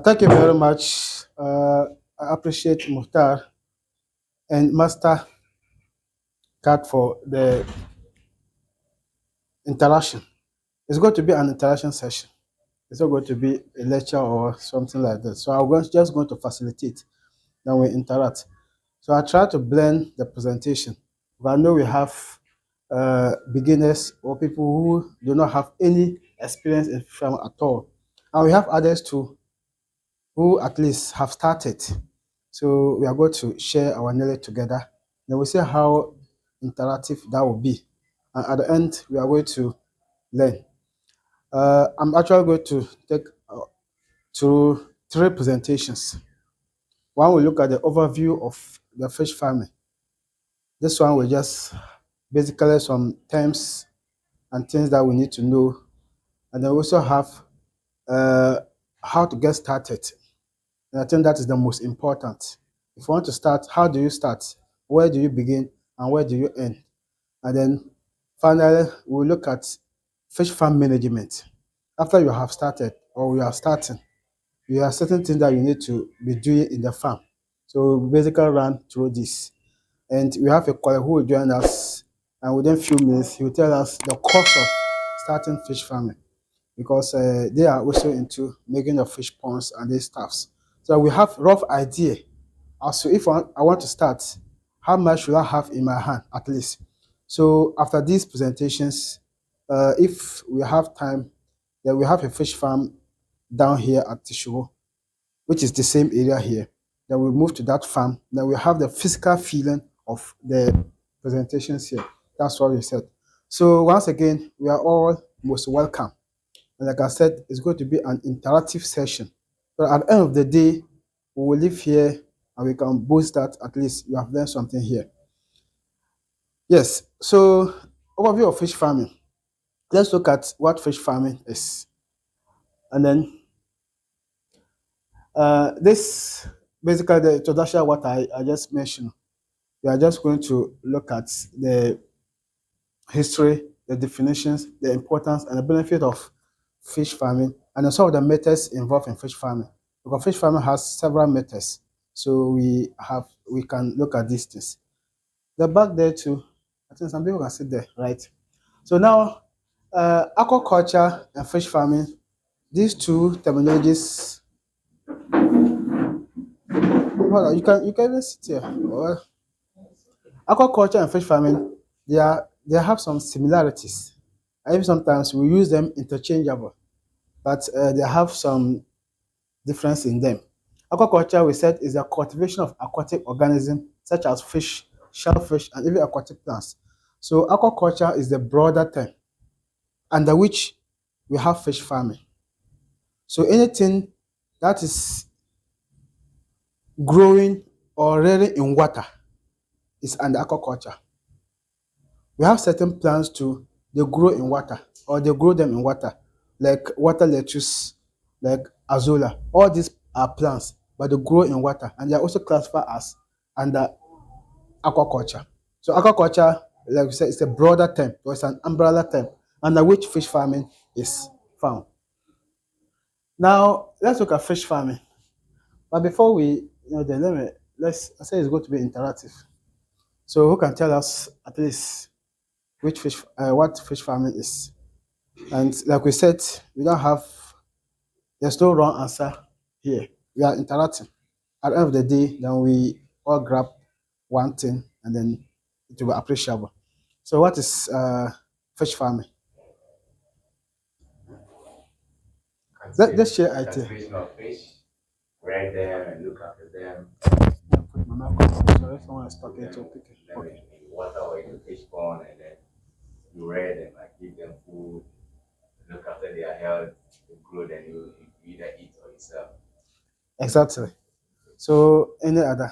Thank you very much. I appreciate Muhtar and Master Cat for the interaction. It's going to be an interaction session. It's not going to be a lecture or something like that. So just going to facilitate, then we interact. So I try to blend the presentation. But I know we have beginners or people who do not have any experience in film at all. And we have others too who at least have started. So we are going to share our knowledge together. Then we'll see how interactive that will be. And at the end, we are going to learn. I'm actually going to take through three presentations. One will look at the overview of the fish farming. This one will just basically some terms and things that we need to know. And then we also have uh, how to get started. And I think that is the most important. If you want to start, how do you start? Where do you begin and where do you end? And then finally, we'll look at fish farm management. After you have started or you are starting, you have certain things that you need to be doing in the farm. So we basically run through this. And we have a colleague who will join us, and within a few minutes, he will tell us the cost of starting fish farming because they are also into making the fish ponds and these stuffs. So we have rough idea as to if I want to start, how much should I have in my hand at least. So after these presentations, if we have time, then we have a fish farm down here at Tishuo, which is the same area here. Then we move to that farm. Then we have the physical feeling of the presentations here. That's what we said. So once again, we are all most welcome. And like I said, it's going to be an interactive session. But at the end of the day, we will leave here and we can boast that at least you have learned something here. Yes, so overview of fish farming. Let's look at what fish farming is. And then this basically the introduction what I just mentioned. We are just going to look at the history, the definitions, the importance, and the benefit of fish farming, and then some of the methods involved in fish farming. Because fish farming has several methods, so we can look at these things. The back there too, I think some people can sit there, right? So now, aquaculture and fish farming, these two terminologies. Hold on, you can even sit here. Well, aquaculture and fish farming, they have some similarities. And even sometimes we use them interchangeable, but they have some difference in them. Aquaculture, we said, is the cultivation of aquatic organisms such as fish, shellfish, and even aquatic plants. So aquaculture is the broader term under which we have fish farming. So anything that is growing or rearing in water is under aquaculture. We have certain plants too, they grow in water or they grow them in water, like water lettuce, like azolla. All these are plants, but they grow in water and they are also classified as under aquaculture. So aquaculture, like we said, is a broader term, or it's an umbrella term under which fish farming is found. Now let's look at fish farming. But before then let's I say it's going to be interactive. So who can tell us at least what fish farming is? And like we said, we don't have there's no wrong answer here. We are interacting. At the end of the day, then we all grab one thing and then it will be appreciable. So what is fish farming? Let's share idea. Cultivation of fish, rear them and look after them, Put my mic on. Sorry, someone is put talking to them, pick it. them Okay. in water or in the fish pond, and then you rear them, like give them food, look after their health, you grow them, you either eat or you sell. Exactly. So any other?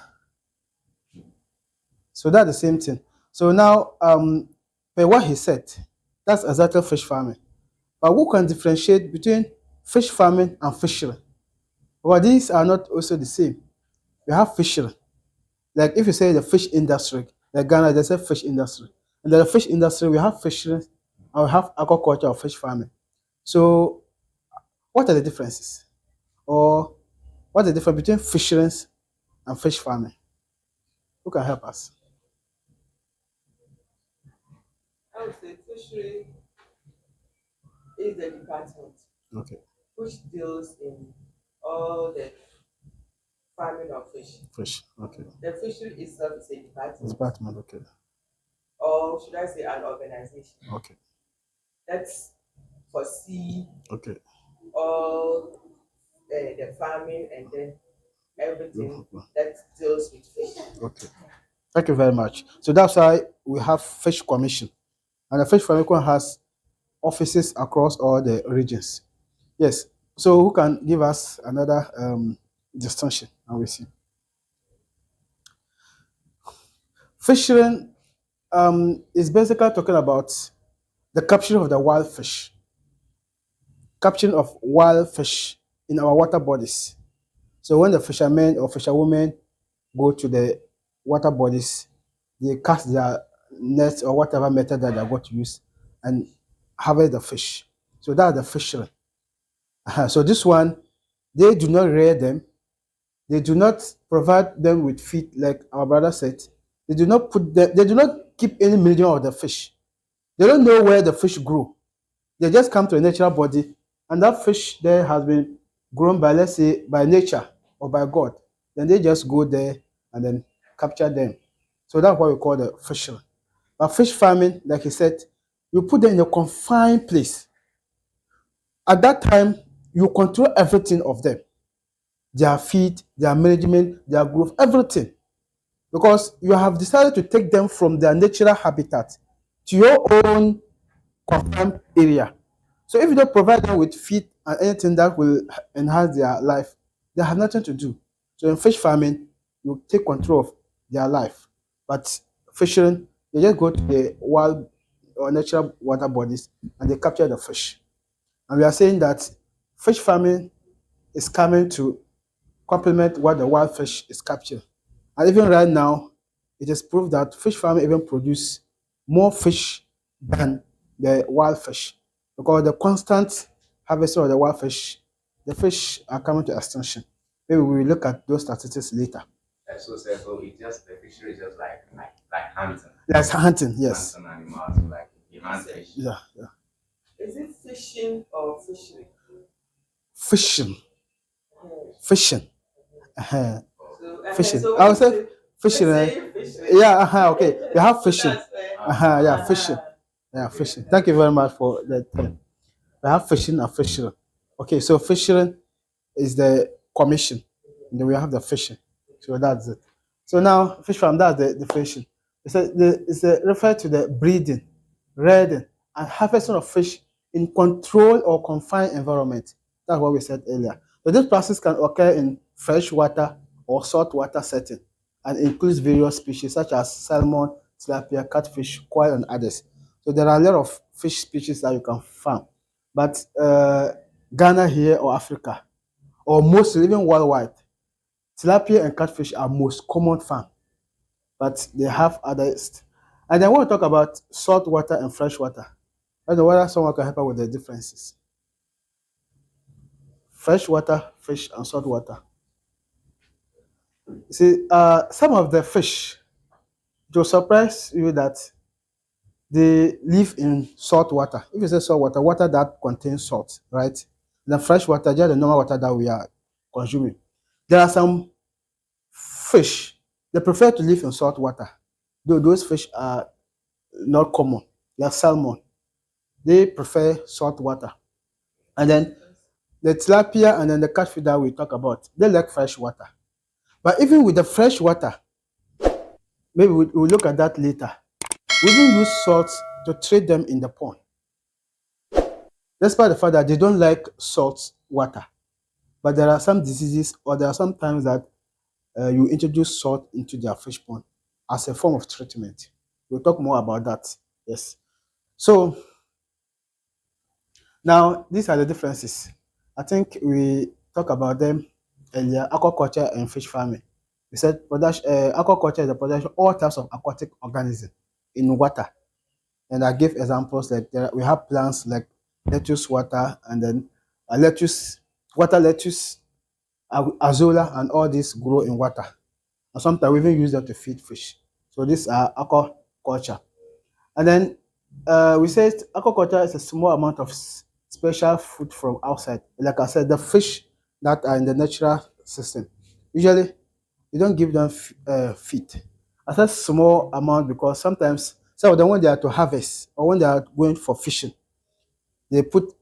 So that's the same thing. So now, per what he said, that's exactly fish farming. But who can differentiate between fish farming and fishery? Well, these are not also the same. We have fishery. Like if you say the fish industry, like Ghana, there's a fish industry. And then the fish industry, we have fishery and we have aquaculture or fish farming. So what are the differences? Or What's the difference between fisheries and fish farming? Who can help us? I would say fishery is the department Okay, which deals in all the farming of fish. fish. Okay, The fishery itself is a department, department. Okay, or should I say an organization okay, that's foresee okay. all the farming and then everything that deals with fish. Okay. Thank you very much. So that's why we have Fish Commission, and the Fish Commission has offices across all the regions. Yes. So who can give us another distinction? And we see fishing is basically talking about the capture of the wild fish, capturing of wild fish in our water bodies. So when the fishermen or fisherwomen go to the water bodies, they cast their nets or whatever method that they're going to use and harvest the fish. So that's the fishery. So this one, they do not rear them. They do not provide them with feed, like our brother said. They do not put them. They do not keep any million of the fish. They don't know where the fish grow. They just come to a natural body, and that fish there has been grown by, let's say, by nature or by God. Then they just go there and then capture them. So that's what we call the fishery. But fish farming, like he said, you put them in a confined place. At that time, you control everything of them, their feed, their management, their growth, everything. Because you have decided to take them from their natural habitat to your own confined area. So if you don't provide them with feed and anything that will enhance their life, they have nothing to do. So in fish farming, you take control of their life. But fishing, they just go to the wild or natural water bodies and they capture the fish. And we are saying that fish farming is coming to complement what the wild fish is capturing. And even right now, it is proved that fish farming even produce more fish than the wild fish. Because the constant harvesting of the wild fish, the fish are coming to extinction. Maybe we will look at those statistics later. So it just the fishery is just like hunting. Yes, hunting, yes. Hunting animals, like you hunt fish. Yeah, yeah. Is it fishing or fishery? Fishing. Fishing. Uh-huh. Fishing. So I would say fishing. fishery. Yeah, okay. We have fishing. That's where- Yeah, fishing. Yeah, fishing. Thank you very much for that. We have fishing and fishery. Okay, so fishing is the commission. And then we have the fishing. So that's it. So now fish farm, that's the fishing. It's referred to the breeding, rearing, and harvesting of fish in controlled or confined environment. That's what we said earlier. So this process can occur in freshwater or saltwater setting and includes various species such as salmon, tilapia, catfish, koi, and others. So there are a lot of fish species that you can farm. But Ghana here or Africa, or mostly even worldwide, tilapia and catfish are most common farm, but they have others. And I want to talk about saltwater and freshwater. I don't know whether someone can help us with the differences. Freshwater fish and saltwater. See, some of the fish, it will surprise you that they live in salt water. If you say salt water, water that contains salt, right? The fresh water, just the normal water that we are consuming. There are some fish, they prefer to live in salt water. Though those fish are not common, like salmon. They prefer salt water. And then the tilapia and then the catfish that we talk about, they like fresh water. But even with the fresh water, maybe we'll look at that later. We even use salt to treat them in the pond. Despite the fact that they don't like salt water. But there are some diseases or there are some times that you introduce salt into their fish pond as a form of treatment. We'll talk more about that. Yes. So now these are the differences. I think we talked about them earlier. Aquaculture and fish farming. We said aquaculture is the production of all types of aquatic organisms in water. And I gave examples like we have plants like lettuce water and then lettuce, water lettuce, azolla, and all these grow in water. And sometimes we even use them to feed fish. So these are aquaculture. And then we said aquaculture is a small amount of special food from outside. Like I said, the fish that are in the natural system, usually you don't give them feed. I said small amount because sometimes some of them when they are to harvest or when they are going for fishing, they put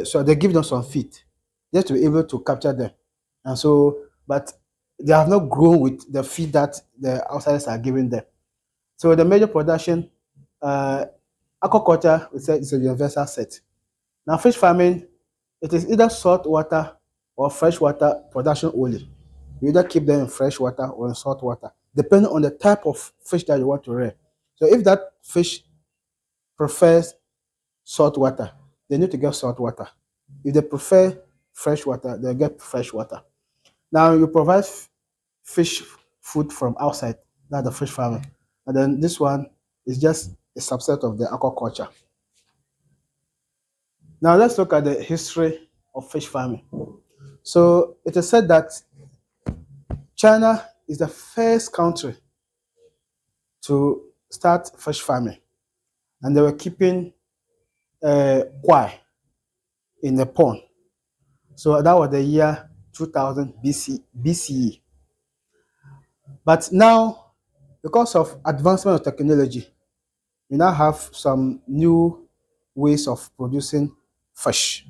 so they give them some feed just to be able to capture them. And so, but they have not grown with the feed that the outsiders are giving them. So the major production, uh, aquaculture, we said, is a universal set. Now, fish farming, it is either salt water or freshwater production only. You either keep them in fresh water or in salt water, depending on the type of fish that you want to rear. So if that fish prefers salt water, they need to get salt water. If they prefer fresh water, they get fresh water. Now you provide fish food from outside, that's the fish farming. And then this one is just a subset of the aquaculture. Now let's look at the history of fish farming. So it is said that China is the first country to start fish farming, and they were keeping kwai in the pond. So that was the year 2000 BCE. But now, because of advancement of technology, we now have some new ways of producing fish,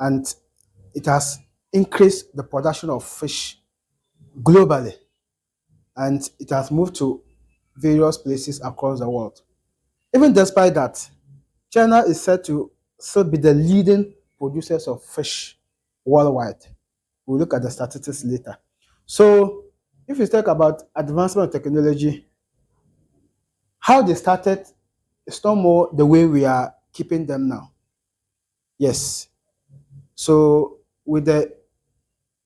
and it has increased the production of fish globally, and it has moved to various places across the world. Even despite that, China is said to still be the leading producers of fish worldwide. We'll look at the statistics later. So, if you talk about advancement of technology, how they started is not more the way we are keeping them now. Yes. So, with the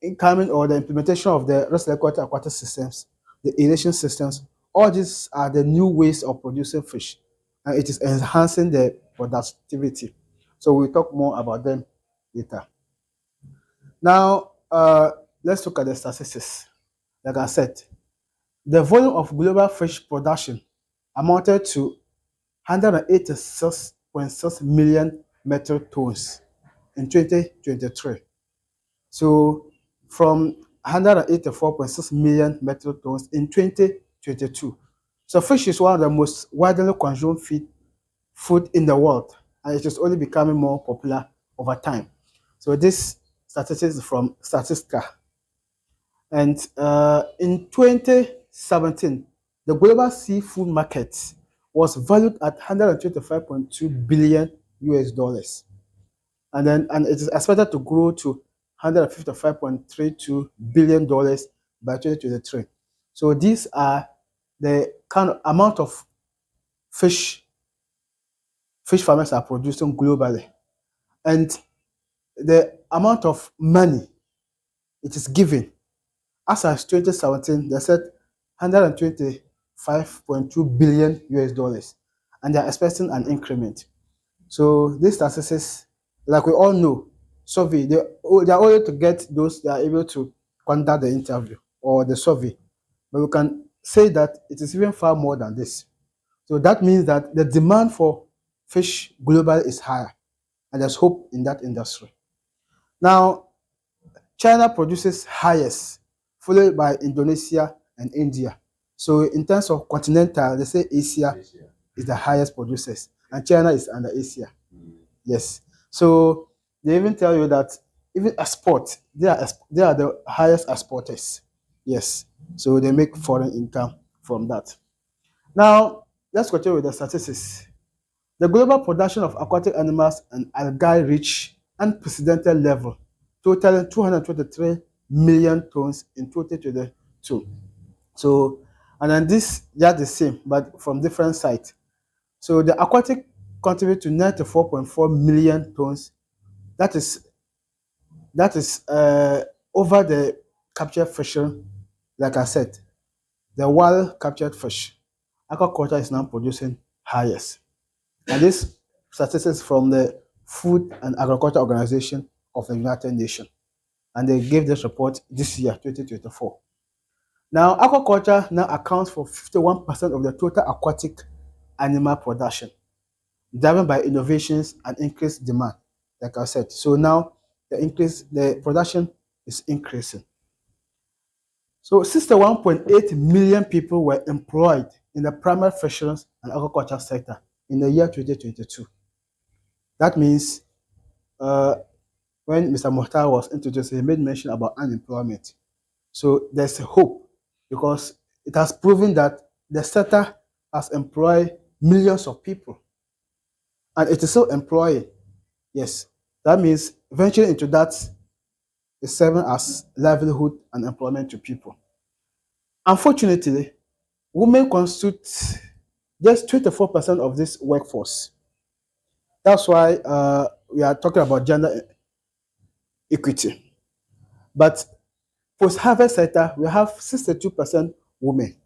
incoming or the implementation of the recirculating aquatic systems, the aeration systems, all these are the new ways of producing fish, and it is enhancing the productivity. So we'll talk more about them later. Now, let's look at the statistics. Like I said, the volume of global fish production amounted to 186.6 million metric tons in 2023. So from 184.6 million metric tons in 2022. So fish is one of the most widely consumed food in the world, and it is only becoming more popular over time. So this statistics is from Statistica. And in 2017, the global seafood market was valued at 125.2 billion US dollars. And it is expected to grow to $155.32 billion by 2023. So these are the kind of amount of fish farmers are producing globally. And the amount of money it is given, as of 2017, they said 125.2 billion US dollars, and they're expecting an increment. So these statistics, like we all know, survey, they are only to get those that are able to conduct the interview or the survey. But we can say that it is even far more than this. So that means that the demand for fish global is higher, and there's hope in that industry. Now, China produces highest, followed by Indonesia and India. So in terms of continental, they say Asia is the highest producers, and China is under Asia. Yes. So they even tell you that even export, they are the highest exporters. Yes. So they make foreign income from that. Now, let's continue with the statistics. The global production of aquatic animals and algae reached unprecedented level, totaling 223 million tons in 2022. So, and then this, they are the same, but from different sites. So the aquatic contribute to 94.4 million tons. That is over the captured fish. Like I said, the wild captured fish. Aquaculture is now producing highest. And this statistics from the Food and Agriculture Organization of the United Nations. and they gave this report this year, 2024. Now, aquaculture now accounts for 51% of the total aquatic animal production, driven by innovations and increased demand, like I said. So now the production is increasing. So 61.8 million people were employed in the primary fisheries and aquaculture sector in the year 2022. That means when Mr. Mohtar was introduced, he made mention about unemployment. So there's a hope because it has proven that the sector has employed millions of people and it is still employing. Yes, that means venturing into that is serving as livelihood and employment to people. Unfortunately, women constitute just 24% of this workforce. That's why we are talking about gender equity. But post-harvest sector, we have 62% women.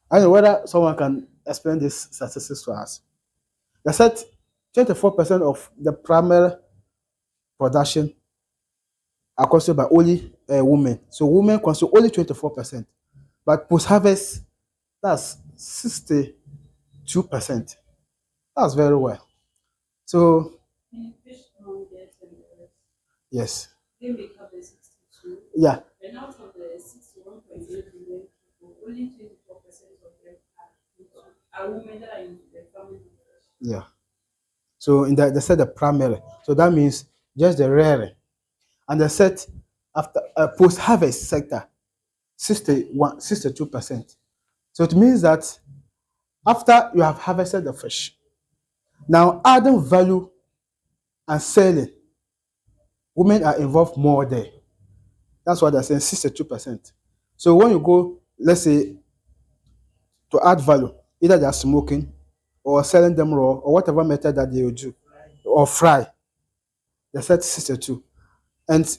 I don't know whether someone can explain this statistics to us. They said 24% of the primary production are consumed by only women. So women consume only 24%. But post-harvest, that's 62%. That's very well. So, yes. Yeah. And out of the 61.8 billion people, only 24% of them are women that are in the family. Yeah. So they said the primary. So that means just the rare. And they said after post-harvest sector, 62%. So it means that after you have harvested the fish, now adding value and selling, women are involved more there. That's what they're saying, 62%. So when you go, let's say, to add value, either they're smoking or selling them raw or whatever method that they will do, or fry, they said 62. And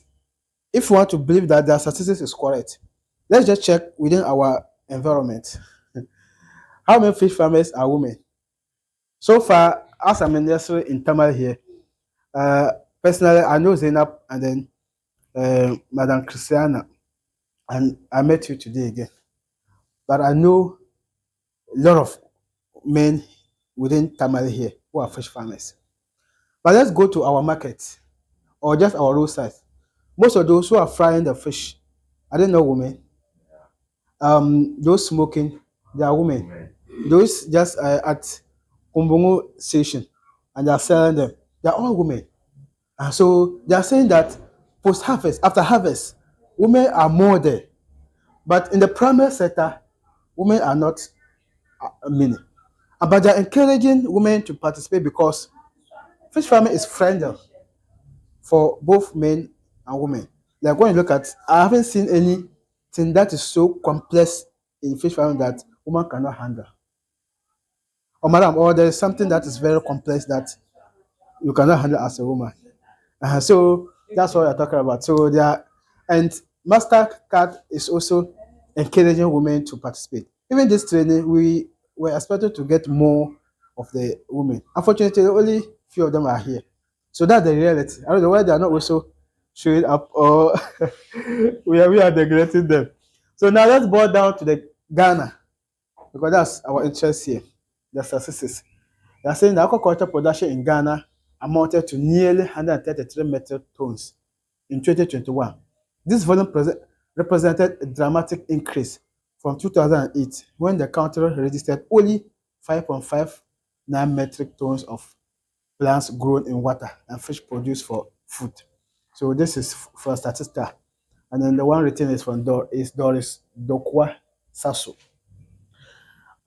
if you want to believe that their statistics is correct, let's just check within our environment. How many fish farmers are women? So far, as I'm in Tamale here, personally, I know Zainab and then Madam Christiana, and I met you today again. But I know a lot of men within Tamale here who are fish farmers. But let's go to our market or just our roadside. Most of those who are frying the fish, I don't know women. Those smoking, they are women. Those just at Kumbungu station and they are selling them, they are all women. And so they are saying that post harvest, after harvest, women are more there. But in the primary sector, women are not many. But they're encouraging women to participate because fish farming is friendly for both men and women. Like when you look at, I haven't seen anything that is so complex in fish farming that woman cannot handle. Or madam, or there is something that is very complex that you cannot handle as a woman. So that's what we're talking about. So there, and Mastercard is also encouraging women to participate. Even this training, we were expected to get more of the women. Unfortunately, only few of them are here. So that's the reality. I don't know why they are not also showing up or we are neglecting them. So now let's boil down to the Ghana because that's our interest here. The statistics. They are saying the aquaculture production in Ghana amounted to nearly 133 metric tons in 2021. This volume represented a dramatic increase from 2008 when the country registered only 5.59 metric tons of plants grown in water and fish produced for food. So this is for Statista. And then the one written is from Doris Dokwa Sasso.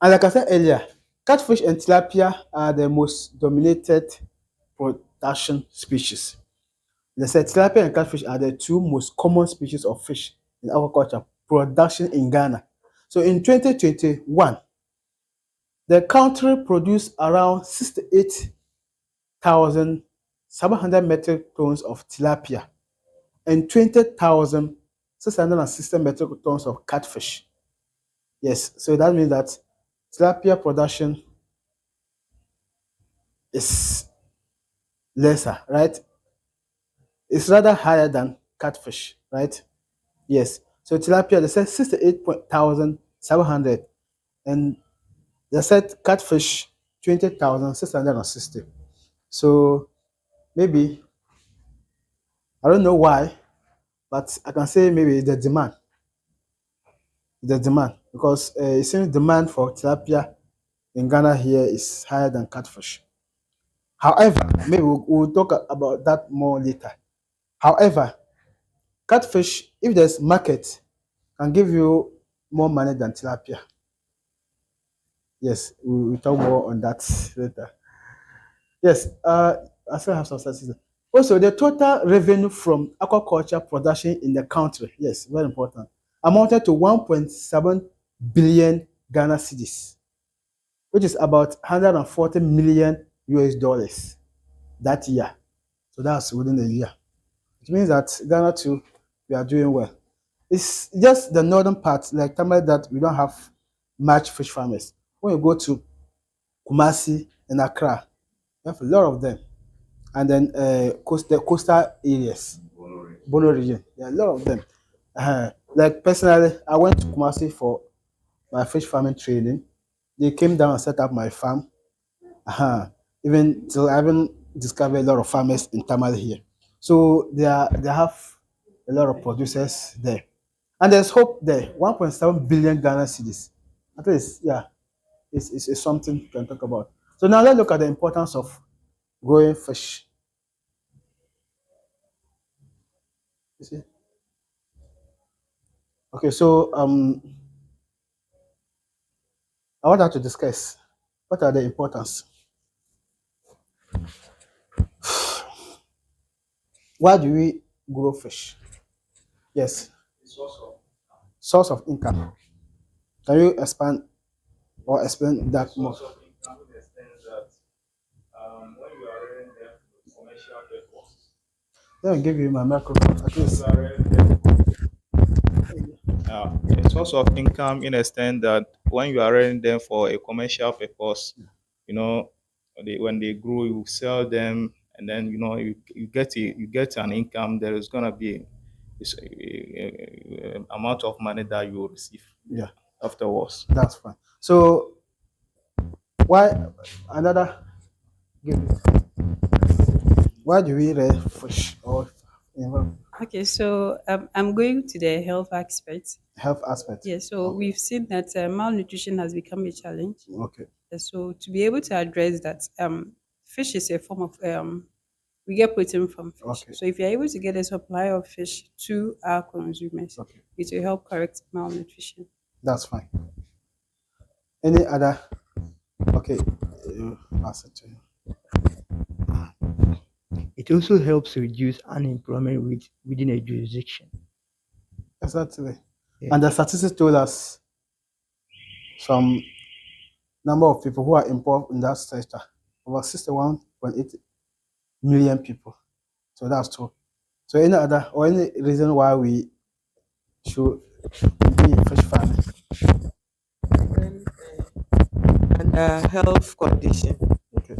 And like I said earlier, catfish and tilapia are the most dominated production species. They said tilapia and catfish are the two most common species of fish in aquaculture production in Ghana. So in 2021, the country produced around 68,700 metric tons of tilapia and 20,660 metric tons of catfish. Yes, so that means that tilapia production is lesser, right? It's rather higher than catfish, right? Yes. So tilapia, they said 68,700, and they said catfish 20,660. So maybe I don't know why, but I can say maybe the demand because it seems demand for tilapia in Ghana here is higher than catfish. However, maybe we'll talk about that more later. However, catfish, if there's market, can give you more money than tilapia. Yes, we'll talk more on that later. Yes, I still have some statistics. Also, the total revenue from aquaculture production in the country, yes, very important, amounted to 1.7 billion Ghana cedis, which is about 140 million US dollars that year. So that's within a year. It means that Ghana too, we are doing well. It's just the northern part, like Tamale, that we don't have much fish farmers. When you go to Kumasi and Accra, you have a lot of them. And then the coastal areas, Bono region, there are a lot of them. Like personally, I went to Kumasi for my fish farming training. They came down and set up my farm. Uh-huh. Even till I haven't discovered a lot of farmers in Tamale here. So they have a lot of producers there. And there's hope there. 1.7 billion Ghana cedis. At least, yeah, it's something we can talk about. So now let's look at the importance of growing fish. You see? Okay, so I want us to discuss what are the importance. Why do we grow fish? Yes, source of income. Can you expand or explain that more? Source of income in the sense that when you are rearing them for commercial purpose, Let me give you my microphone at when least. you are rearing them, a source of income in a sense that when you are rearing them for a commercial purpose, you know, when they grow, you sell them, and then you get an income. There is gonna be a amount of money that you will receive Yeah, afterwards. that's fine. So why another give it. Why do we rear fish or Okay, so I'm going to the health aspect. health aspect? Yeah, so Okay. we've seen that malnutrition has become a challenge. Okay. So to be able to address that, fish is a form of we get protein from fish. Okay. So if you're able to get a supply of fish to our consumers, Okay. it will help correct malnutrition. That's fine. Any other? Okay. Pass it to you. It also helps reduce unemployment rate within a jurisdiction. Exactly. Yeah. And the statistics told us some number of people who are involved in that sector, over 61.8 million people. So that's true. So any other or any reason why we should be in fish farming? When under health condition, Okay.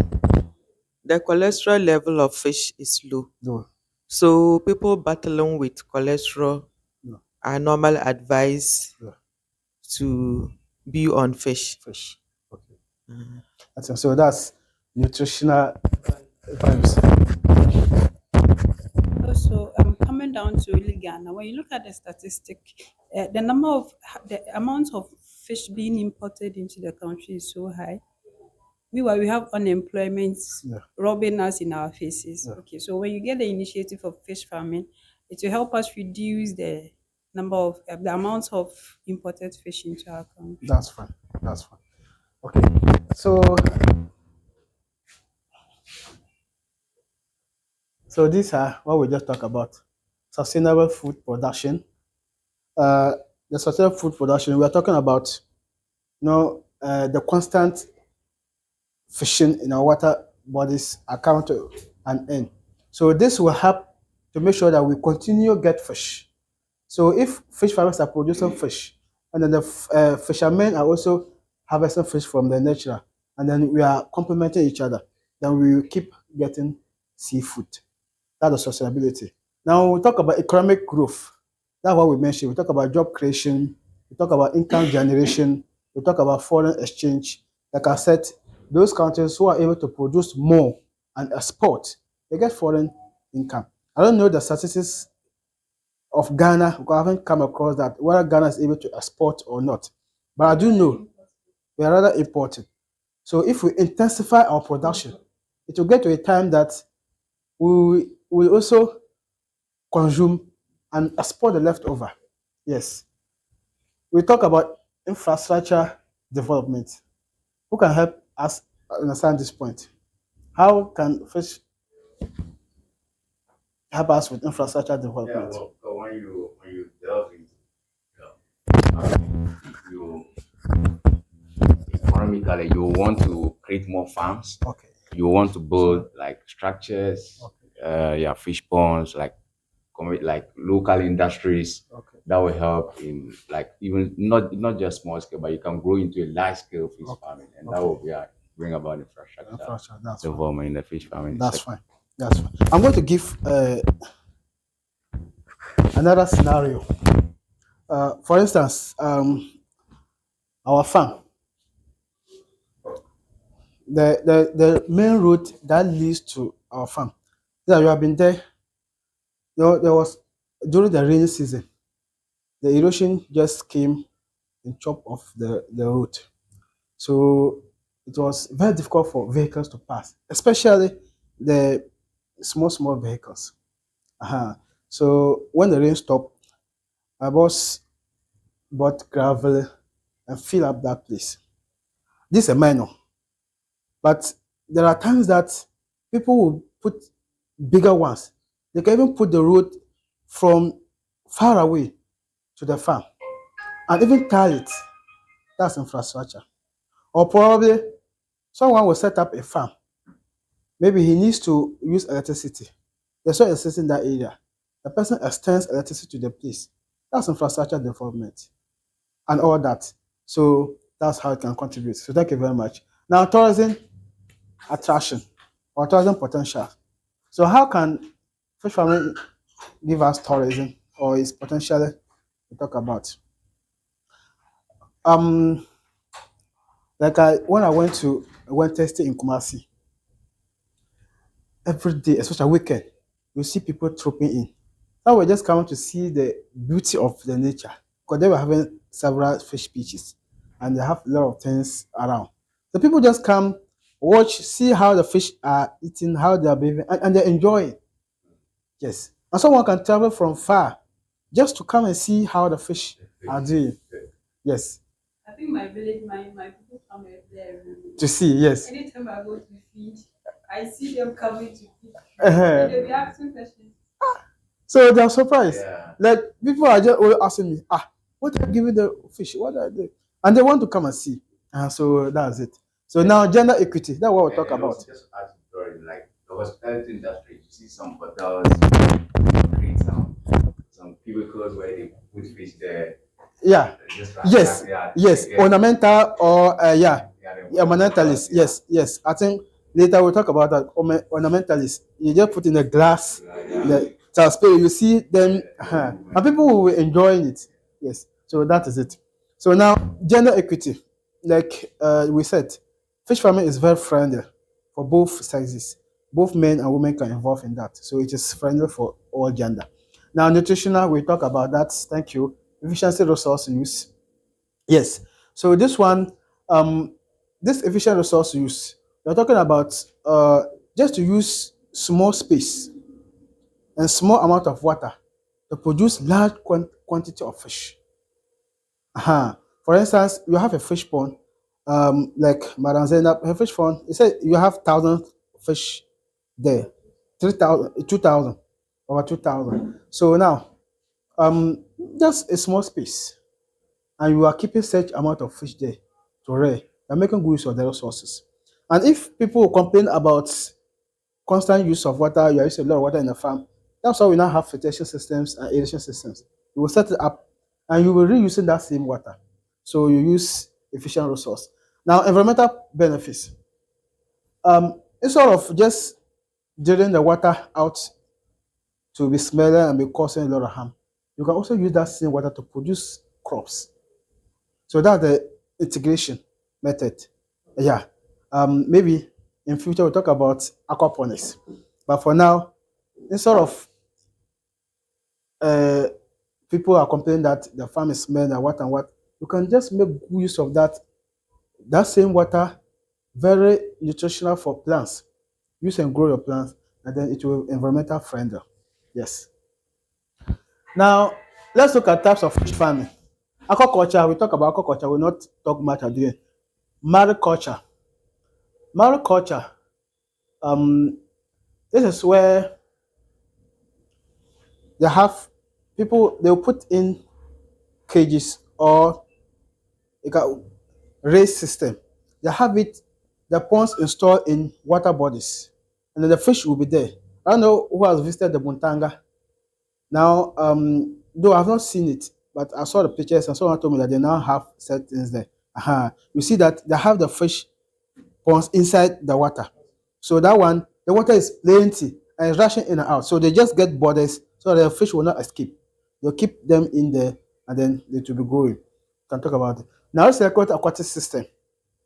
the cholesterol level of fish is low. No. So people battling with cholesterol No. are normal advised Yeah. to be on fish. Fish. Okay. Mhm. So that's nutritional vibes. Also, coming down to really Ghana, when you look at the statistic, the amount of fish being imported into the country is so high. Meanwhile, we have unemployment Yeah. rubbing us in our faces. Yeah. Okay, so when you get the initiative of fish farming, it will help us reduce the amount of imported fish into our country. That's fine. That's fine. Okay. So these are what we just talked about. Sustainable food production. Uh, the sustainable food production, we are talking about the constant fishing in our water bodies are coming to an end. So this will help to make sure that we continue get fish. So if fish farmers are producing fish, and then the fishermen are also harvesting fish from the nature, and then we are complementing each other, then we will keep getting seafood. That's the sustainability. Now we talk about economic growth. That's what we mentioned. We talk about job creation. We talk about income generation. We talk about foreign exchange. Like I said, those countries who are able to produce more and export, they get foreign income. I don't know the statistics of Ghana because I haven't come across that whether Ghana is able to export or not. But I do know we are rather importing. So if we intensify our production, it will get to a time that we will also consume and export the leftover. Yes. We talk about infrastructure development. Who can help us understand this point? How can fish help us with infrastructure Yeah, development? well, so when you delve into you economically, you want to create more farms. Okay. You want to build like structures, Okay. yeah, fish ponds, like like local industries Okay. that will help in like even not just small scale, but you can grow into a large scale fish Okay. farming, and that will bring about infrastructure Infrastructure. That's fine. development in the fish farming That's sector. fine. That's fine. I'm going to give another scenario. For instance, our farm, the main route that leads to our farm. Yeah, you have been there. There was during the rainy season, the erosion just came and chopped off the road. So it was very difficult for vehicles to pass, especially the small vehicles. Uh-huh. So when the rain stopped, my boss bought gravel and fill up that place. This is a minor, but there are times that people will put bigger ones. They can even put the road from far away to the farm and even tile it. That's infrastructure. Or probably someone will set up a farm. Maybe he needs to use electricity. There's no electricity in that area. The person extends electricity to the place. That's infrastructure development and all that. So that's how it can contribute. So thank you very much. Now, tourism attraction or tourism potential. So how can fish farming give us tourism or its potential to talk about? Um, like when I went testing in Kumasi, every day, especially weekend, you see people trooping in. Now we're just coming to see the beauty of the nature because they were having several fish beaches and they have a lot of things around. The people just come, watch, see how the fish are eating, how they are behaving, and they enjoy it. Yes. And someone can travel from far just to come and see how the fish are doing. Yes. I think my village, my people come there every day. To see, yes. Anytime I go to feed, I see them coming to feed. Uh-huh. They'll be asking questions. So they're surprised. Yeah. Like people are just always asking me, what are you giving the fish? What are they? And they want to come and see. So that's it. So now gender equity, that's what we talk And about. also just add to tourism, like the hospitality industry, you see some hotels create some cubicles where they put fish there. Yeah. Just Yes. Yes. Ornamental or ornamentalist. Yes. Yes. I think later we'll talk about that. Ornamentalist. You just put in a glass, the transparent. You see them, and people will be enjoying it. Yes. So that is it. So now gender equity, like we said, fish farming is very friendly for both sexes. Both men and women can involve in that. So it is friendly for all gender. Now nutritional, we talk about that. Thank you. Efficiency resource use. Yes. So this one, this efficient resource use, we're talking about just to use small space and small amount of water to produce large quantity of fish. For instance, you have a fish pond, like Madam Zainab, her fish pond, you said you have 1,000 fish there, 3,000, 2,000, over 2,000. So now, just a small space, and you are keeping such amount of fish there to rear, you're making good use of the resources. And if people will complain about constant use of water, you are using a lot of water in the farm, that's why we now have filtration systems and irrigation systems. You will set it up and you will reusing that same water. So you use efficient resource. Now, environmental benefits. Instead of just drilling the water out to be smelling and be causing a lot of harm. You can also use that same water to produce crops. So that's the integration method. Yeah. Maybe in future we'll talk about aquaponics. But for now, instead of uh, people are complaining that the farm is smelling and what and what, you can just make good use of that same water, very nutritional for plants. Use and grow your plants, and then it will be environmental friendly. Yes. Now let's look at types of fish farming. Aquaculture, we talk about aquaculture, we'll not talk much again. Mariculture. Mariculture, um, this is where they have people, they'll put in cages or you can raise system. They have it, the ponds installed in water bodies, and then the fish will be there. I don't know who has visited the Muntanga. Now, though I've not seen it, but I saw the pictures and someone told me that they now have set things there. You see that they have the fish ponds inside the water. So that one, the water is plenty and it's rushing in and out. So they just get borders so the fish will not escape. They'll keep them in there and then it will be growing. Can talk about it. Now let's look at aquatic system.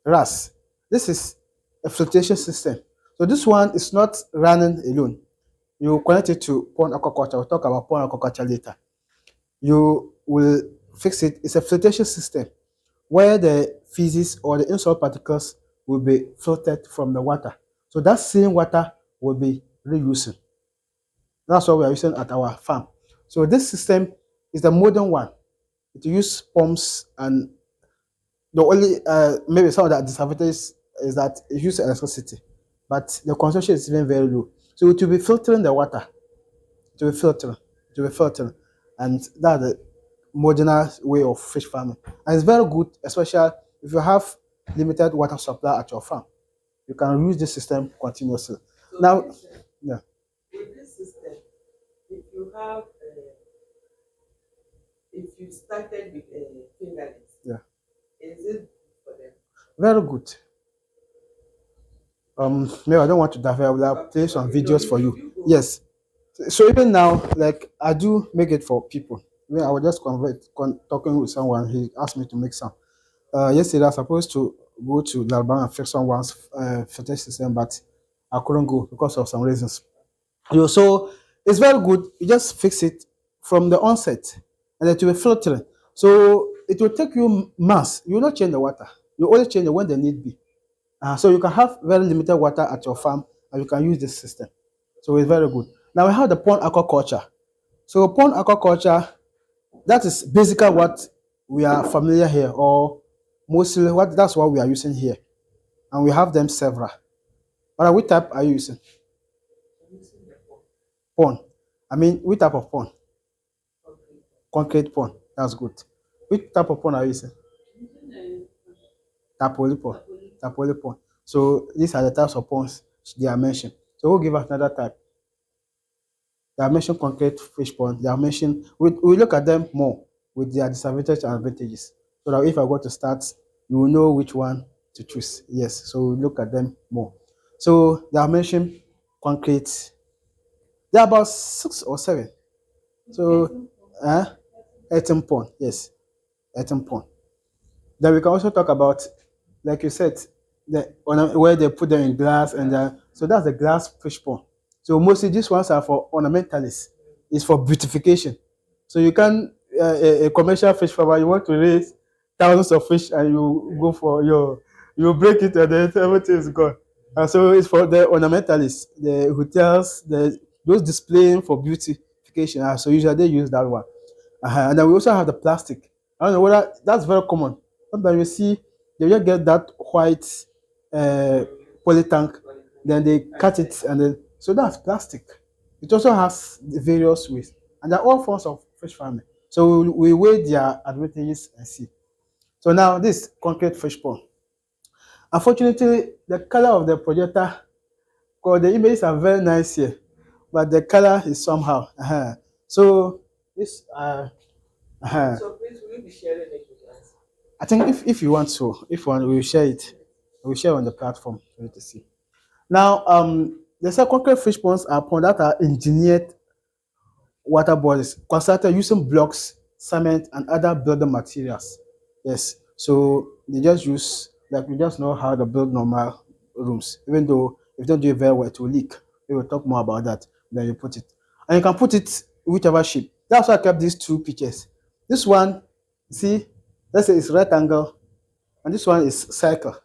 RAS. This is a filtration system. So this one is not running alone. You connect it to pond aquaculture. We'll talk about pond aquaculture later. You will fix it. It's a filtration system where the feces or the insult particles will be filtered from the water. So that same water will be reusing. That's what we are using at our farm. So this system is the modern one. It uses pumps, and the only maybe some of the disadvantages is that it uses electricity, but the consumption is even very low. So it will be filtering the water. It will be filtering. It will be filtering, and that's the modern way of fish farming. And it's very good, especially if you have limited water supply at your farm. You can use this system continuously. So Now, this, yeah, with this system, if you have, if you started with fingerlings, yeah, is it for them? very good. Maybe I don't want to divert. I will play some videos for you. Yes. So even now, like I do make it for people. I was just talking with someone. He asked me to make some. Yesterday I was supposed to go to Larban and fix someone's filter system, but I couldn't go because of some reasons. So it's very good. You just fix it from the onset, and it will be filtering. So it will take you months. You will not change the water. You only change it when the need be. So you can have very limited water at your farm, and you can use this system. So it's very good. Now we have the pond aquaculture. So pond aquaculture, that is basically what we are familiar here, or mostly that's what we are using here, and we have them several. But which type are you using? Pond. I mean, which type of pond? Concrete pond. That's good. Which type of pond are you using? Tapoli pond. Tapoli pond. So these are the types of ponds they are mentioned. So we'll give us another type. They are mentioned concrete fish pond. They are mentioned. We look at them more with their disadvantages and advantages. So that if I go to start, you will know which one to choose. Yes. So we look at them more. So they are mentioned concrete. There are about 6 or 7. So, 18 pond. Yes, 18 pond. Then we can also talk about, like you said, where they put them in glass, and so that's the glass fish pond. So mostly these ones are for ornamentalists. It's for beautification. So you can a commercial fish farmer, you want to raise thousands of fish, and you go for you break it, and then everything is gone. And so it's for the ornamentalists, the hotels, those displaying for beautification. So usually they use that one. And then we also have the plastic. I don't know whether that's very common. Sometimes you see they just get that white poly tank, then they cut it, and then so that's plastic. It also has the various ways, and they're all forms of fish farming. So we weigh their advantages and see. So now this concrete fish pond. Unfortunately, the color of the projector, because the images are very nice here, but the color is somehow. So this So please, will you be sharing it with us? I think if you want to, if you want, we will share it. We will share on the platform for you to see. Now, the concrete fish ponds are ponds that are engineered water bodies constructed using blocks, cement, and other building materials. Yes, so they just use, like, we just know how to build normal rooms. Even though if you don't do it very well, it will leak. We will talk more about that. Then you put it, and you can put it whichever shape. That's why I kept these two pictures. This one, see, let's say it's rectangle, and this one is circle.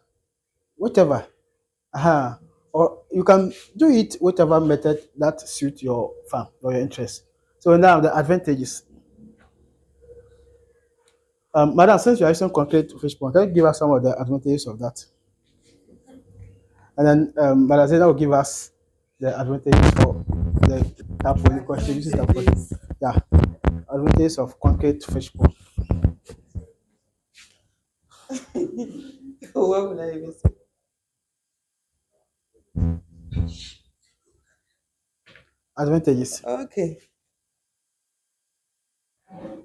Whichever. Or you can do it whatever method that suit your farm or your interest. So now the advantages. Madam, since you are using concrete fish pond, can you give us some of the advantages of that? And then Madam Zena will give us the advantages for the tarpaulin question using tarpaulin. Yeah, advantages of concrete fish pond. What would I even say? Advantages. Okay.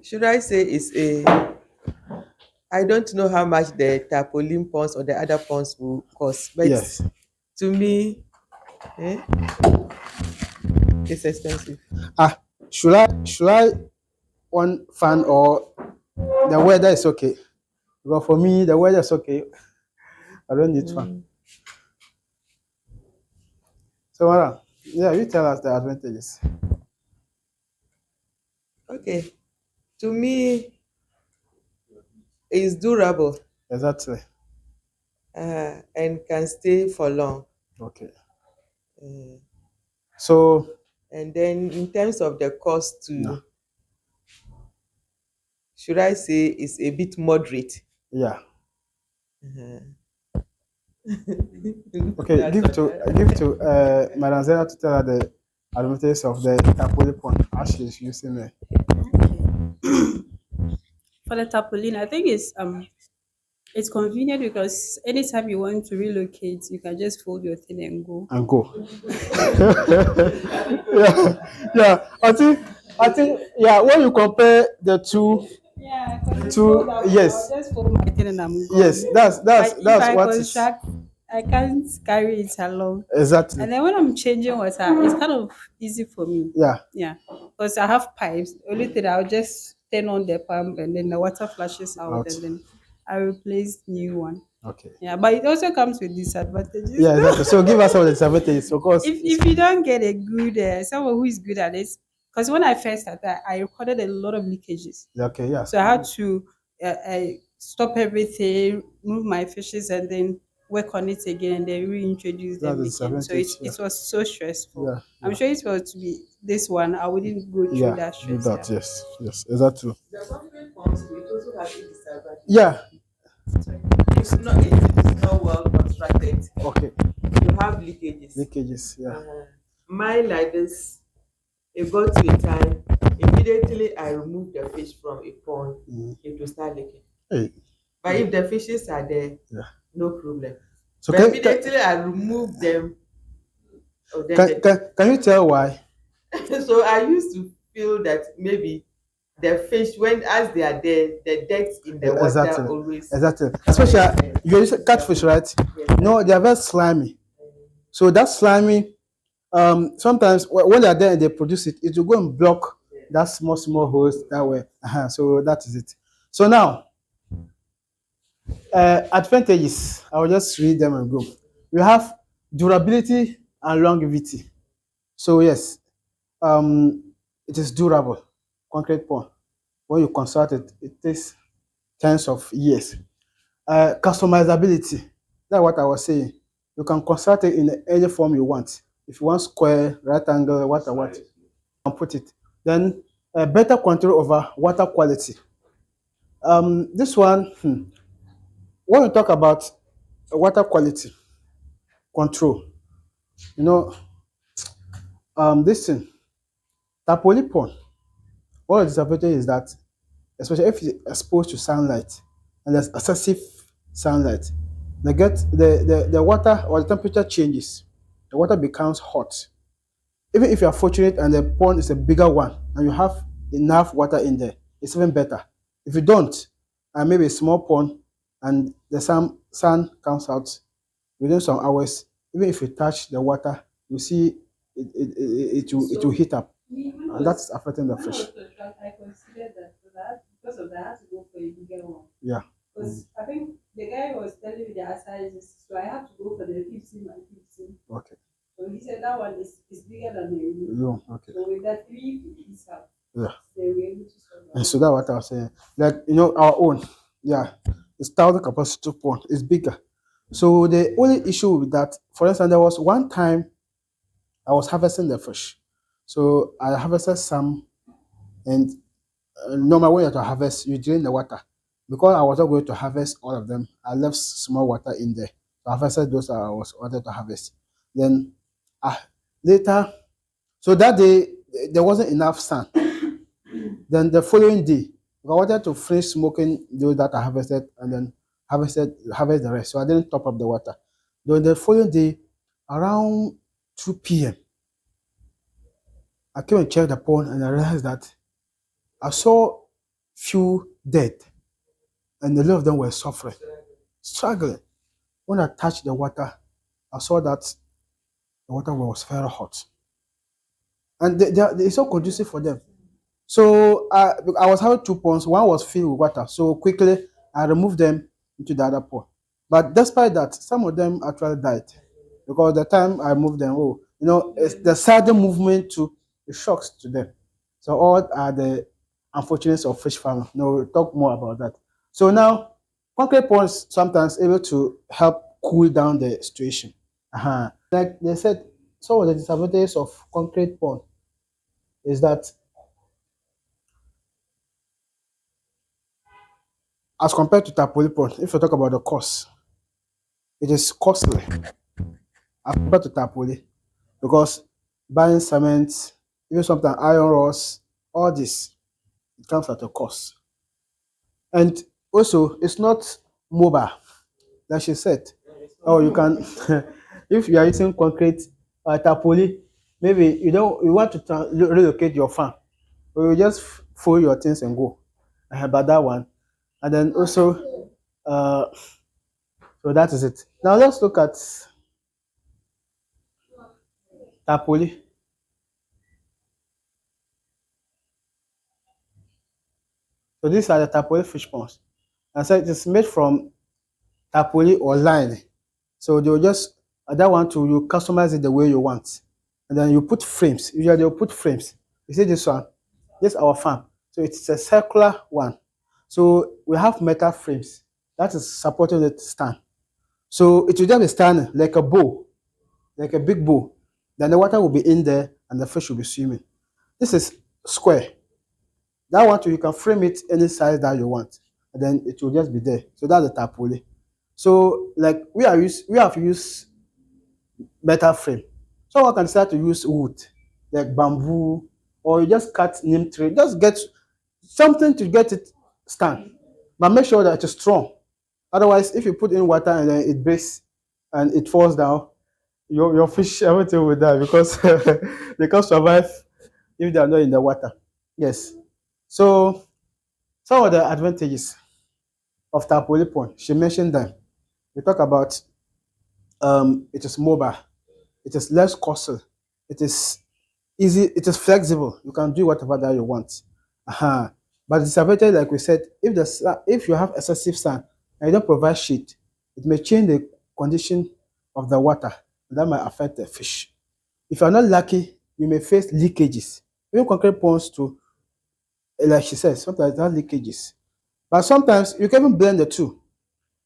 Should I say it's a? I don't know how much the tarpaulin ponds or the other ponds will cost, but Yes. to me, eh, it's expensive. Should I one fan or the weather is okay? Because for me the weather is okay. I don't need fan. So Madam, yeah, you tell us the advantages. Okay. To me, it's durable Exactly. and can stay for long. Okay. Uh, So and then in terms of the cost too, no. should I say it's a bit moderate? Yeah. Uh-huh. Okay, That's give to Madam Zena to tell her the advantages of the tarpaulin pond as she is using it. For the tarpaulin, I think it's convenient because anytime you want to relocate, you can just fold your thing and go. And go. Yeah, yeah. I think yeah, when you compare the two, Yeah, because yes, I'll just fold my thing and I'm gone. yes, that's But if that's I what is construct, I can't carry it along. exactly. And then when I'm changing water, it's kind of easy for me. Yeah, Yeah, because I have pipes. The only thing I'll just turn on the pump and then the water flushes out, out. and then I replace new one. Okay. Yeah, but it also comes with disadvantages. Yeah, exactly. So give us some of the disadvantages, of course. If you don't get a good someone who is good at it, because when I first started, I recorded a lot of leakages, Okay, yeah. so I had to stop everything, move my fishes, and then work on it again, and then reintroduce That's them the again. So disadvantage. Yeah. it was so stressful. Yeah, I'm yeah. sure it was to be this one. I wouldn't go through Yeah, that do stress. that. Yes, yes. Is that true? The concrete ponds, it also has a disadvantage. Yeah. If it's not well constructed, Okay. you have leakages. Leakages. Yeah. Mine like this, it got to a time, immediately I remove the fish from a pond, it will start leaking. Hey. But if the fishes are there, Yeah. no problem. So But immediately I remove them. can you tell why? So I used to feel that maybe the fish, when as they are there, the dirt in the water always. Exactly. Especially you use catfish, right? Yes. No, they are very slimy. So that slimy, sometimes when they are there and they produce it, it will go and block that small holes that way. So that is it. So now, advantages. I will just read them and go. We have durability and longevity. So yes, it is durable. Concrete pond. When you construct it, it takes tens of years. Customizability. That's what I was saying. You can construct it in any form you want. If you want square, rectangle, what, you can put it. Then better control over water quality. This one, when we talk about water quality control, you know, this thing, tarpaulin pond, one of the disadvantages is that, especially if it's exposed to sunlight and there's excessive sunlight, the water or the temperature changes. The water becomes hot. Even if you are fortunate and the pond is a bigger one and you have enough water in there, it's even better. If you don't, and maybe a small pond and the sun comes out within some hours, even if you touch the water, you see it will heat up. and that's affecting the fish. I considered that because of that, I had to go for a bigger one. Yeah. Because I think the guy was telling me their sizes, so I had to go for the 15 by 15. Okay. So he said that one is bigger than the room. No. Okay. So with that, three pieces up, Yeah. they were able to survive. And so that's what I was saying. Like, our own, yeah, it's 1,000 capacity pond. It's bigger. So the only issue with that, for instance, there was one time I was harvesting the fish. So I harvested some, and normally when you have to harvest, you drain the water. Because I was not going to harvest all of them, I left small water in there. So I harvested those that I was ordered to harvest. Then later, so that day there wasn't enough sun. Then the following day, I wanted to finish smoking those that I harvested and then harvest the rest. So I didn't top up the water. Then the following day, around 2 p.m., I came and checked the pond and I realized that I saw few dead and a lot of them were suffering, struggling. When I touched the water, I saw that the water was very hot. And it's so conducive for them. So I was having 2 ponds. One was filled with water. So quickly I removed them into the other pond. But despite that, some of them actually died because the time I moved them, it's the sudden movement to the shocks to them. So all are the unfortunates of fish farming. We'll talk more about that. So now, concrete ponds sometimes able to help cool down the situation. Like they said, some of the disadvantages of concrete pond is that as compared to tapoli pond, if you talk about the cost, it is costly as compared to tapoli because buying cement, even sometimes iron rods, all this, it comes at a cost. And also, it's not mobile, like she said. Oh, you can, if you are using concrete tapoli, maybe you want to relocate your farm, or you just fold your things and go. But that one, and then also, so that is it. Now let's look at tapoli. So these are the tapoli fish ponds. And so it is made from tapoli or line. So they will just that one to you customize it the way you want. And then you put frames. Usually they'll put frames. You see this one? This is our farm. So it's a circular one. So we have metal frames that is supporting the stand. So it will just be standing like a bowl, like a big bowl. Then the water will be in there and the fish will be swimming. This is square. That one too, you can frame it any size that you want, and then it will just be there. So that's the tapoli. So like we have used metal frame. Someone can start to use wood, like bamboo, or you just cut neem tree. Just get something to get it stand, but make sure that it is strong. Otherwise, if you put in water and then it breaks and it falls down, your fish everything will die because they can't survive if they are not in the water. Yes. So some of the advantages of tapoli pond, she mentioned them. We talk about it is mobile, it is less costly, it is easy, it is flexible. You can do whatever that you want. But the disadvantage, like we said, if you have excessive sun and you don't provide shade, it may change the condition of the water. That might affect the fish. If you're not lucky, you may face leakages. Even concrete ponds too, like she said, sometimes it has leakages. But sometimes you can even blend the two.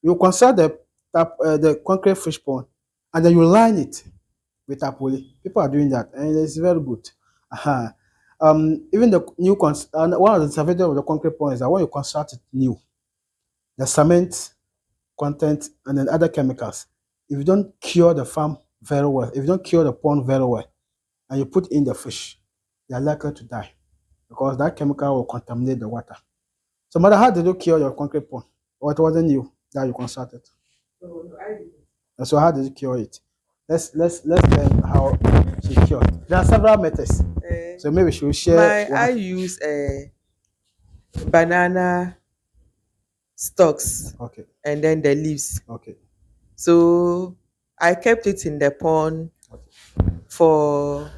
You construct the concrete fish pond and then you line it with tapoli. People are doing that and it's very good. Even the new one of the disadvantages of the concrete pond is that when you construct it new, the cement content and then other chemicals, if you don't cure the farm very well, if you don't cure the pond very well, and you put in the fish, they are likely to die because that chemical will contaminate the water. So, mother, how did you cure your concrete pond? Or it wasn't you that you constructed? So I did. So, how did you cure it? Let's learn how she cured. There are several methods. So maybe she will share. I use banana stalks Okay. and then the leaves. Okay. So I kept it in the pond for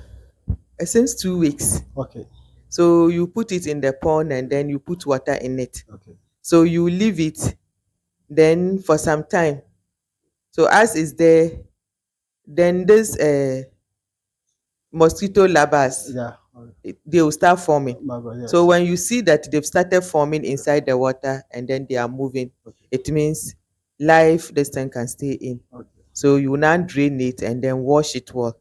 since 2 weeks. Okay. So you put it in the pond and then you put water in it. Okay. So you leave it then for some time. So as is there, then this mosquito larvas, Yeah. they will start forming. Yes. So when you see that they've started forming inside the water and then they are moving, Okay. it means life this thing can stay in. Okay. So you now drain it and then wash it well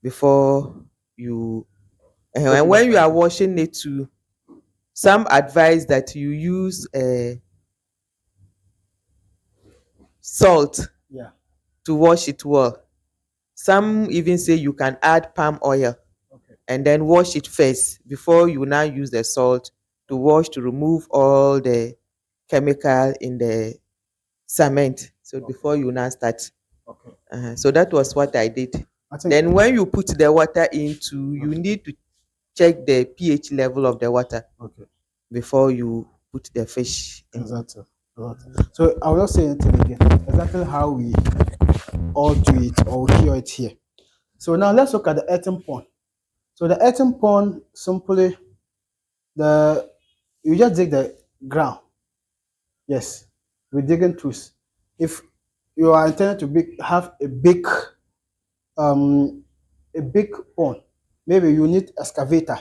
before you. And when you are washing it too, some advise that you use salt Yeah. to wash it well. Some even say you can add palm oil. Okay. And then wash it first before you now use the salt to wash to remove all the chemical in the cement. So before you now start. Okay. So that was what I did. think Then when you put the water into, you need to check the pH level of the water okay. before you put the fish in. Exactly. So I will not say anything again. Exactly how we all do it or hear it here. So now let's look at the earthen pond. So the earthen pond, simply you just dig the ground. Yes, we digging tools. If you are intended to have a big pond, maybe you need excavator.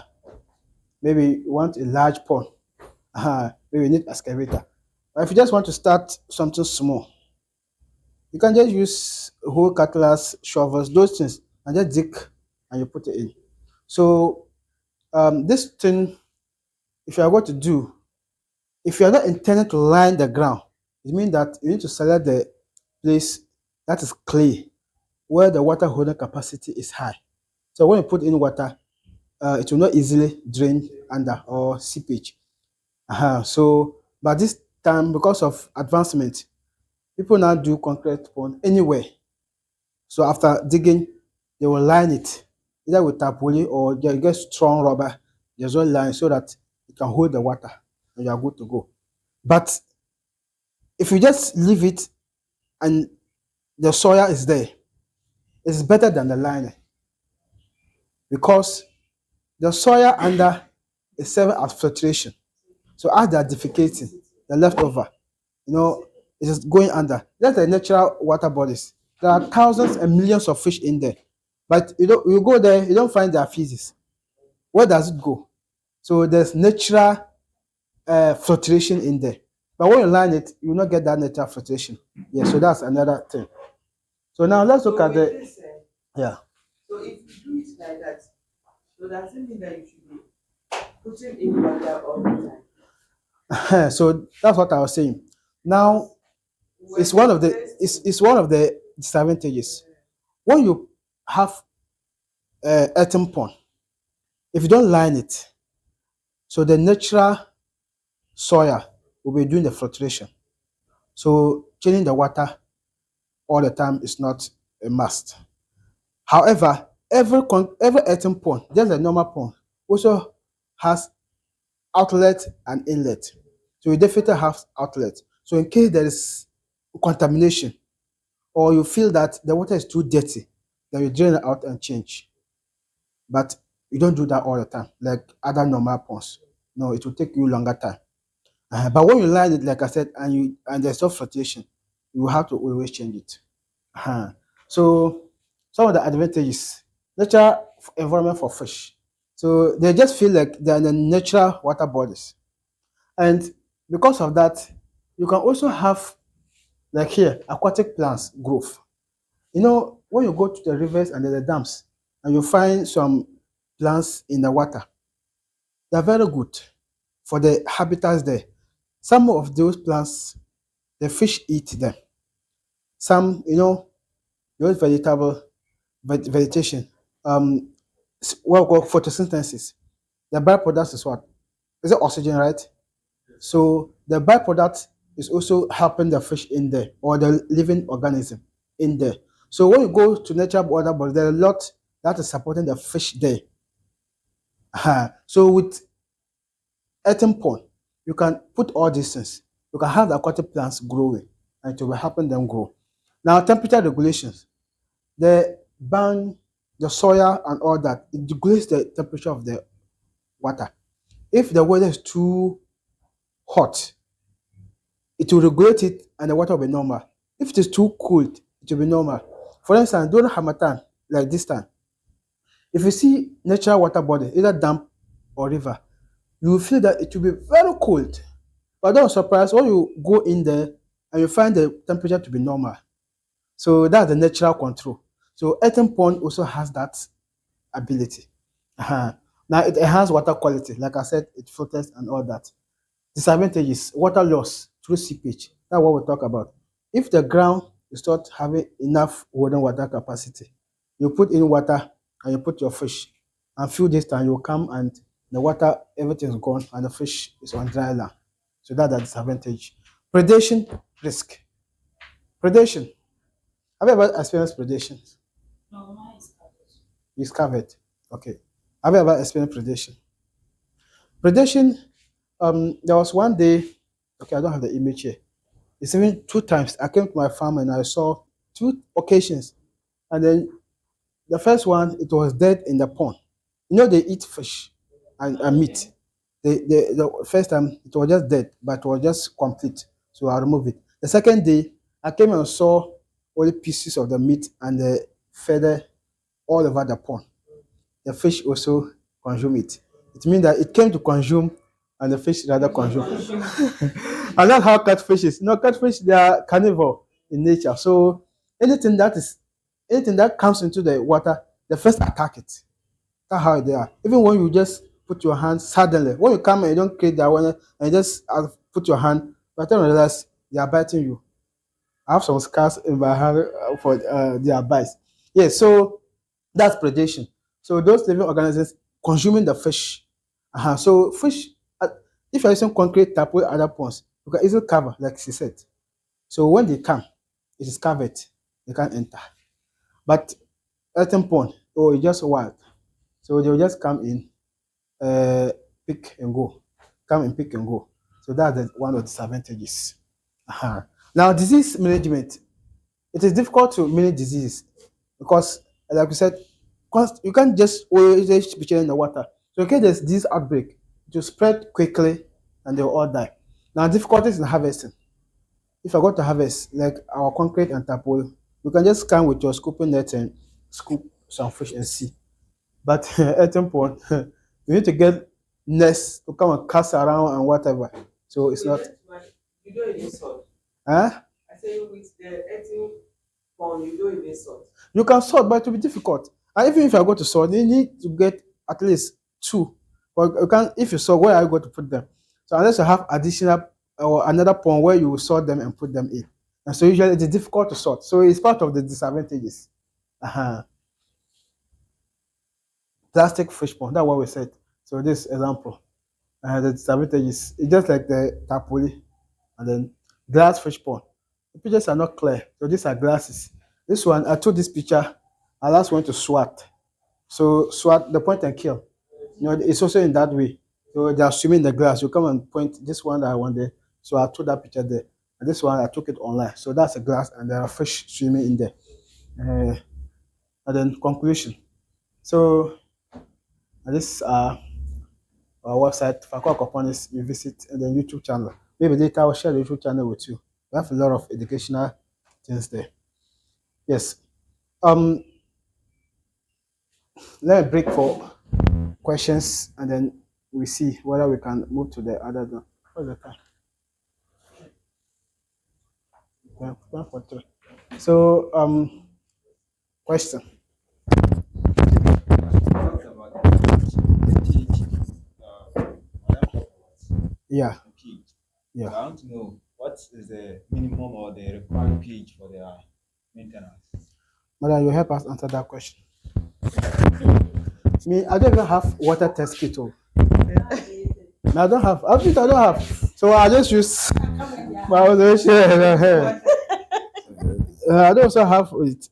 Maybe you want a large pond. Maybe you need excavator. But if you just want to start something small, you can just use whole cutlass, shovels, those things, and just dig and you put it in. So this thing, if you are going to do, if you are not intended to line the ground, it means that you need to select the place that is clay, where the water holding capacity is high. So when you put in water, it will not easily drain under or seepage. So, but this time, because of advancement, people now do concrete pond anywhere. So after digging, they will line it either with tarpaulin or they get strong rubber. There's one line so that it can hold the water and you are good to go. But if you just leave it and the soil is there, it's better than the lining because the soil under is serving as filtration. So as they are defecating, the leftover, it is going under. That's the natural water bodies. There are thousands and millions of fish in there. But you go there, you don't find their feces. Where does it go? So there's natural filtration in there. But when you line it, you will not get that natural filtration. Yeah, so that's another thing. So now let's look at the yeah. So if you do it like that, so does it mean that you should be putting in water all the time? So that's what I was saying. Now it's one of the disadvantages. When you have earthen pond, if you don't line it, so the natural soil will be doing the filtration. So changing the water all the time is not a must. However, every earthen pond, just a normal pond, also has outlet and inlet. So you definitely have outlet. So in case there is contamination or you feel that the water is too dirty, then you drain it out and change. But you don't do that all the time, like other normal ponds. No, it will take you longer time. But when you line it, like I said, and there's no flotation, you will have to always change it. So some of the advantages, natural environment for fish. So they just feel like they're in the natural water bodies. And because of that, you can also have, like here, aquatic plants growth. When you go to the rivers and the dams and you find some plants in the water, they're very good for the habitats there. Some of those plants, the fish eat them. Some, those vegetation, what we call photosynthesis. The byproduct is what? Is it oxygen, right? So the byproduct is also helping the fish in there or the living organism in there. So when you go to natural water bodies, there are a lot that is supporting the fish there. So with earthen pond, you can put all these things. You can have the aquatic plants growing and it will help them grow. Now, temperature regulations. The the soil and all that, it regulates the temperature of the water. If the weather is too hot, it will regulate it and the water will be normal. If it is too cold, it will be normal. For instance, during Hamatan, like this time, if you see natural water body, either dam or river, you will feel that it will be very cold. But don't surprise when you go in there and you find the temperature to be normal. So that's the natural control. So earthen pond also has that ability. Uh-huh. Now it enhances water quality. Like I said, it filters and all that. Disadvantages: water loss through seepage. That's what we talk about. If the ground is not having enough holding water capacity, you put in water and you put your fish, and few days time you come and the water, everything is gone and the fish is on dry land. So that's the disadvantage. Predation risk. Predation. Have you ever experienced predation? No, mine is It's covered. Okay. Have you ever experienced predation? Predation, there was one day, okay, I don't have the image here. It's even two times. I came to my farm and I saw two occasions. And then the first one, it was dead in the pond. You know, they eat fish and meat. The first time, it was just dead, but it was just complete. So I removed it. The second day, I came and saw only pieces of the meat and the feather all over the pond. The fish also consume it. It means that it came to consume and the fish rather consume. And that's how catfish is. No, catfish, they are carnivore in nature. So anything that is anything that comes into the water, they first attack it. That's how they are. Even when you just put your hand suddenly, when you come and you don't create that one and you just put your hand, by the time you realize they are biting you. I have some scars in my hand for their bites. Yes, so that's predation. So those living organisms consuming the fish. So fish, if you're using concrete tap with other ponds, you can easily cover, like she said. So when they come, it is covered. They can't enter. But earthen pond, oh, it's just wild. So they'll just come in, pick and go. Come and pick and go. So that's one of the disadvantages. Now, disease management. It is difficult to manage diseases because, like we said, you can't just always be chilling in the water. So in case there's this outbreak, it will spread quickly and they'll all die. Now, difficulties in harvesting. If I go to harvest, like our concrete and tarpaulin, you can just come with your scooping net and scoop some fish and see. But at some point, you need to get nets to come and cast around and whatever. So it's not. You don't even salt. Huh? I say with the eating pond, you don't even salt. You can sort, but it will be difficult. And even if I go to sort, you need to get at least two. But you can, if you sort, where are you going to put them? So unless you have additional or another pond where you will sort them and put them in. And so usually it is difficult to sort. So it's part of the disadvantages. Plastic fish pond, that's what we said. So this example, the disadvantages, it's just like the tarpaulin and then glass fish pond. The pictures are not clear. So these are glasses. This one, I took this picture. I last went to SWAT. So SWAT, the point and kill. You know, it's also in that way. So they are swimming in the glass. You come and point this one that I want there. So I took that picture there. And this one I took it online. So that's a glass and there are fish swimming in there. And then conclusion. So this our website, for aquaculture, you visit and then YouTube channel. Maybe later I'll share the YouTube channel with you. We have a lot of educational things there. Yes. Let me break for questions and then we see whether we can move to the other one. What's the time? 1:43. So question. Talked about the cage. Madam talked about Yeah. the cage. Yeah. So I want to know what is the minimum or the required cage for their maintenance? Madam, you help us answer that question. Me, I don't even have water test kit. Oh. I don't have. I don't have. So I just use my observation. I don't also have it.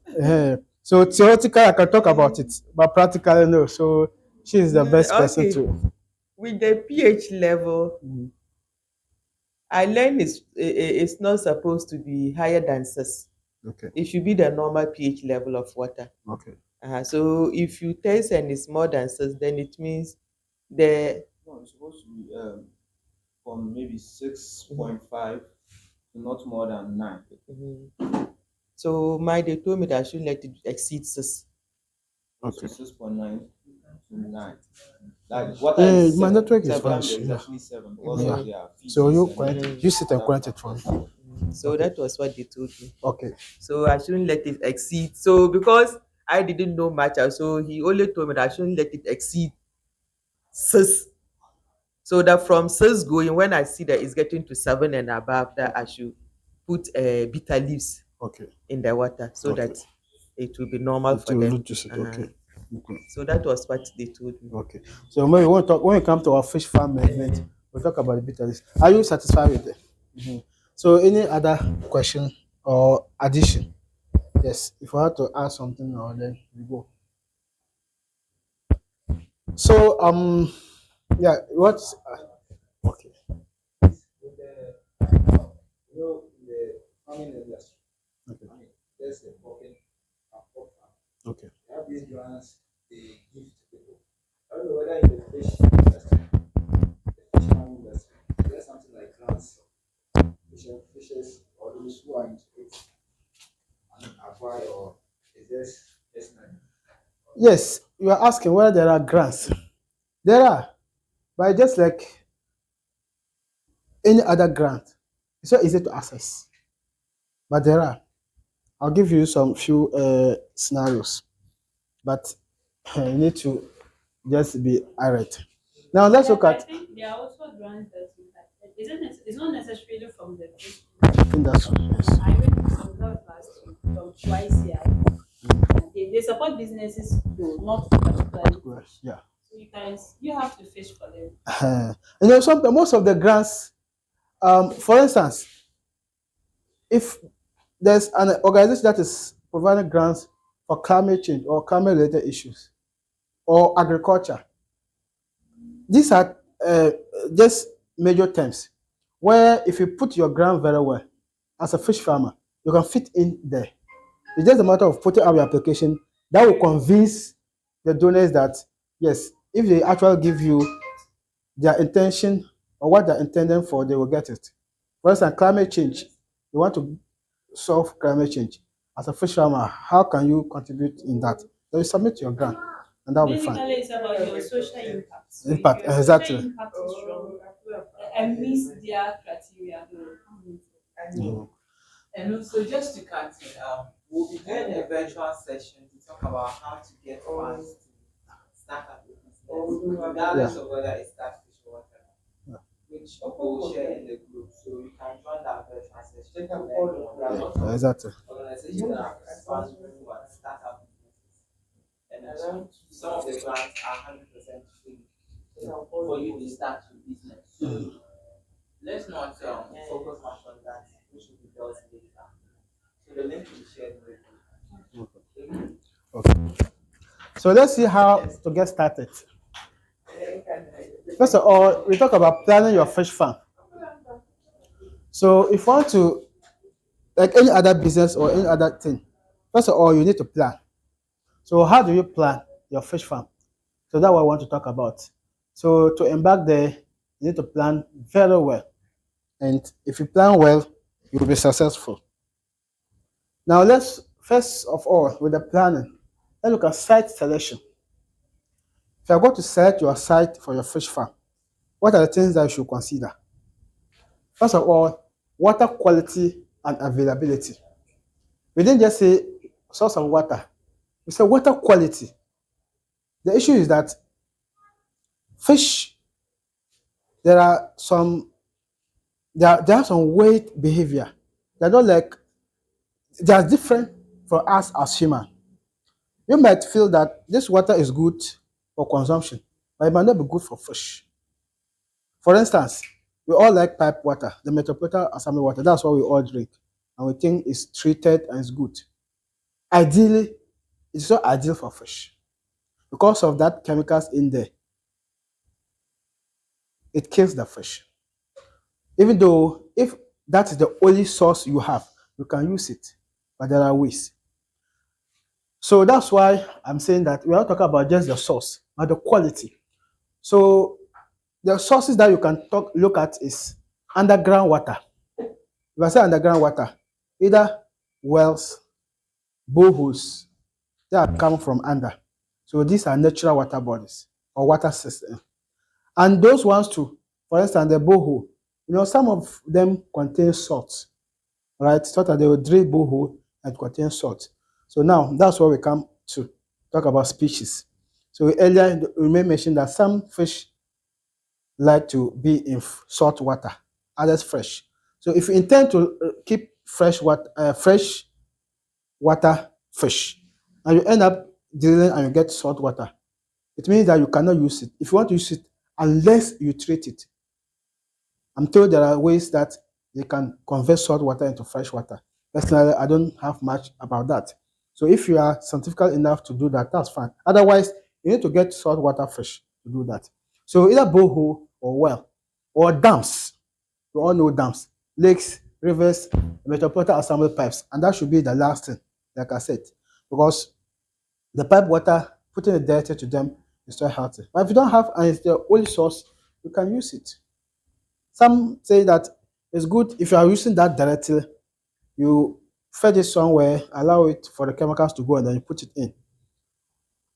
So theoretically, I can talk about it, but practically, no. So she is the best person Okay. to. With the pH level, I learned it's not supposed to be higher than 6. Okay. It should be the normal pH level of water. Okay. So if you taste and it's more than 6, then it means the No, it's supposed to be from maybe 6.5 to not more than 9. so they told me that I shouldn't let it exceed 6. So Okay. 6.9 to 9. Like water is My 7. network is 7 fine. is Yeah. actually 7 because Yeah. of their So feces you and connect everything. you sit and connect it for me. So that was what they told me. Okay. So I shouldn't let it exceed. So because I didn't know much, so he only told me that I shouldn't let it exceed 6. So that from 6 going, when I see that it's getting to 7 and above, that I should put bitter leaves Okay. in the water so Okay. that it will be normal for To them. reduce it. Okay. Okay. So that was what they told me. Okay. So when we want to talk, when we come to our fish farm management, we'll talk about the bitterness. Are you satisfied with it? So any other question or addition? Yes. If I had to add something or then we go. So yeah, what's okay. With the, in the farming industry, Okay. I mean, there's a pocket of farm. Okay. They have these grants they give to people. I don't know whether in the fish industry, the fish farming industry, there's something like grants, fishes, or those who are into it, I mean, acquire, or is this just not? Yes, you are asking whether there are grants. There are, but just like any other grant, it's so easy to access. But there are. I'll give you some few scenarios, but you need to just be alright. Now let's look I at think there are also grants that you can. It's not necessarily from the fish. industry. Yes. I went to some class last week from YCI. They support businesses though, not particularly fish. Yeah. So you have to fish for them. Most of the grants, for instance, if there's an organization that is providing grants for climate change or climate related issues or agriculture, these are just major terms where if you put your grant very well as a fish farmer, you can fit in there. It's just a matter of putting out your application that will convince the donors that yes, if they actually give you their intention or what they're intending for, they will get it. For instance, climate change, you want to solve climate change. As a fish farmer, how can you contribute in that? Then you submit your grant, and that will be fine. Basically, it's about your social impact. So Impact, if your exactly. social impact is strong and meets their criteria, And also, just to cut it, we'll be doing a virtual session to talk about how to get funds to start up a business, regardless of whether it's catfish or whatever, which we'll share in the group. So you can join that virtual session. There are lots of Exactly. organizations that are fund people and start up businesses. And some of the grants are 100% free for you to start your business. So let's not focus much on that. We should be dealt later. So the link will be shared with you. Okay. So let's see how to get started. First of all, we talk about planning your fish farm. So if you want to, like any other business or any other thing, first of all, you need to plan. So how do you plan your fish farm? So that's what I want to talk about. So to embark there, you need to plan very well. And if you plan well, you will be successful. Now let's first of all with the planning, let's look at site selection. If you are going to select your site for your fish farm, what are the things that you should consider? First of all, water quality and availability. We didn't just say source of water. We said water quality. The issue is that fish, there are some, there are some weight behavior. They're not like, they are different for us as human. You might feel that this water is good for consumption, but it might not be good for fish. For instance, we all like pipe water, the Metropolitan Assembly water. That's what we all drink, and we think it's treated and it's good. Ideally, it's not ideal for fish because of that chemicals in there. It kills the fish. Even though if that is the only source you have, you can use it, but there are ways. So that's why I'm saying that we are not talking about just the source, but the quality. So the sources that you can look at is underground water. If I say underground water, either wells, boreholes, they are coming from under. So these are natural water bodies or water systems. And those ones too, for instance, the borehole, some of them contain salt, right? So that they will drill borehole and contain salt. So now that's where we come to talk about species. So earlier we may mention that some fish like to be in salt water, others fresh. So if you intend to keep fresh water fish, and you end up drilling and you get salt water, it means that you cannot use it. If you want to use it, unless you treat it. I'm told there are ways that they can convert salt water into fresh water. Personally, I don't have much about that. So if you are scientific enough to do that, that's fine. Otherwise, you need to get saltwater fish to do that. So either borehole or well or dams. We all know dams, lakes, rivers, metropolitan assembly pipes, and that should be the last thing, like I said, because the pipe water, putting it directly to them is not healthy. But if you don't have and it's the only source, you can use it. Some say that it's good if you are using that directly, you fed it somewhere, allow it for the chemicals to go, and then you put it in.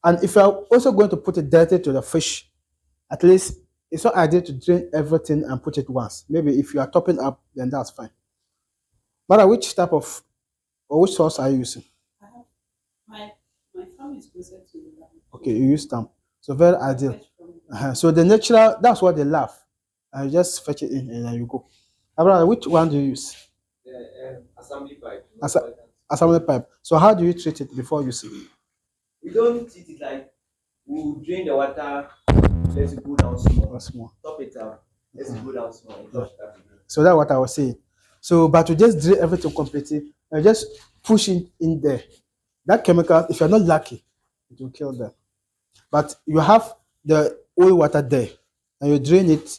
And if you are also going to put it directly to the fish, at least it's not ideal to drain everything and put it once. Maybe if you are topping up, then that's fine. But which type of or which source are you using? I have my farm is closer to the land. Okay, you use stamp. So very ideal. Fresh from So the natural, that's what they love. And you just fetch it in and then you go. Abraham, which one do you use? Assembly pipe. Assembly pipe. So how do you treat it before you see it? We don't treat it like we drain the water, let it go down small, Small. top it up, let it go down small, and touch that again. So that's what I was saying. So, but to just drill everything completely and just push it in there. That chemical, if you're not lucky, it will kill them. But you have the oil water there and you drain it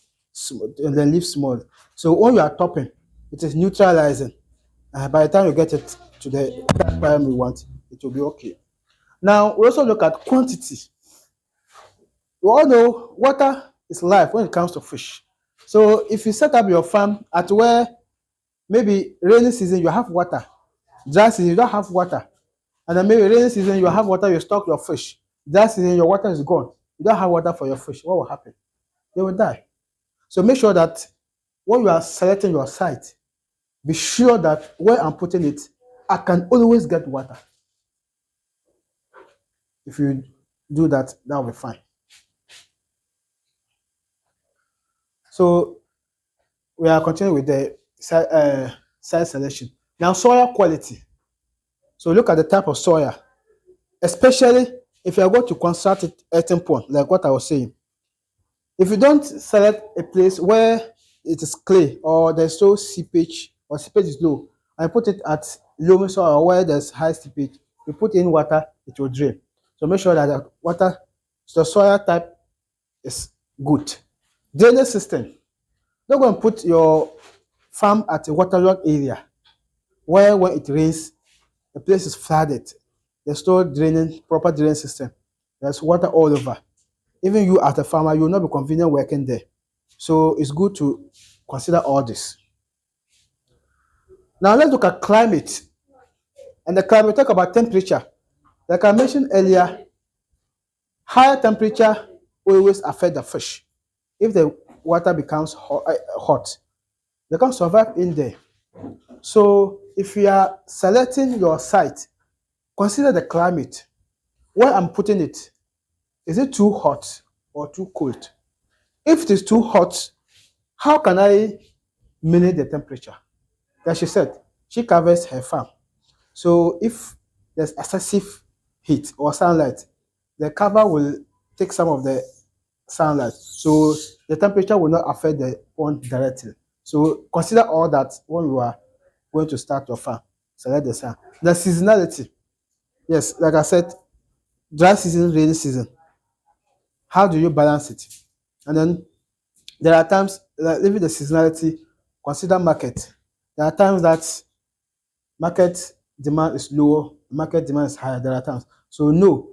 and then leave small. So when you are topping, it is neutralizing. By the time you get it to the time we want, it will be okay. Now, we also look at quantity. We all know water is life when it comes to fish. So if you set up your farm at where maybe rainy season you have water, dry season you don't have water, and then maybe rainy season you have water, you stock your fish. Dry season your water is gone, you don't have water for your fish. What will happen? They will die. So make sure that when you are selecting your site, be sure that where I'm putting it, I can always get water. If you do that, that will be fine. So we are continuing with the site selection. Now, soil quality. So look at the type of soil, especially if you are going to construct it earthen pond, like what I was saying. If you don't select a place where it is clay or there's no seepage or seepage is low, and put it at loamy soil or where there's high seepage, you put in water, it will drain. So make sure that the water, the soil type is good. Drainage system. Don't go and put your farm at a waterlogged area where when it rains, the place is flooded. There's no proper drainage system. There's water all over. Even you as a farmer, you will not be convenient working there. So it's good to consider all this. Now let's look at climate. And the climate, talk about temperature. Like I mentioned earlier, higher temperature always affect the fish. If the water becomes hot, they can't survive in there. So if you are selecting your site, consider the climate. Where I'm putting it, is it too hot or too cold? If it is too hot, how can I manage the temperature? Like she said, she covers her farm. So if there's excessive heat or sunlight, the cover will take some of the sunlight. So the temperature will not affect the pond directly. So consider all that when you are going to start your farm. Select the sun. The seasonality. Yes, like I said, dry season, rainy season. How do you balance it? And then there are times, like leaving the seasonality, consider market. There are times that market demand is low, market demand is higher, there are times. So know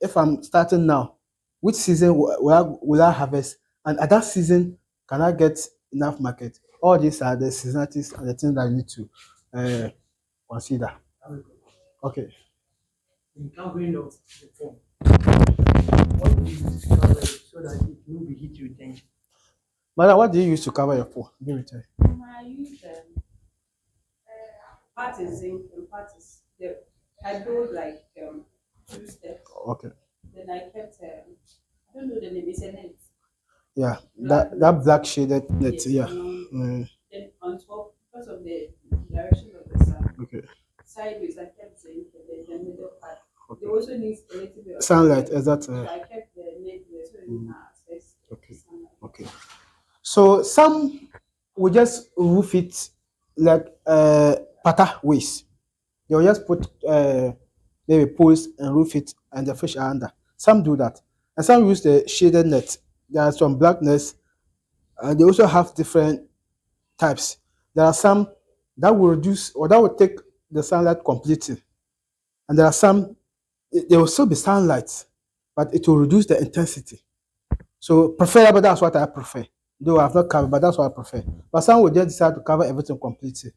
if I'm starting now, which season will I harvest, and at that season, can I get enough market? All these are the seasonalities and the things that you need to uh, consider. Okay. In covering of the phone, what do you use to cover it so that it won't be heat retention? Madam, what do you use to cover your phone? Give it to me. I use part is zinc and part is I build like 2 steps. Okay. Then I kept I don't know the name. It's a net. Yeah, Black that black shaded net. Yes, Yeah. Then on top, because of the direction of the sun, Okay. sideways I kept zinc and then the middle part. They Okay. also needs a little bit of Sunlight. Is that? So I kept the net there so it didn't have access to Okay. sunlight. Okay. So some will just roof it like pata ways. They'll just put maybe poles and roof it, and the fish are under. Some do that, and some use the shaded net. There are some black nets, and they also have different types. There are some that will reduce or that will take the sunlight completely, and there are some there will still be sunlight, but it will reduce the intensity. So preferable, that's what I prefer. Though I've not covered, but that's what I prefer. But some will just decide to cover everything completely.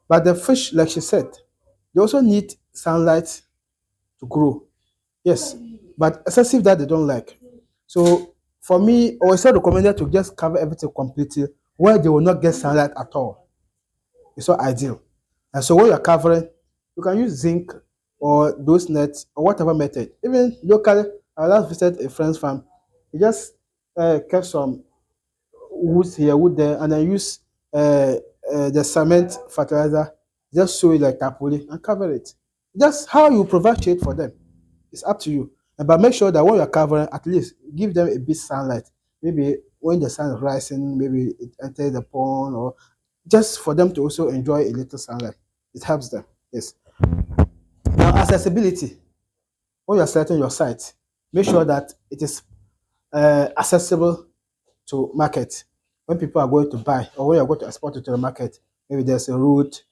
But the fish, like she said, they also need sunlight to grow. Yes, but excessive that they don't like. So for me, I always recommended to just cover everything completely where they will not get sunlight at all. It's not ideal. And so when you're covering, you can use zinc or those nets or whatever method. Even locally, I last visited a friend's farm. He just kept some wood here, wood there, and then use the cement fertilizer, just sow it like tapoli and cover it. Just how you provide shade for them. It's up to you. But make sure that when you're covering, at least give them a bit sunlight. Maybe when the sun is rising, maybe it enters the pond, or just for them to also enjoy a little sunlight. It helps them. Yes. Now, accessibility. When you're selecting your site, make sure that it is accessible to market. When people are going to buy or when you're going to export it to the market, maybe there's a route,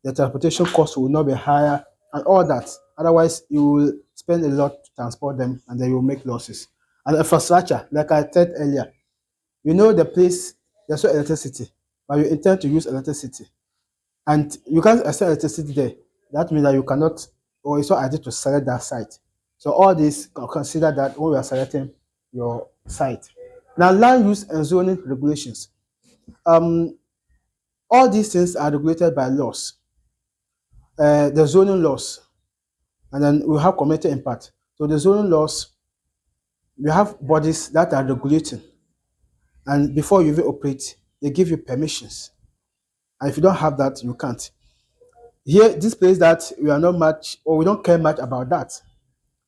the transportation cost will not be higher, and all that. Otherwise, you will spend a lot to transport them and then you will make losses. And infrastructure, like I said earlier, you know the place, there's no electricity, but you intend to use electricity. And you can't extend electricity there. That means that you cannot, or it's not ideal to select that site. So all this, consider that when we are selecting your site. Now, land use and zoning regulations. Um, all these things are regulated by laws, the zoning laws, and then we have community impact. So the zoning laws, we have bodies that are regulating, and before you even operate, they give you permissions. And if you don't have that, you can't. Here, this place that we are not much, or we don't care much about that.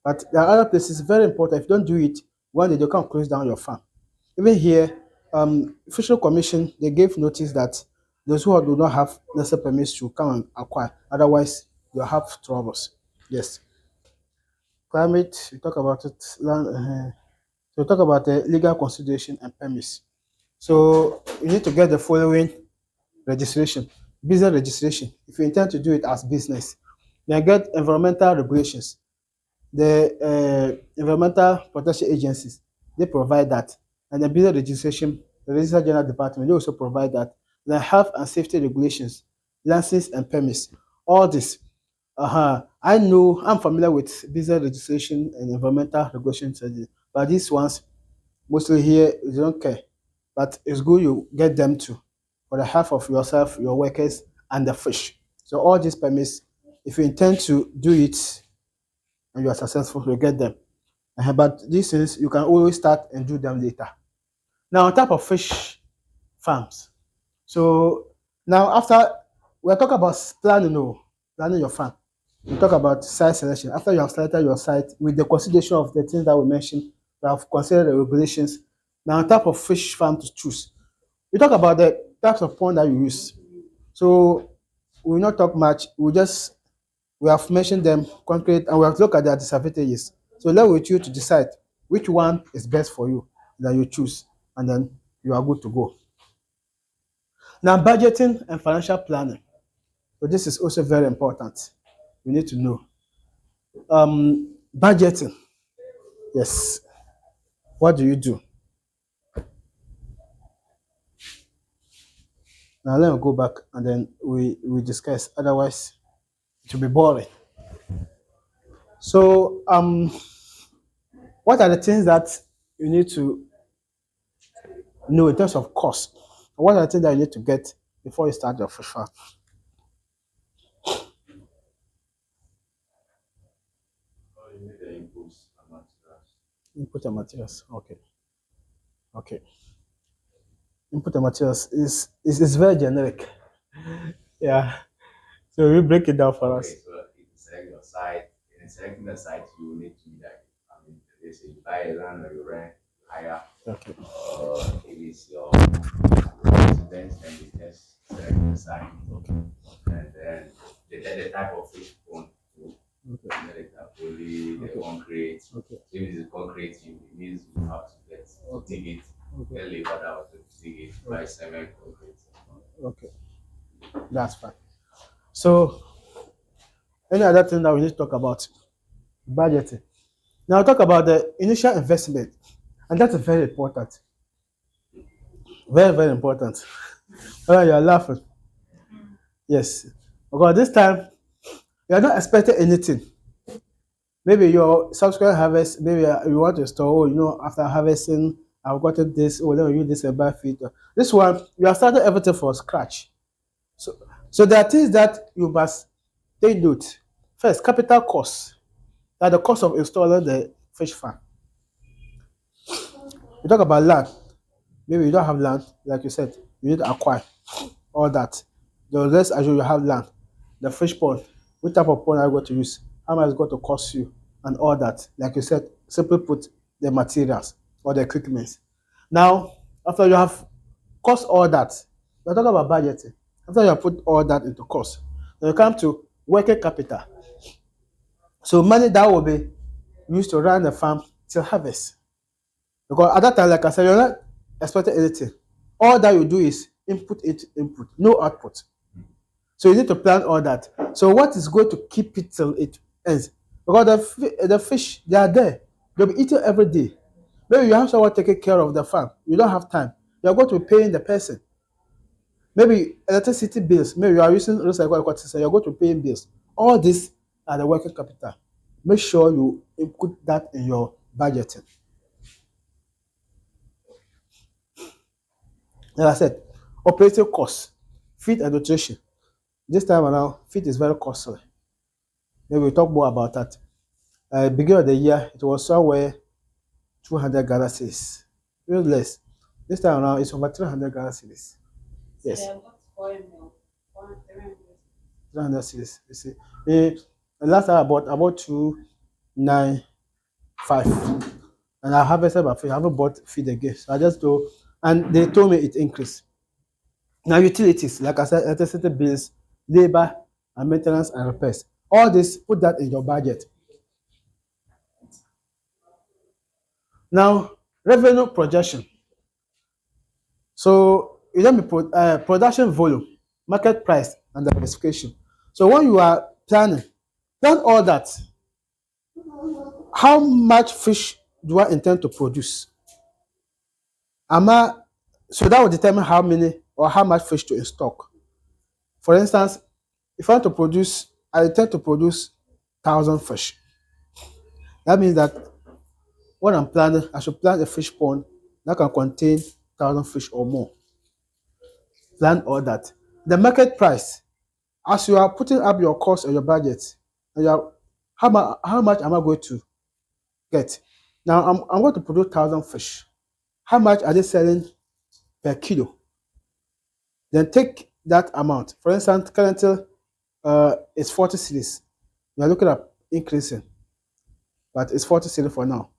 But there are other places very important. If you don't do it, one day they can close down your farm. Even here, Fishery Commission, they gave notice that those who do not have necessary permits to come and acquire. Otherwise, you'll have troubles. Yes. Climate, we talk about it. Land, so we talk about the legal consideration and permits. So you need to get the following registration: business registration. If you intend to do it as business, then get environmental regulations. The environmental protection agencies, they provide that, and the business registration, the register general department, they also provide that. The health and safety regulations, licenses and permits, all this. I know I'm familiar with business registration and environmental regulations, but these ones mostly here you don't care. But it's good you get them too, for the health of yourself, your workers, and the fish. So all these permits, if you intend to do it and you are successful, you get them. But these things you can always start and do them later. Now, on top of fish farms, so now after we're talking about planning, planning your farm. We talk about site selection. After you have selected your site with the consideration of the things that we mentioned, you have considered the regulations. Now, on top of fish farm to choose, we talk about the types of pond that you use. So we will not talk much. We have mentioned them concrete, and we have looked at their disadvantages. So let with you to decide which one is best for you that you choose, and then you are good to go. Now, budgeting and financial planning. So this is also very important. We need to know. Budgeting. Yes. What do you do? Now let me go back and then we discuss. Otherwise, it will be boring. So what are the things that you need to know in terms of cost? What are the things that you need to get before you start your fish farm? Oh, you need the inputs and materials. Input and materials. Okay. Okay. Input and materials is very generic. Yeah. So we break it down for Okay, us. so if you select your site, in selecting the site, you will need to be like, I mean, they say you buy a land or you rent, hire, Okay. or if it's your residence, then you just select the site. And then the type of fish you want to, Okay. the tapoli, the concrete. Okay. So if it's concrete, it means you have to get dig it, Okay. get labor that to dig it, buy cement, concrete. Okay. That's fine. So any other thing that we need to talk about? Budgeting. Now talk about the initial investment. And that is very important. Very, very important. Oh, you're laughing. Yes. Because this time you are not expecting anything. Maybe your subsequent harvest, maybe you want to store, after harvesting, I've gotten this, let me use this and buy feed. This one, you are starting everything from scratch. So, so there are things that you must take note. First, capital costs. That the cost of installing the fish farm. You talk about land. Maybe you don't have land, like you said, you need to acquire all that. The rest, as you have land, the fish pond, which type of pond are you going to use? How much is going to cost you, and all that. Like you said, simply put the materials or the equipment. Now, after you have cost all that, we're talking about budgeting. After you have put all that into cost, then you come to working capital. So money that will be used to run the farm till harvest. Because at that time, like I said, you're not expecting anything. All that you do is input, no output. So you need to plan all that. So what is going to keep it till it ends? Because the fish, they are there. They'll be eating every day. Maybe you have someone taking care of the farm. You don't have time. You're going to be paying the person. Maybe electricity bills. Maybe you are using recycled system. You're going to pay bills. All these are the working capital. Make sure you include that in your budgeting. Like I said, operating costs, feed and nutrition. This time around, feed is very costly. Maybe we'll talk more about that. Beginning of the year, it was somewhere 200 Ghana cedis. Even less. This time around, it's over 300 Ghana cedis. Yes, 300 cedis. You see, the last time I bought 295, and I harvested my fish. I haven't bought feed again, so I just do. And they told me it increased. Now utilities, like I said, electricity bills, labor, and maintenance and repairs. All this, put that in your budget. Now, revenue projection. So you don't be production volume, market price, and diversification. So when you are planning, plan all that. How much fish do I intend to produce? So that will determine how many or how much fish to in stock. For instance, if I want to produce, I intend to produce 1,000 fish. That means that when I'm planning, I should plan a fish pond that can contain 1,000 fish or more. Plan all that. The market price, as you are putting up your cost or your budget, and how much am I going to get? Now I'm going to produce 1,000 fish. How much are they selling per kilo? Then take that amount. For instance, currently it's 40 cedis. We are looking at increasing, but it's 40 cedis for now.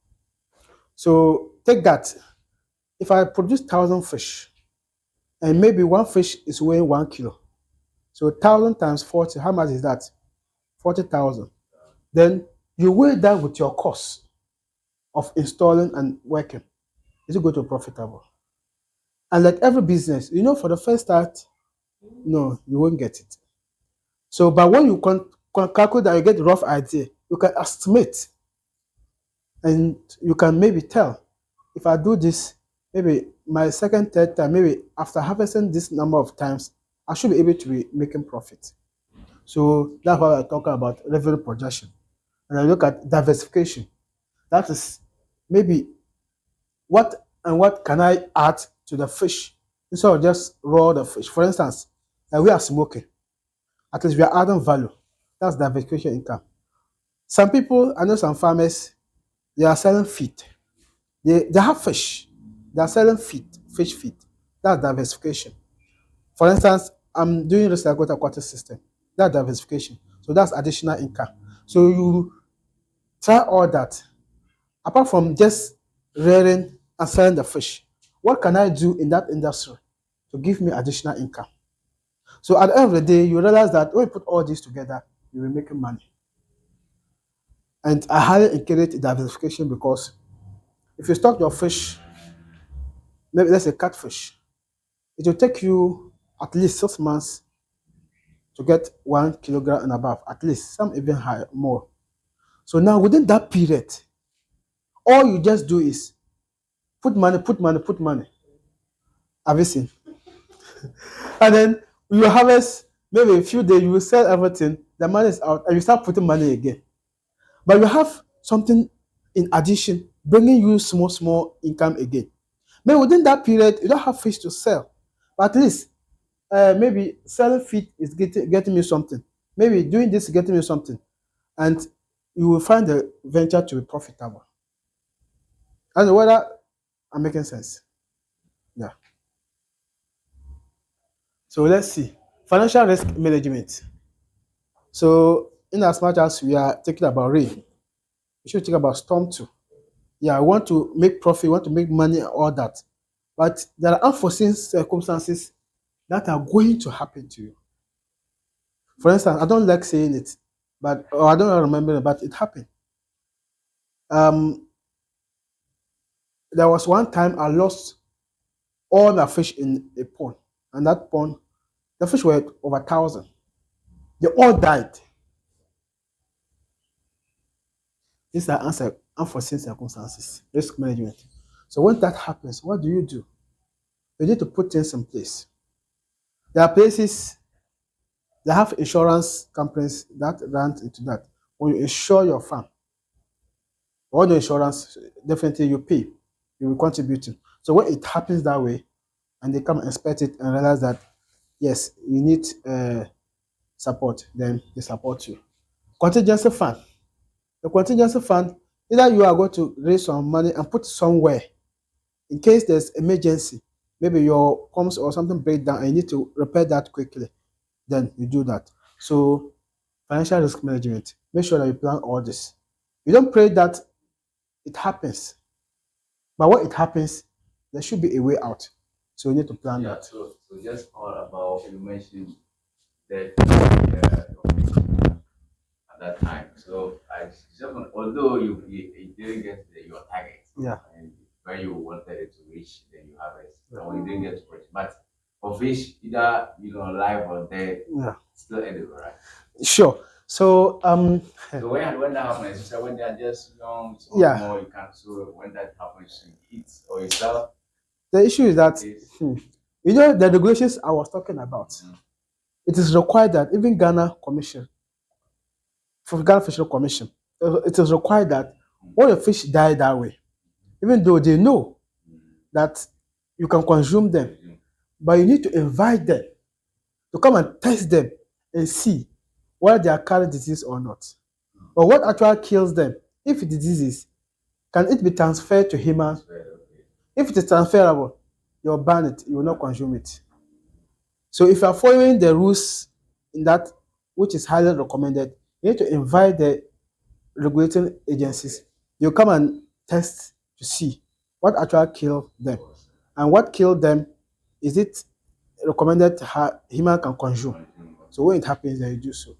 So take that. If I produce 1,000 fish, and maybe one fish is weighing 1 kilo, so 1,000 times 40, how much is that? 40,000. Then you weigh that with your cost of installing and working. Is it going to be profitable? And like every business, for the first start, no, you won't get it. So, but when you calculate that, you get a rough idea. you can estimate, and you can maybe tell, if I do this, maybe my second, third time, maybe after harvesting this number of times, I should be able to be making profit. So that's why I talk about revenue projection. And I look at diversification. That is maybe what can I add to the fish instead of just raw the fish. For instance, we are smoking. At least we are adding value. That's diversification income. Some people, I know some farmers, they are selling feed. They have fish. They are selling feed, fish feed. That's diversification. For instance, I'm doing recycled aquatic system. That's diversification. So that's additional income. So you try all that. Apart from just rearing and selling the fish, what can I do in that industry to give me additional income? So at the end of the day, you realize that when you put all this together, you will be making money. And I highly encourage diversification because if you stock your fish, maybe let's say catfish, it will take you at least 6 months to get 1 kilogram and above, at least, some even higher, more. So now within that period, all you just do is put money, put money, put money. Have you seen? And then you harvest, maybe a few days, you will sell everything, the money is out, and you start putting money again. But you have something in addition, bringing you small, small income again. Maybe within that period, you don't have fish to sell, but at least maybe selling feed is getting me something. Maybe doing this is getting me something. And you will find the venture to be profitable. I don't know whether I'm making sense. Yeah. So let's see. Financial risk management. So in as much as we are talking about rain, we should think about storm too. Yeah, I want to make profit, want to make money, all that. But there are unforeseen circumstances that are going to happen to you. For instance, I don't like saying it, but or I don't remember it, but it happened. Um, there was one time I lost all my fish in a pond, and that pond, the fish were over 1,000. They all died. These are unforeseen circumstances, risk management. So when that happens, what do? You need to put things in place. There are places that have insurance companies that run into that. When you insure your farm, all the insurance, definitely you pay, you will contribute to. So when it happens that way, and they come and inspect it and realize that yes, you need support, then they support you. Contingency fund. The contingency fund, either you are going to raise some money and put somewhere in case there's emergency, maybe your pumps or something break down and you need to repair that quickly, then you do that. So financial risk management, make sure that you plan all this. You don't pray that it happens, but when it happens, there should be a way out. So you need to plan Yeah, that. so just all about you mentioned that at that time. So I just although you didn't get your target, Yeah. and where you wanted it to reach, then you harvest. Or you didn't get to reach. But for fish, either live or dead, Yeah. still edible, right? Sure. So So when that happens, so when they are just young, so Yeah. more you can. So when that happens, you eat or you sell. the issue is that It's, the regulations I was talking about. It is required that even Ghana Commission, for Ghana Fishery Commission, it is required that all the fish die that way, even though they know that you can consume them, but you need to invite them to come and test them and see whether they are carrying disease or not, or what actually kills them. If the disease, can it be transferred to humans? If it is transferable, you'll ban it, you will not consume it. So if you are following the rules in that, which is highly recommended, you need to invite the regulating agencies. You come and test to see what actually killed them, and what killed them, is it recommended human can consume. So when it happens, then you do so.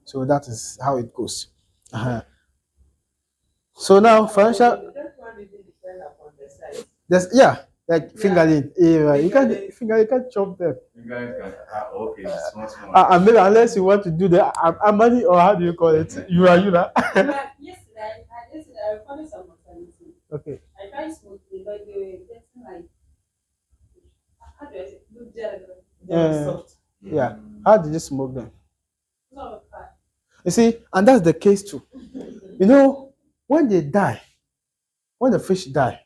So that is how it goes. So now financial. There's, yeah. like fingerling. Yeah, you can't you can't chop them. You guys can, okay, small, small. And maybe unless you want to do the amani or how do you call it? You know. Yesterday I recorded some maternity. Okay. I tried smoking, but they were getting like, how do I say, good gel. They were soft. Yeah. How did you smoke them? No, fat. You see, and that's the case too. You know, when they die, when the fish die,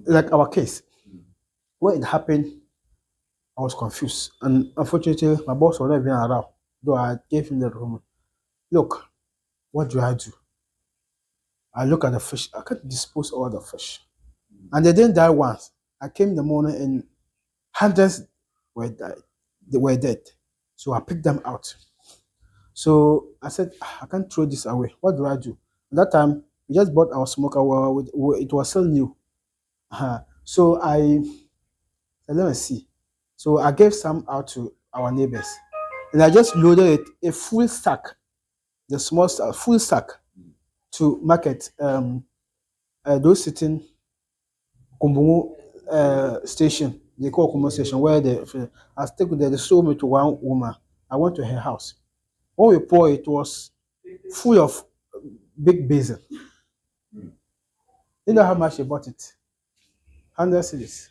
like our case, when it happened, I was confused. And unfortunately, my boss was not even around. Though I gave him the room. Look, what do I do? I look at the fish. I can't dispose all the fish. And they didn't die once. I came in the morning and hundreds were died. They were dead. So I picked them out. So I said, I can't throw this away. What do I do? At that time, we just bought our smoker. Well, it was still new. So I said, let me see. So I gave some out to our neighbors. And I just loaded it, a full sack, the small full sack to market. Those sitting Kumbungu station, they call Kumbungu station, where I stick with they sold me to one woman. I went to her house. When we pour it was full of big basin. You know how much she bought it? 100 cedis.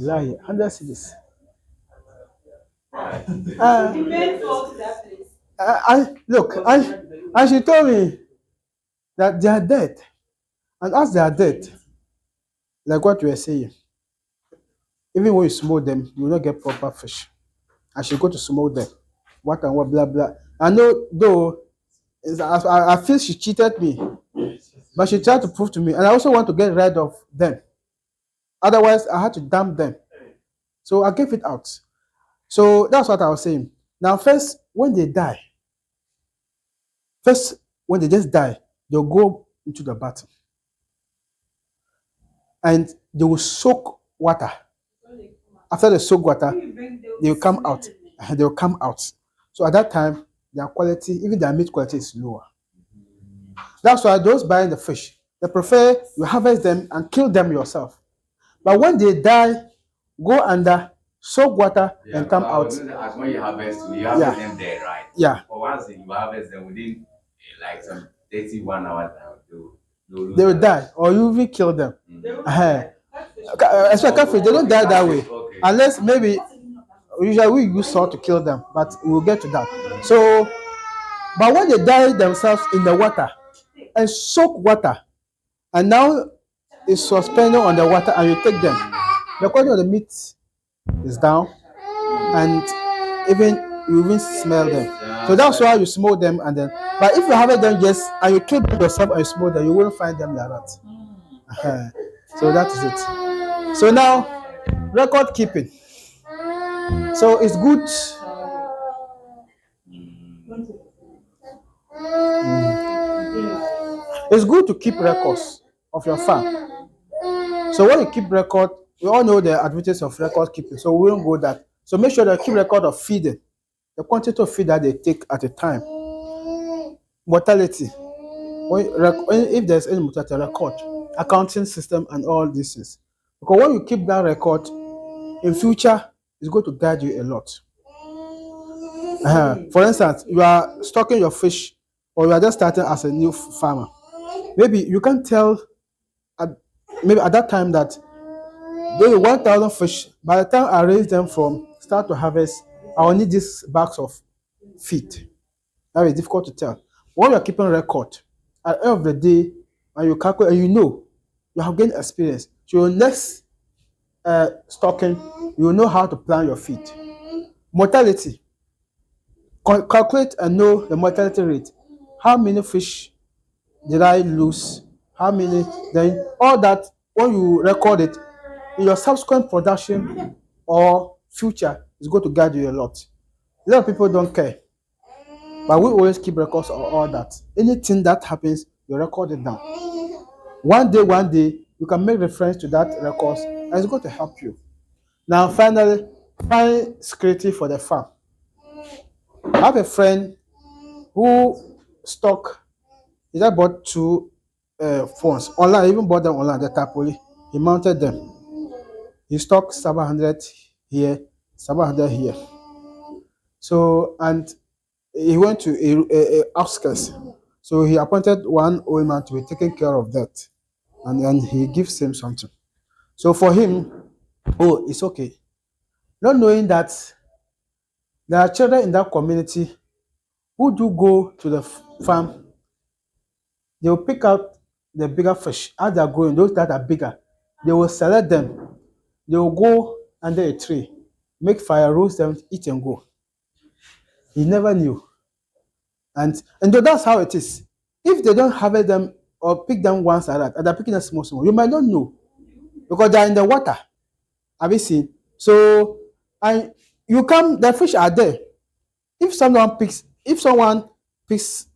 Lie, 100 cedis. Look, and she told me that they are dead. And as they are dead, like what we were saying, even when you smoke them, you will not get proper fish. I should go to smoke them. What and what, blah, blah. I know, though, I feel she cheated me, but she tried to prove to me. And I also want to get rid of them. Otherwise, I had to dump them. So I gave it out. So that's what I was saying. Now, first, when they die, when they just die, they'll go into the bottom. And they will soak water. After they soak water, they will come out. They will come out. So at that time, their quality, even their meat quality is lower. That's why those buying the fish, they prefer you harvest them and kill them yourself. But when they die, go under, soak water, and come out. As when you harvest them there, right? Yeah. But once you harvest them within like some 31 hours, they will die, or you even kill them. Especially catfish, they don't die that way. Okay. Unless maybe, usually we use salt to kill them, but we'll get to that. So, but when they die themselves in the water and soak water, and now it's suspended on the water, and you take them, the quality of the meat is down, and you even smell them. So that's why you smoke them, and then. But if you have them just and you kill them yourself and you smoke them, you won't find them like that. So that is it. So now, record keeping. So it's good. It's good to keep records of your farm. So when you keep record, we all know the advantages of record keeping. So we won't go that. So make sure that you keep record of feeding, the quantity of feed that they take at a time, mortality. If there's any mortality, record, accounting system, and all these things. Because when you keep that record, in future, it's going to guide you a lot. For instance, you are stocking your fish, or you are just starting as a new farmer. Maybe you can tell, maybe at that time that there are 1,000 fish. By the time I raise them from start to harvest, I will need these bags of feed. That is difficult to tell. When you are keeping record, at the end of the day, when you calculate, and you have gained experience. So your next stocking, you will know how to plan your feed. Mortality. Calculate and know the mortality rate. How many fish did I lose? How many? Then all that, when you record it, in your subsequent production or future, is going to guide you a lot. A lot of people don't care. But we always keep records of all that. Anything that happens, you record it down. One day, you can make reference to that records, and it's going to help you. Now, finally, find security for the farm. I have a friend who he just bought 2 phones online. He even bought them online. The tapoli. He mounted them. He stocked 700 here, 700 here. So and he went to a outskirts. So he appointed one old man to be taking care of that, and then he gives him something. So for him, oh, it's okay. Not knowing that there are children in that community who do go to the farm, they will pick out the bigger fish as they are growing, those that are bigger. They will select them. They will go under a tree, make fire, roast them, eat and go. He never knew. And though that's how it is. If they don't harvest them or pick them once like that, and they're picking them small, small, you might not know because they're in the water. Have you seen? So, and you come, the fish are there. If someone picks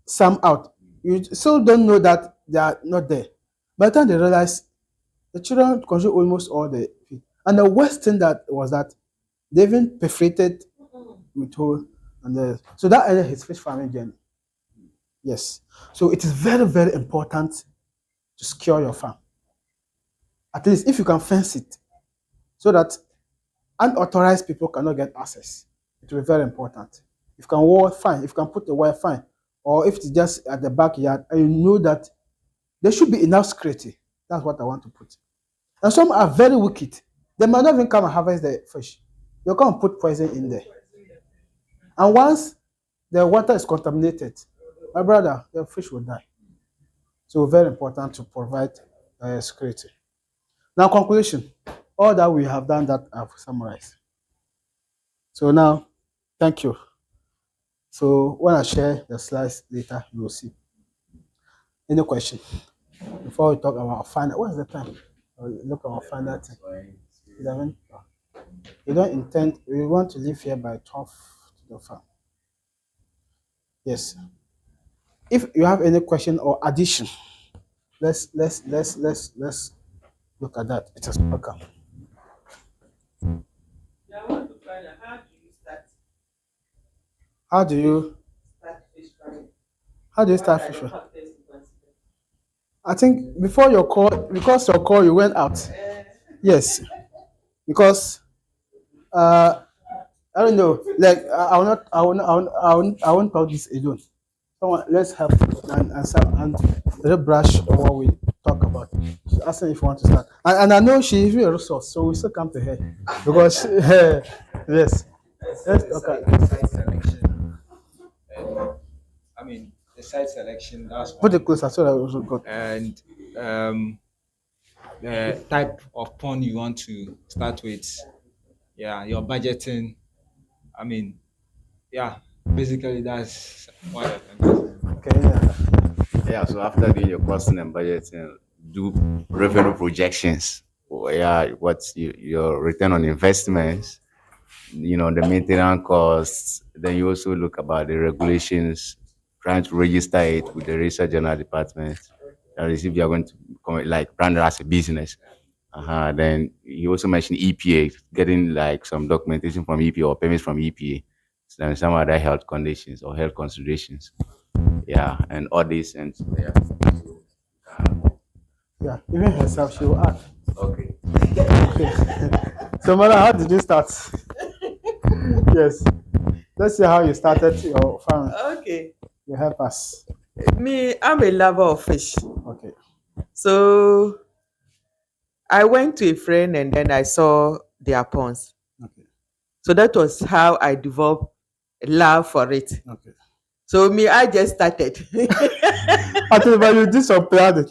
some out, you still don't know that they are not there. By the time they realize, the children consume almost all the fish. And the worst thing that was that they even perforated with hole, so that ended his fish farming journey. Yes. So it is very, very important to secure your farm. At least if you can fence it so that unauthorized people cannot get access. It will be very important. If you can wall, fine. If you can put the wire, fine. Or if it's just at the backyard, and you know that there should be enough security. That's what I want to put. And some are very wicked. They might not even come and harvest the fish. They'll come and put poison in there. And once the water is contaminated, my brother, the fish will die. So very important to provide security. Now, conclusion. All that we have done that I've summarized. So now, thank you. So when I share the slides later, you will see. Any question? Before we talk about final, what is the time? Look at our final thing. 11. We don't intend. We want to leave here by 12 to the farm. Yes. If you have any question or addition, let's look at that. It is welcome. Yeah, I want to find out how do you start How do you fish farming? how do you What start are fish the farm? factors to consider? I think before your call, because your call, you went out. Yes, because I don't know. Like I will not. I will not. I won't talk this alone. Someone, let's help and let's brush on what we talk about. She's asking if you want to start, and I know she is a resource, so we still come to her because yes. Let's talk about Site selection. I mean, the site selection. That's put it one. closer so that we also got. And the type of pond you want to start with. Yeah, your budgeting. I mean, yeah, basically that's what I can do. Okay, yeah. Yeah, so after doing your costing and budgeting, do revenue projections. Yeah, what's your return on investments, the maintenance costs. Then you also look about the regulations, trying to register it with the research general department. That is if you're going to like brand it as a business. Then you also mentioned EPA, getting like some documentation from EPA or permits from EPA. So then some other health conditions or health considerations. Yeah, and all this and yeah. Yeah, even herself, she will add. Okay. Okay. So, Mother, how did you start? Yes. Let's see how you started your farm. Okay. You help us. Me, I'm a lover of fish. Okay. So I went to a friend and then I saw their ponds. Okay. So that was how I developed a love for it. Okay. So me, I just started. I think but you did some planning.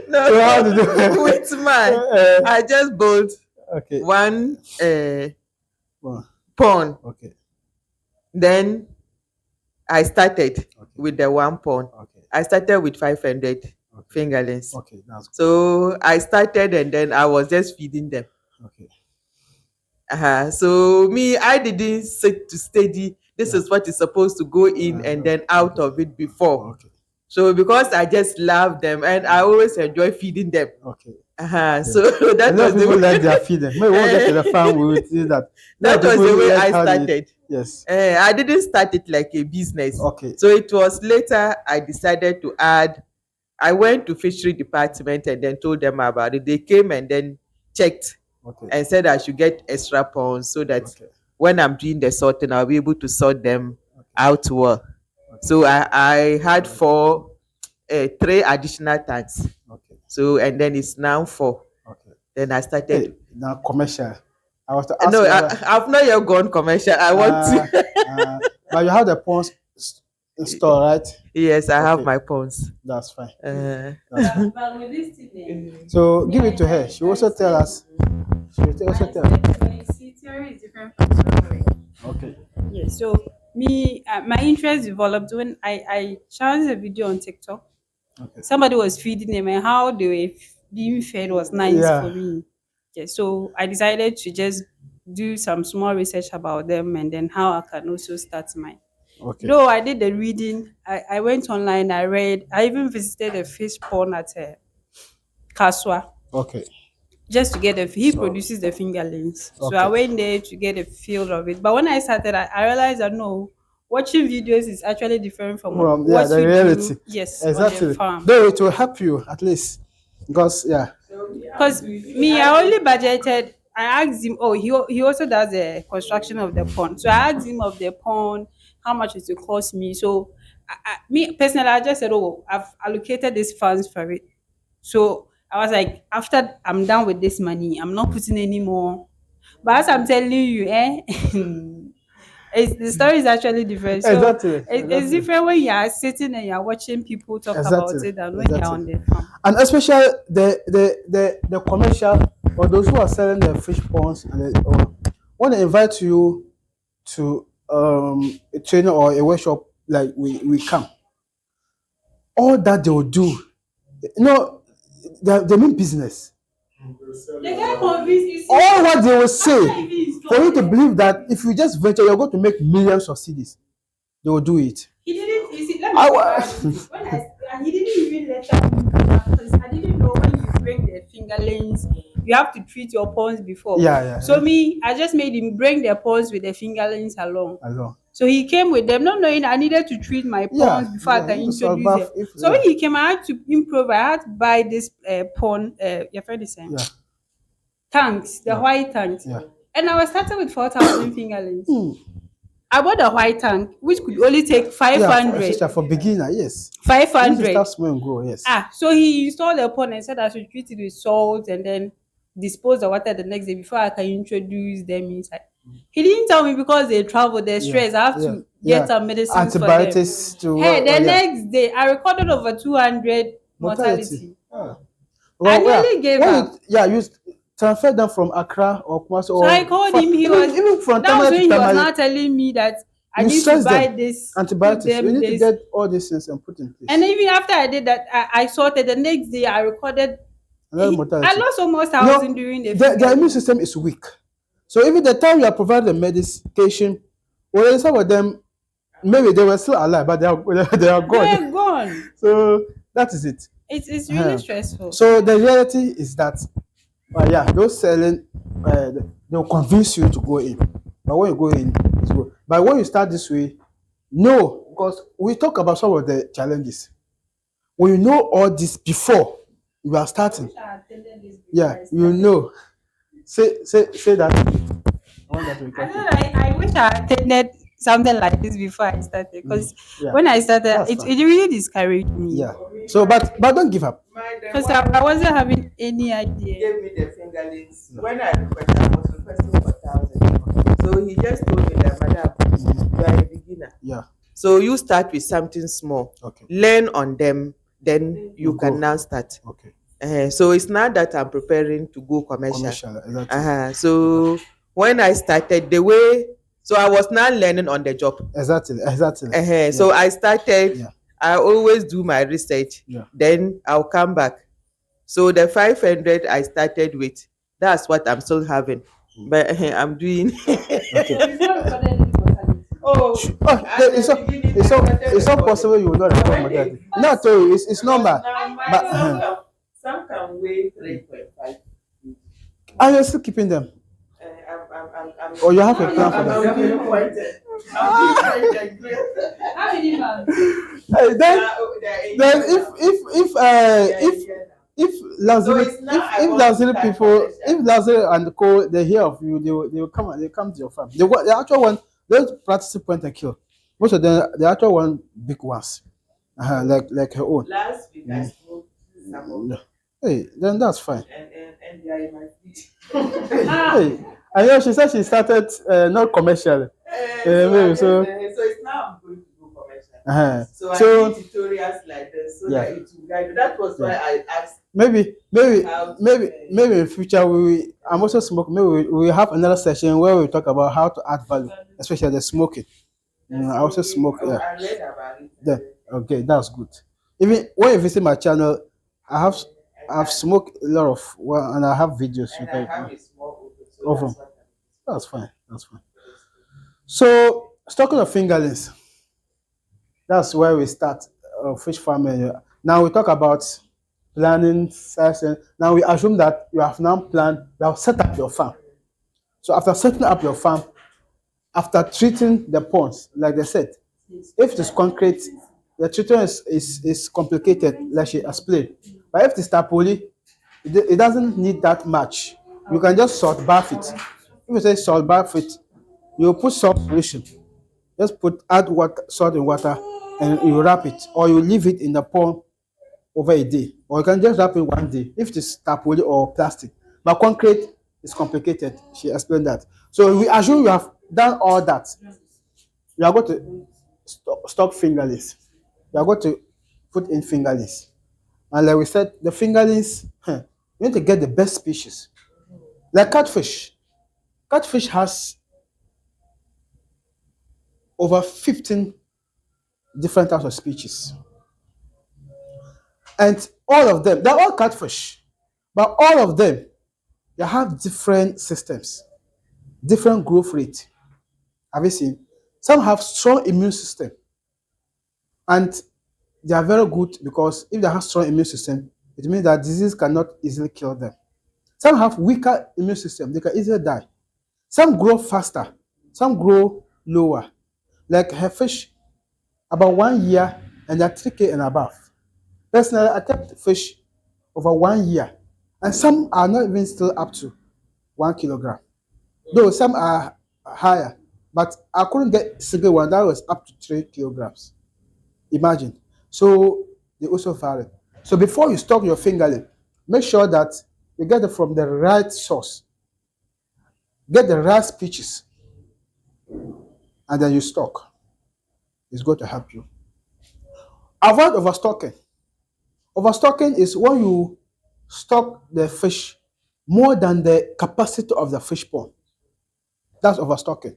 No, So how did you with mine, I just built okay. one Well, pond. okay. Then I started Okay. with the one pond. Okay. I started with 500 Okay. fingerlings. Okay, that's good. So I started and then I was just feeding them. Okay. So me, I didn't sit to study. This Yeah. is what is supposed to go in and then out of it before. Okay. So because I just love them and I always enjoy feeding them. Okay. So that A lot was of the people way. like their feeding. Maybe we won't get to the farm, we will see that. That was the way I started. Yes. I didn't start it like a business. Okay. So it was later I decided to add I went to fishery department and then told them about it. They came and then checked Okay. and said I should get extra ponds so that when I'm doing the sorting, I'll be able to sort them out well. So I had three additional tanks. Okay. So and then it's now 4. Okay. Then I started. Hey, now commercial. I was to ask No, you I've not yet gone commercial. I want to. But you have the ponds installed, right? Yes, I have my ponds. That's fine. But with this thing, So give it to her. She will also tell us. She will also tell us. theory is different from theory. Okay. Yeah, so me, my interest developed when I chanced a video on TikTok. Okay. Somebody was feeding them, and how they were being fed was nice for me. Yeah, so I decided to just do some small research about them and then how I can also start mine. Okay. Though I did the reading, I went online, I read, I even visited a fish pond at Kaswa. Okay. Just to get he produces the fingerlings. So I went there to get a feel of it. But when I started, I realized that no, watching videos is actually different from what the you reality. do. Yes, exactly. on the farm. Though it will help you at least, because Because me, I only budgeted. I asked him. Oh, he also does the construction of the pond. So I asked him of the pond, how much it will cost me. So me personally, I just said, oh, I've allocated these funds for it. So I was like, after I'm done with this money, I'm not putting any more. But as I'm telling you, the story is actually different. So exactly. it's different when you are sitting and you are watching people talk about it than when you're on the farm. And especially the commercial or those who are selling the fish ponds and want to invite you to a training or a workshop like we come. All that they will do, they mean business. They get convinced. All what they will say for you to believe that if you just venture, you're going to make millions of cedis. They will do it. He didn't. You see, let me he didn't even let us because I didn't know when you break the fingerlings, you have to treat your ponds before. Yeah. So I just made him bring the ponds with the fingerlings along. So he came with them, not knowing I needed to treat my ponds before I can introduce them. So when he came, I had to improve. I had to buy this pond. Your friend is saying, tanks, the white tanks, and I was starting with 4,000 fingerlings. I bought a white tank, which could only take 500. For beginner, yes. 500. Start small and grow, yes. So he installed the pond and said I should treat it with salt and then dispose the water the next day before I can introduce them inside. He didn't tell me because they travel, they're stressed. I have to get some medicine antibiotics for them. Next day, I recorded over 200 mortality. I nearly gave up. You transferred them from Accra or Kumasi. So I called him. He was not telling me that I need to buy this antibiotics. You need to get all these things and put in place. And even after I did that, I sorted. The next day, I recorded. I lost almost 1,000 during the. Their immune system is weak, so even the time you are providing the medication, well, some of them maybe they were still alive, but they are gone. They are gone. So that is it. It's really stressful. So the reality is that. Those selling, they'll convince you to go in. But when you go in, it's good. But when you start this way, no, because we talk about some of the challenges. When you know all this before you are starting, you know. Say that. I wish I attended something like this before I started, because when I started, it really discouraged me. Yeah. So, but don't give up. Because I wasn't having any idea. He gave me the fingerlings. When I was requesting for 1,000. So he just told me that, madam, you are a beginner. Yeah. So you start with something small. Okay. Learn on them, then you can now start. Okay. So it's not that I'm preparing to go commercial. Exactly. So when I started the way, so I was now learning on the job. Exactly. So I started. I always do my research. Then I'll come back. So the 500 I started with, that's what I'm still having. But I'm doing. It's not possible you will not record that. Not it's normal. But some can weigh 3.5. Are you still keeping them? Or you have a plan for them? How many months? Hey, then if So Lazuli, it's now I if want to Lazuli start people, commercial. if Lazuli and co they hear of you, they will come and they come to your farm. The actual one, those practicing point and kill. Most of them, the actual one, big ones, like her own. Last week I smoked some Yeah. Hey, then that's fine. and they are in my feet. Hey, I know she said she started not commercially. Maybe so. So it's now I'm going to go commercial. So I So need tutorials like this so yeah. that it will guide you. That was why I asked. maybe in future I'm also smoking. Maybe we have another session where we talk about how to add value, especially the smoking. I also smoke. I Yeah. read about it. Then okay, that's good. Even when you visit my channel, I've smoked a lot of well, and I have videos. You And I can, have a small oven, so Oven. that's what that's fine. That's fine. So talking of fingerlings, that's where we start fish farming. Now we talk about planning session. Now we assume that you have now planned, you have set up your farm. So after setting up your farm, after treating the ponds, like they said, if it is concrete, the treatment is complicated, like she explained. But if it is tapoli, it doesn't need that much. You can just salt bath it. If you say salt bath it, you put salt solution. Just add salt in water, and you wrap it, or you leave it in the pond over a day, or you can just wrap it one day if it is tapoli or plastic. But concrete is complicated. She explained that. So we assume you have done all that. You are going to stock fingerlings. You are going to put in fingerlings. And like we said, the fingerlings, you need to get the best species. Like catfish. Catfish has over 15 different types of species. And all of them, they're all catfish. But all of them, they have different systems, different growth rate. Have you seen? Some have strong immune system. And they are very good because if they have strong immune system, it means that disease cannot easily kill them. Some have weaker immune system, they can easily die. Some grow faster, some grow lower. Like her fish, about 1 year and they're 3K and above. Personally, I kept fish over 1 year, and some are not even still up to 1 kilogram. Though some are higher, but I couldn't get a single one that was up to 3 kilograms. Imagine. So they also vary. So before you stock your fingerling, make sure that you get it from the right source. Get the right species, and then you stock. It's going to help you. Avoid overstocking. Overstocking is when you stock the fish more than the capacity of the fish pond. That's overstocking.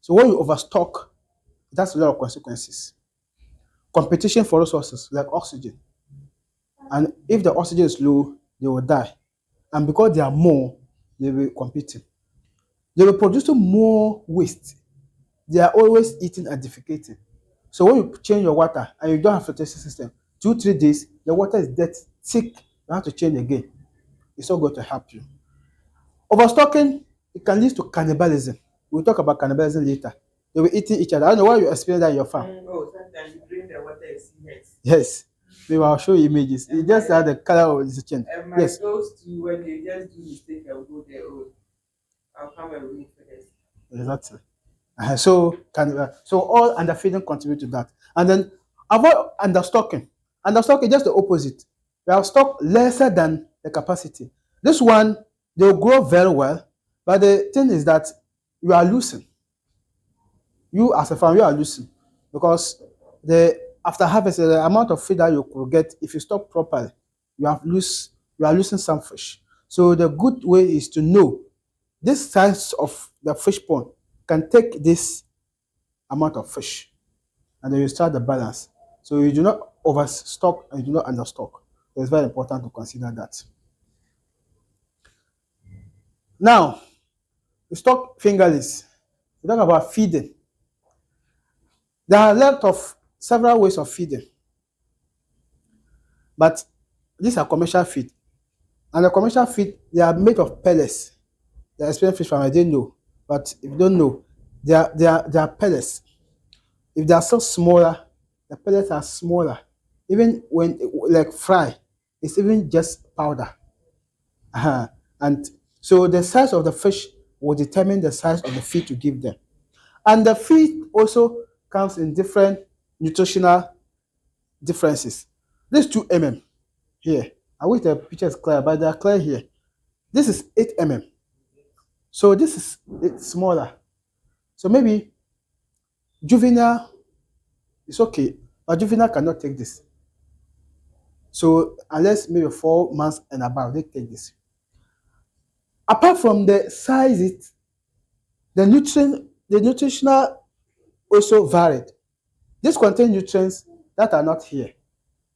So when you overstock, that's a lot of consequences. Competition for resources like oxygen. And if the oxygen is low, they will die. And because they are more, they will be competing. They will produce more waste. They are always eating and defecating. So when you change your water and you don't have filtration system, 2-3 days, the water is dead, thick, you have to change again. It's not going to help you. Overstocking, it can lead to cannibalism. We'll talk about cannibalism later. They will eating each other. I don't know why you experience that in your farm. Oh, sometimes you drink the water and see heads. Yes. Maybe I'll show you images. It just had the color of the change. And my Yes. girls too, when they just do mistake, I'll go there. Oh, I'll come and read for this. Exactly. So all underfeeding contribute to that. And then avoid understocking. Understocking is just the opposite. You have stock lesser than the capacity. This one, they'll grow very well, but the thing is that you are losing. You as a farmer, you are losing because after harvest, the amount of feed that you could get, if you stock properly, you are losing some fish. So the good way is to know this size of the fish pond can take this amount of fish, and then you start the balance. So you do not overstock and you do not understock. So it's very important to consider that. Now, we stock fingerlings. We talk about feeding. There are several ways of feeding, but these are commercial feed. And the commercial feed, they are made of pellets. The experienced fish farmer, they know. But if you don't know, they are pellets. If they are so smaller, the pellets are smaller. Even when like fry, it's even just powder. Uh-huh. And so the size of the fish will determine the size of the feed to give them. And the feed also comes in different nutritional differences. This 2 mm here. I wish the picture is clear, but they are clear here. This is 8 mm. So this is it's smaller. So maybe juvenile is okay, but juvenile cannot take this. So unless maybe 4 months and above, they take this. Apart from the size, the nutritional also varied. This contain nutrients that are not here,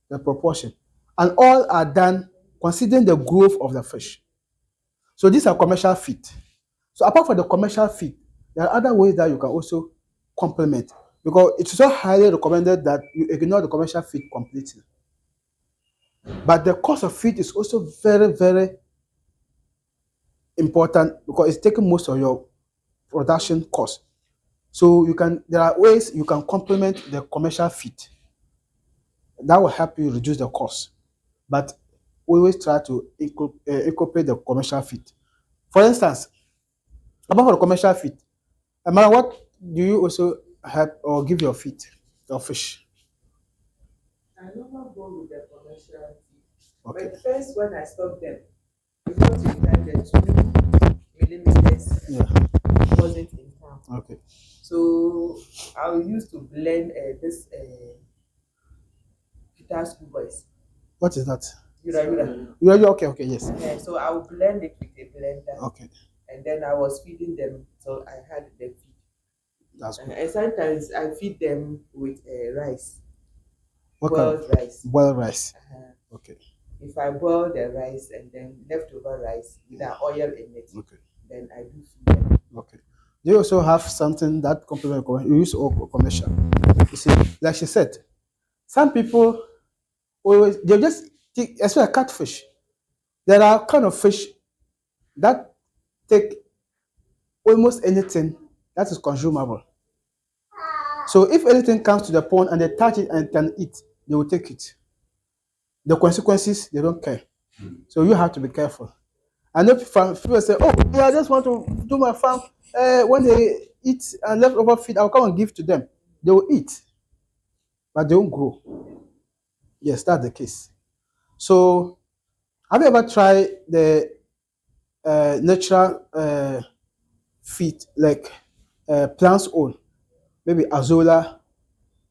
the proportion, and all are done considering the growth of the fish. So these are commercial feed. So apart from the commercial feed, there are other ways that you can also complement, because it's so highly recommended that you ignore the commercial feed completely. But the cost of feed is also very, very important because it's taking most of your production cost. So there are ways you can complement the commercial feed. That will help you reduce the cost. But we always try to incorporate the commercial feed. For instance, about the commercial feed, Amara, what do you also help or give your feed, your fish? I never go with the commercial feed. Okay. But first, when I stopped them, because we had the 2 millimeters wasn't in town. Okay. So I used to blend this Peter School Boys. What is that? Yura. You're okay, yes. So I would blend it with a blender. Okay. And then I was feeding them, so I had the feed. That's good. And sometimes I feed them with rice. What boiled kind? rice. Boiled rice. Okay. If I boil the rice and then leftover rice with an oil in it, Okay. then I do feed them. Okay. Do you also have something that complement you use or commercial? You see, like she said, some people always they just take, especially catfish. There are kind of fish that take almost anything that is consumable. So if anything comes to the pond and they touch it and can eat, they will take it. The consequences, they don't care. So you have to be careful. And if people say, oh, yeah, I just want to do my farm, when they eat and leftover feed, I'll come and give to them. They will eat, but they won't grow. Yes, that's the case. So have you ever tried the natural feed, like plants own, maybe azola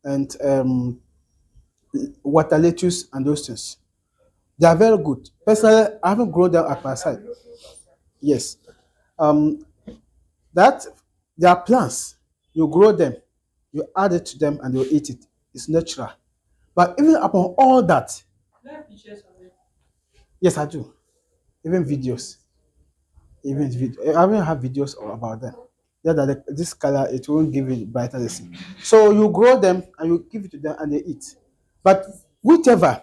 and water lettuce and those things? They are very good. Personally, I haven't grown them at my side. Yes. That they are plants. You grow them, you add it to them, and they'll eat it. It's natural. But even upon all that, yes, I do. Even videos. I even have videos about them. Yeah, that this color it won't give it brighter the skin. So you grow them and you give it to them and they eat. But whichever,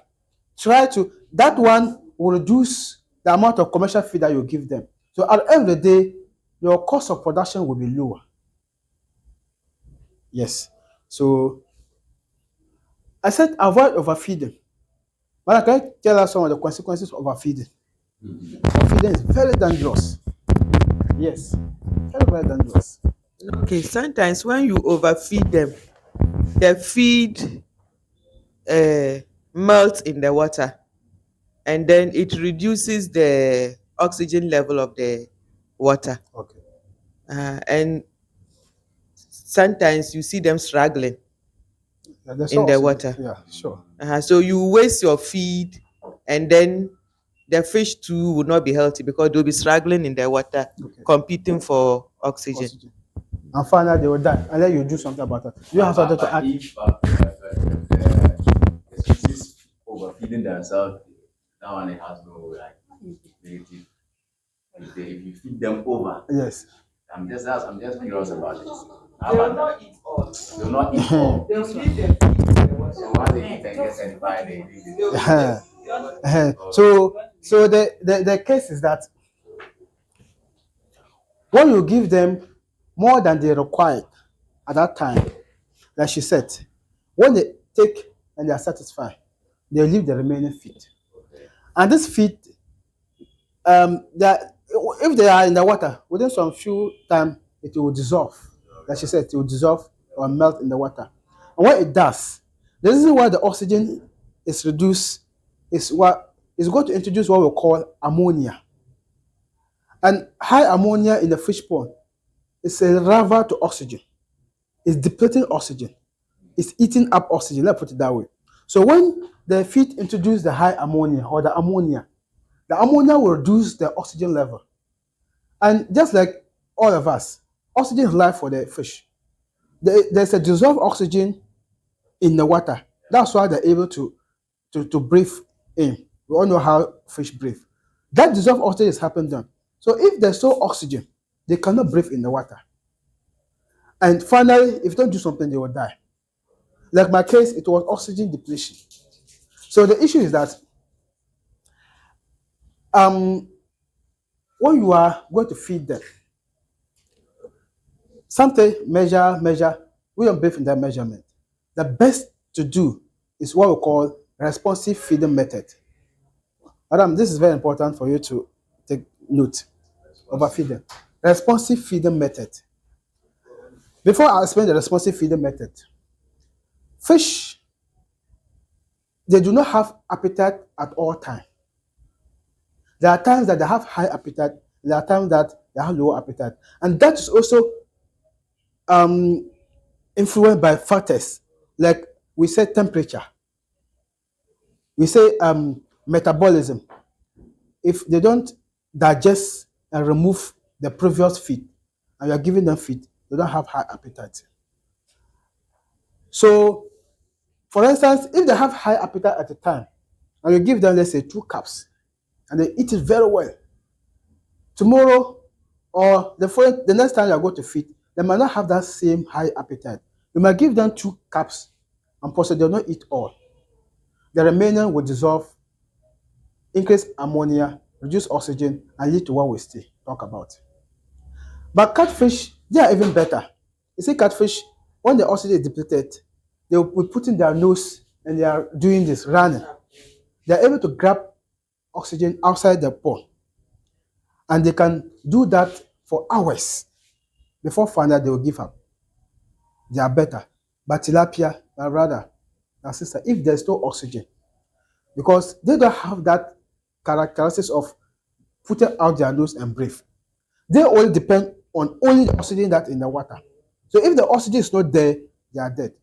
try to that one will reduce the amount of commercial feed that you give them. So at the end of the day, your cost of production will be lower. Yes. So I said avoid overfeeding. But I can tell us some of the consequences of overfeeding. Overfeeding is very dangerous. Yes. Very, very dangerous. Okay, sometimes when you overfeed them, the feed melts in the water and then it reduces the oxygen level of the water. Okay. And sometimes you see them struggling in the water. Yeah, sure. So you waste your feed and then the fish too will not be healthy because they'll be struggling in the water, competing for oxygen. And finally, they will die unless you do something about it. You have something to add. If the species overfeeding themselves, that one it has no like negative. If you feed them over, yes. I'm just curious about it. They will not eat all. They will not eat all. They will leave the feed in the water. So once they eat and get satisfied, they leave it. So the case is that when you give them more than they require at that time, like she said, when they take and they are satisfied, they leave the remaining feed. And this feed, if they are in the water, within some few time, it will dissolve. Like she said, it will dissolve or melt in the water. And what it does, the reason why the oxygen is reduced is what is going to introduce what we call ammonia. And high ammonia in the fish pond is a rival to oxygen. It's depleting oxygen. It's eating up oxygen. Let's put it that way. So when the feed introduce the high ammonia or the ammonia will reduce the oxygen level. And just like all of us, oxygen is life for the fish. There's a dissolved oxygen in the water. That's why they're able to breathe in. We all know how fish breathe. That dissolved oxygen is happening then. So if there's no oxygen, they cannot breathe in the water. And finally, if you don't do something, they will die. Like my case, it was oxygen depletion. So the issue is that when you are going to feed them, something measure, we don't believe in that measurement. The best to do is what we call responsive feeding method. Madam, this is very important for you to take note. Overfeeding. Responsive feeding method. Before I explain the responsive feeding method, fish, they do not have appetite at all times. There are times that they have high appetite, there are times that they have low appetite. And that is also influenced by factors like we say temperature, we say metabolism. If they don't digest and remove the previous feed and you are giving them feed, they don't have high appetite. So, for instance, if they have high appetite at the time and you give them, let's say, 2 cups and they eat it very well, tomorrow or the next time you go to feed, they might not have that same high appetite. You might give them 2 cups and possibly they'll not eat all. The remaining will dissolve, increase ammonia, reduce oxygen, and lead to what we still talk about. But catfish, they are even better. You see, catfish, when the oxygen is depleted, they will put in their nose and they are doing this, running. They are able to grab oxygen outside the pond. And they can do that for hours before finally they will give up. They are better. But tilapia, my brother, my sister, if there's no oxygen, because they don't have that characteristics of putting out their nose and breathe. They only depend on only the oxygen that's in the water. So if the oxygen is not there, they are dead.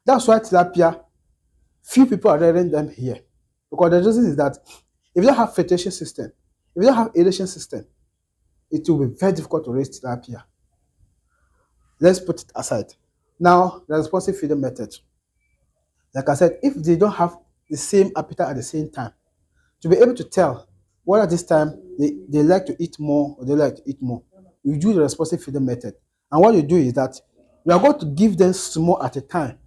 That's why tilapia, few people are rearing them here. Because the reason is that if you don't have filtration system, if you don't have aeration system, it will be very difficult to raise tilapia. Let's put it aside. Now, the responsive feeding method. Like I said, if they don't have the same appetite at the same time, to be able to tell what at this time they like to eat more or they like to eat more, you do the responsive feeding method. And what you do is that you are going to give them small at a time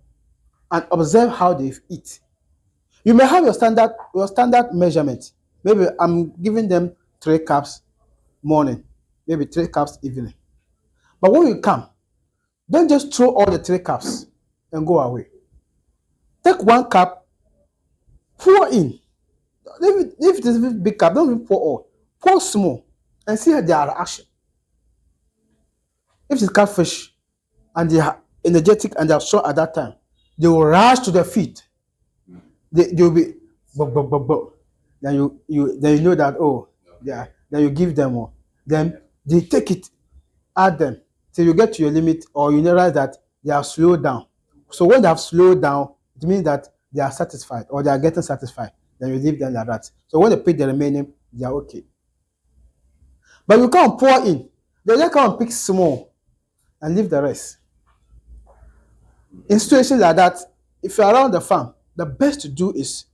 and observe how they eat. You may have your standard measurement. Maybe I'm giving them 3 cups morning, maybe 3 cups evening. But when you come, don't just throw all the 3 cups and go away. Take 1 cup, pour in. If it is a big cup, don't even pour all. Pour small and see how they are reaction. If it's catfish and they are energetic and they are strong at that time, they will rush to their feet. They will be buk, buk, buk, buk. Then you know that then you give them more. Then they take it, add them till you get to your limit, or you realize that they have slowed down. So when they have slowed down, it means that they are satisfied or they are getting satisfied. Then you leave them like that. So when they pick the remaining, they are okay. But you can't pour in. They just come and pick small and leave the rest. In situations like that, if you're around the farm, the best to do is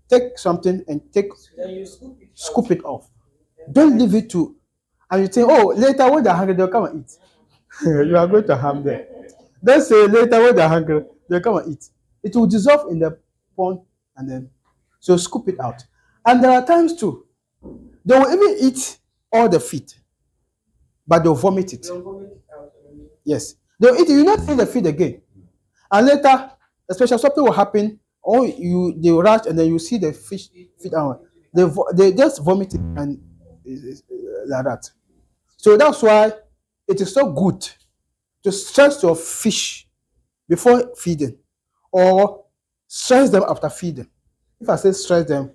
take something and scoop it off. Don't leave it to, and you think, oh, later when they're hungry, they'll come and eat. You are going to harm them. Don't say later when they're hungry, they'll come and eat. It will dissolve in the pond and then, so scoop it out. And there are times too, they will even eat all the feed, but they'll vomit it. Yes. They'll eat it, you not eat the feed again. And later, especially something will happen, or they will rush and then you see the fish feed out. They just vomit it and like that. So that's why it is so good to stress your fish before feeding or stress them after feeding. If I say stress them,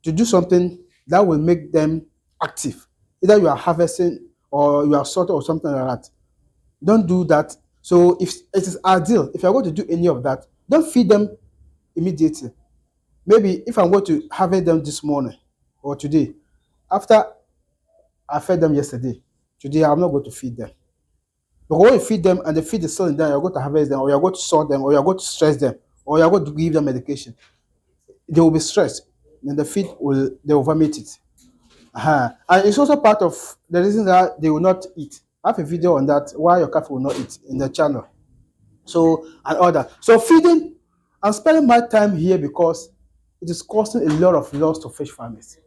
to do something that will make them active. Either you are harvesting or you are sorting or something like that. Don't do that. So if it is ideal, if you're going to do any of that, don't feed them immediately. Maybe if I'm going to harvest them this morning or today, after I fed them yesterday, today I'm not going to feed them. But when you feed them and the feed is still in there, you're going to harvest them, or you're going to sort them, or you're going to stress them, or you're going to give them medication. They will be stressed. Then the feed they will vomit it. And it's also part of the reason that they will not eat. I have a video on that, why your cat will not eat, in the channel. So, and all that. So feeding, I'm spending my time here because it is causing a lot of loss to fish farmers.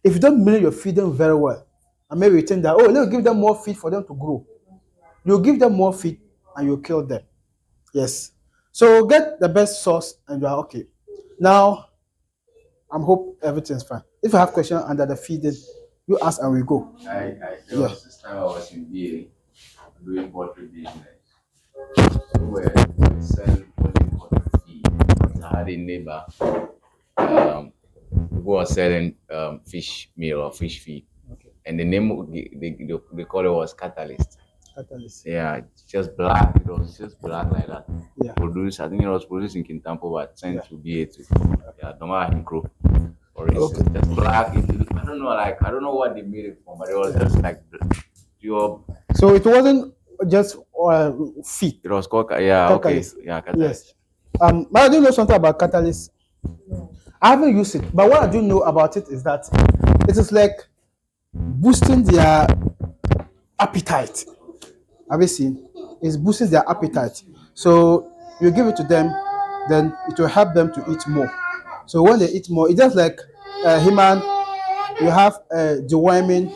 If you don't manage your feeding very well, and maybe you think that, oh, let's give them more feed for them to grow. You give them more feed and you kill them. Yes. So get the best source and you are okay. Now, I hope everything's fine. If you have questions under the feeding, you ask and we go. There was this time I was in BA doing poultry business. So we selling poultry feed. I had a neighbor who was selling fish meal or fish feed. Okay. And the name they call it was Catalyst. Catalyst. Yeah, just black. It was just black like that. Yeah. I think it was produced in Kintampo, but sent to BA to Doma Hinkro. For instance, Okay. just black. I don't know what they made it from, but it was just like pure. So it wasn't just feed. It was called Catalyst. Catalyst. Yeah, Catalyst. Yes. But I do know something about Catalyst. I haven't used it, but what I do know about it is that it is like boosting their appetite. Have you seen? It's boosting their appetite. So you give it to them, then it will help them to eat more. So when they eat more, it's just like human. You have deworming,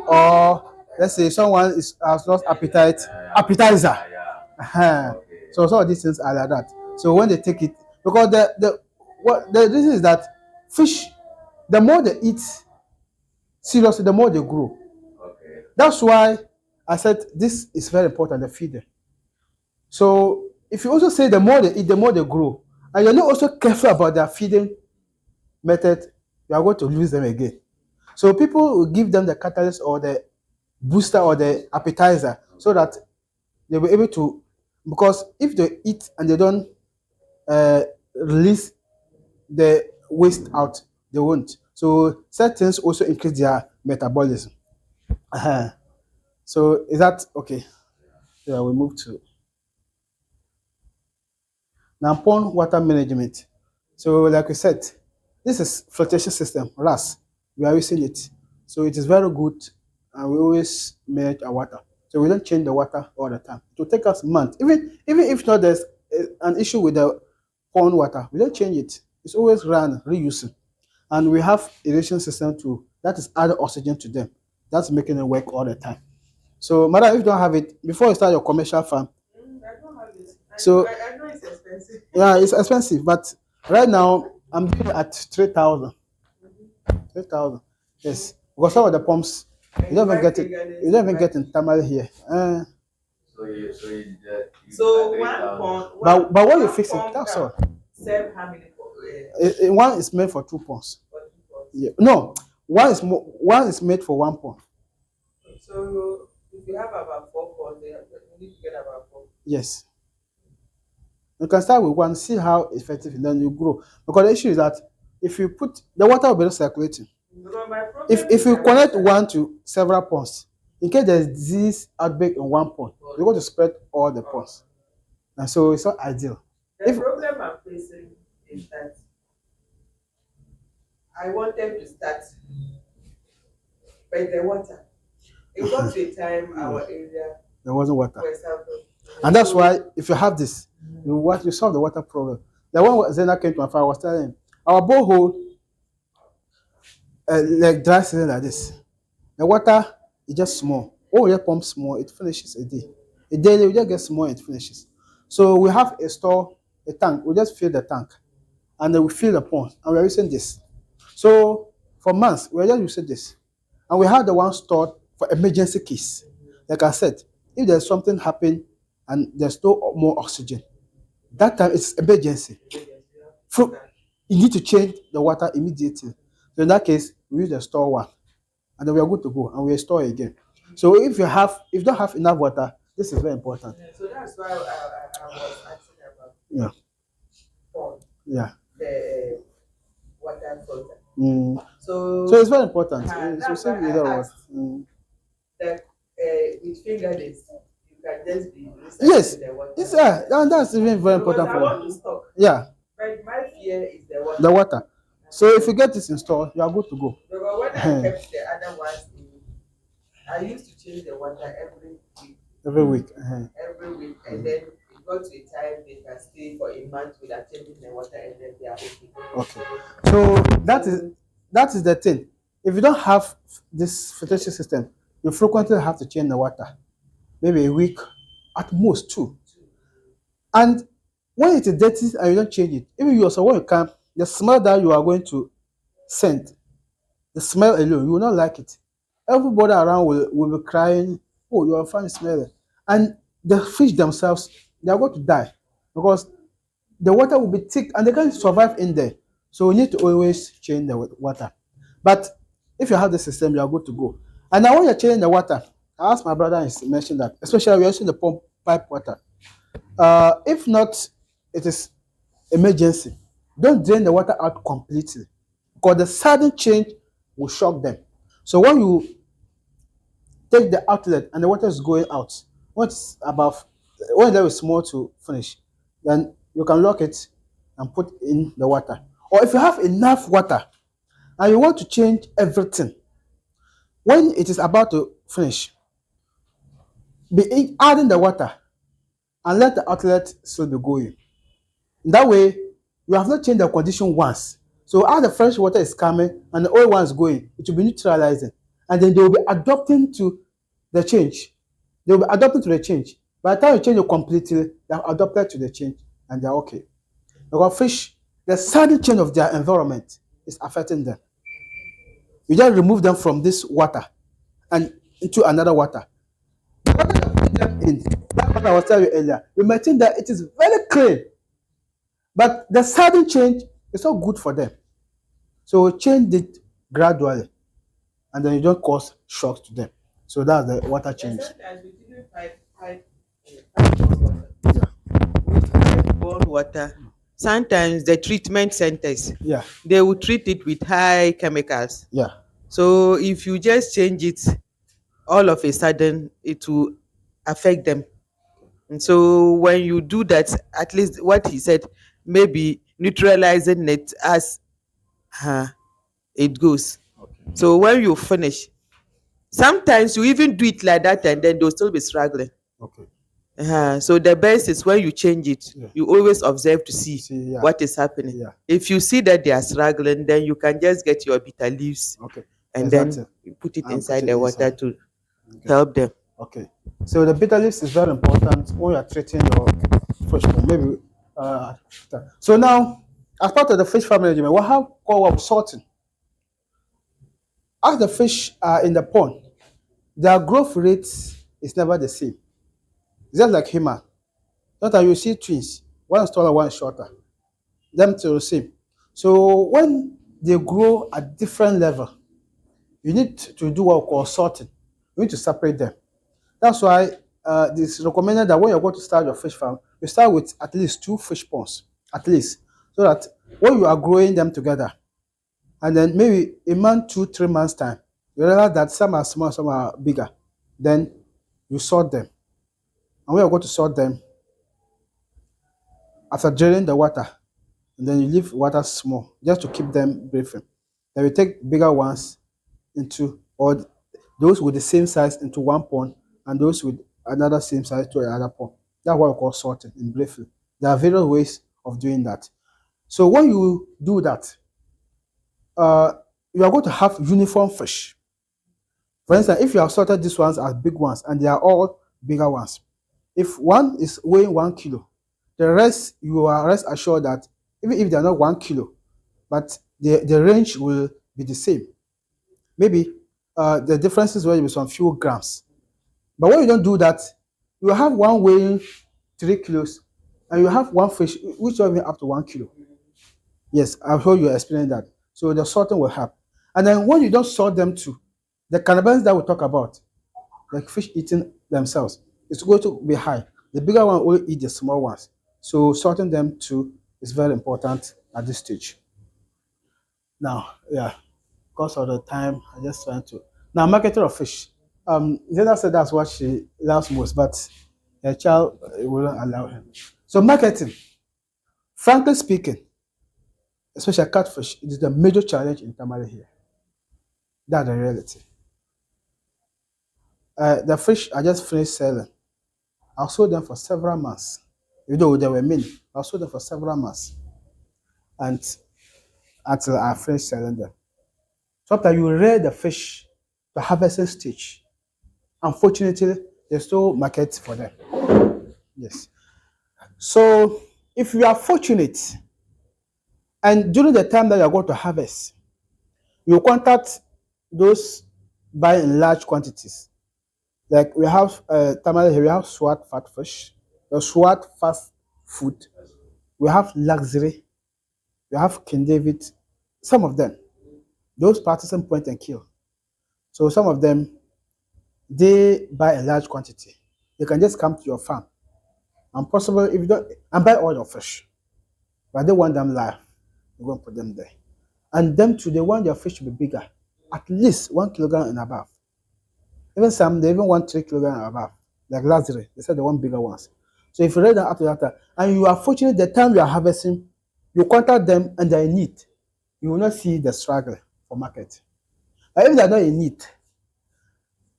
or let's say someone has lost appetite, appetizer. So some of these things are like that. So when they take it, because the reason is that fish, the more they eat, seriously, the more they grow. Okay. That's why I said this is very important, the feeding. So if you also say the more they eat, the more they grow, and you're not also careful about their feeding method, you are going to lose them again. So people will give them the catalyst or the booster or the appetizer so that they'll be able to, because if they eat and they don't release the waste out, they won't. So certain things also increase their metabolism. So is that okay? Yeah, we move to now pond water management. So like we said, this is flotation system, RAS. We are using it. So it is very good and we always manage our water. So we don't change the water all the time. It will take us months. Even if not there's an issue with the pond water, we don't change it. It's always run, reusing. And we have irrigation system too. That is added oxygen to them. That's making it work all the time. So, madam, if you don't have it, before you start your commercial farm. I don't have it. So, I know it's expensive. yeah, it's expensive, but right now I'm doing it at 3,000. 3,000. Yes. Because some of the pumps, you don't even get it. You don't even get in Tamale here. So one pond. But when you fix it, that's all. Serve how many? One is made for 2 ponds. Yeah. No, one is made for 1 pond. So if you have about 4 ponds, you need to get about 4. Yes. You can start with one, see how effective, and then you grow. Because the issue is that if you put the water will be circulating. If you connect one to several ponds, in case there's disease outbreak in 1 pond, you're going to spread all the ponds. And so it's not ideal. The problem I'm facing is that I wanted to start, but the water. It got to a time our area there wasn't water. was having. And that's why if you have this, you solve the water problem. The one Zena came to my father was telling him, our borehole, like dry season like this, the water is just small. Oh, we just pump small, it finishes a day. A day we just get small, it finishes. So we have a store, a tank. We just fill the tank, and then we fill the pond, and we're using this. So for months, we're just using this, and we had the one stored for emergency case. Like I said, if there's something happen and there's no more oxygen, that time it's emergency. You need to change the water immediately. So in that case, we use the store one, and then we are good to go, and we store again. So if you don't have enough water, this is very important. So that's why I was asking about Yeah. pond, Yeah. the water filter. So it's very important. That's So why either I one. asked that with fingerless, you can just be Yes, recycling the water. and that's even very Because important I for want to stock. yeah, But my fear is the water. the water. So if you get this installed, you are good to go. Because when I kept the other ones I used to change the water every week. Every week. Every week, and then it got to a time they can stay for a month without changing the water, and then they are okay. Okay. So that is the thing. If you don't have this filtration system, you frequently have to change the water. Maybe a week, at most 2. And when it is dirty and you don't change it, even you also when you come, the smell that you are going to send, the smell alone, you will not like it. Everybody around will be crying, oh, you are fine smelling. And the fish themselves, they are going to die because the water will be thick and they can't survive in there. So we need to always change the water. But if you have the system, you are good to go. And now when you're changing the water, I asked my brother and he mentioned that, especially we're using the pump pipe water. If not, it is emergency. Don't drain the water out completely because the sudden change will shock them. So when you take the outlet and the water is going out, when the level is small to finish, then you can lock it and put in the water. Or if you have enough water and you want to change everything, when it is about to finish, be adding the water and let the outlet still be going. That way, you have not changed the condition once. So as the fresh water is coming and the old one is going, it will be neutralizing. And then they will be adapting to the change. They will be adapting to the change. By the time you change it completely, they are adapted to the change and they're okay. Because fish, the sudden change of their environment is affecting them. You just remove them from this water and into another water. The water that put them in, that's what I was telling you earlier. You might think that it is very clean, but the sudden change is not good for them. So change it gradually, and then you don't cause shocks to them. So that's the water change. Sometimes we didn't pipe bond water. Sometimes the treatment centers, they will treat it with high chemicals. Yeah. So if you just change it, all of a sudden it will affect them. And so when you do that, at least what he said, maybe neutralizing it as it goes. Okay. So when you finish, sometimes you even do it like that and then they'll still be struggling. Okay. So the best is when you change it, you always observe to see what is happening. Yeah. If you see that they are struggling, then you can just get your bitter leaves and then you put it inside the water to help them. Okay. So the bitter leaves is very important when you are treating your fish. Maybe. So now, as part of the fish farm management, we have called sorting. As the fish are in the pond, their growth rate is never the same. It's just like human. Sometimes you see twins, one is taller, one is shorter. Them two the same. So when they grow at different level, you need to do what we call sorting. You need to separate them. That's why it's recommended that when you're going to start your fish farm, you start with at least 2 fish ponds, at least, so that when you are growing them together, and then maybe a month, 2, 3 months time, you realize that some are small, some are bigger. Then you sort them. And when you're going to sort them, after draining the water, and then you leave water small, just to keep them breathing. Then we take bigger ones into, or those with the same size into one pond, and those with another same size to another pond. That's what we call sorting in briefly. There are various ways of doing that. So when you do that, you are going to have uniform fish. For instance, if you have sorted these ones as big ones and they are all bigger ones, if one is weighing 1 kilo, The rest, you are rest assured that even if they are not 1 kilo, but the range will be the same. Maybe the differences will be some few grams. But when you don't do that, you have one weighing 3 kilos, and you have one fish which will be up to 1 kilo. Yes, I'm sure you explained that. So the sorting will help. And then when you don't sort them too, the cannibalism that we talk about, like fish eating themselves, it's going to be high. The bigger one will eat the small ones. So sorting them too is very important at this stage. Now, yeah, because of the time, I just trying to. Now, marketing of fish. Zena said that's what she loves most, but her child wouldn't allow him. So, marketing, frankly speaking, especially catfish, it is the major challenge in Tamale here. That's the reality. The fish I just finished selling, I sold them for several months. Even though there were many, I sold them for several months. And until I finished selling them. So after you rear the fish to harvesting stage, unfortunately, there's no market for them. Yes. So if you are fortunate, and during the time that you are going to harvest, you contact those buying in large quantities. Like we have Tamale here, we have swat fat fish, the swat fast food, we have luxury, we have King David, some of them, those partisan point and kill. So some of them, they buy a large quantity. They can just come to your farm and possibly if you don't and buy all your fish. But they want them live, you're going to put them there. And them too, they want their fish to be bigger, at least 1 kilogram and above. Even some, they even want 3 kilograms and above, like luxury. They said they want bigger ones. So if you read that up to that, and you are fortunate the time you are harvesting, you contact them and they're in need, you will not see the struggle for market. But if they're not in need,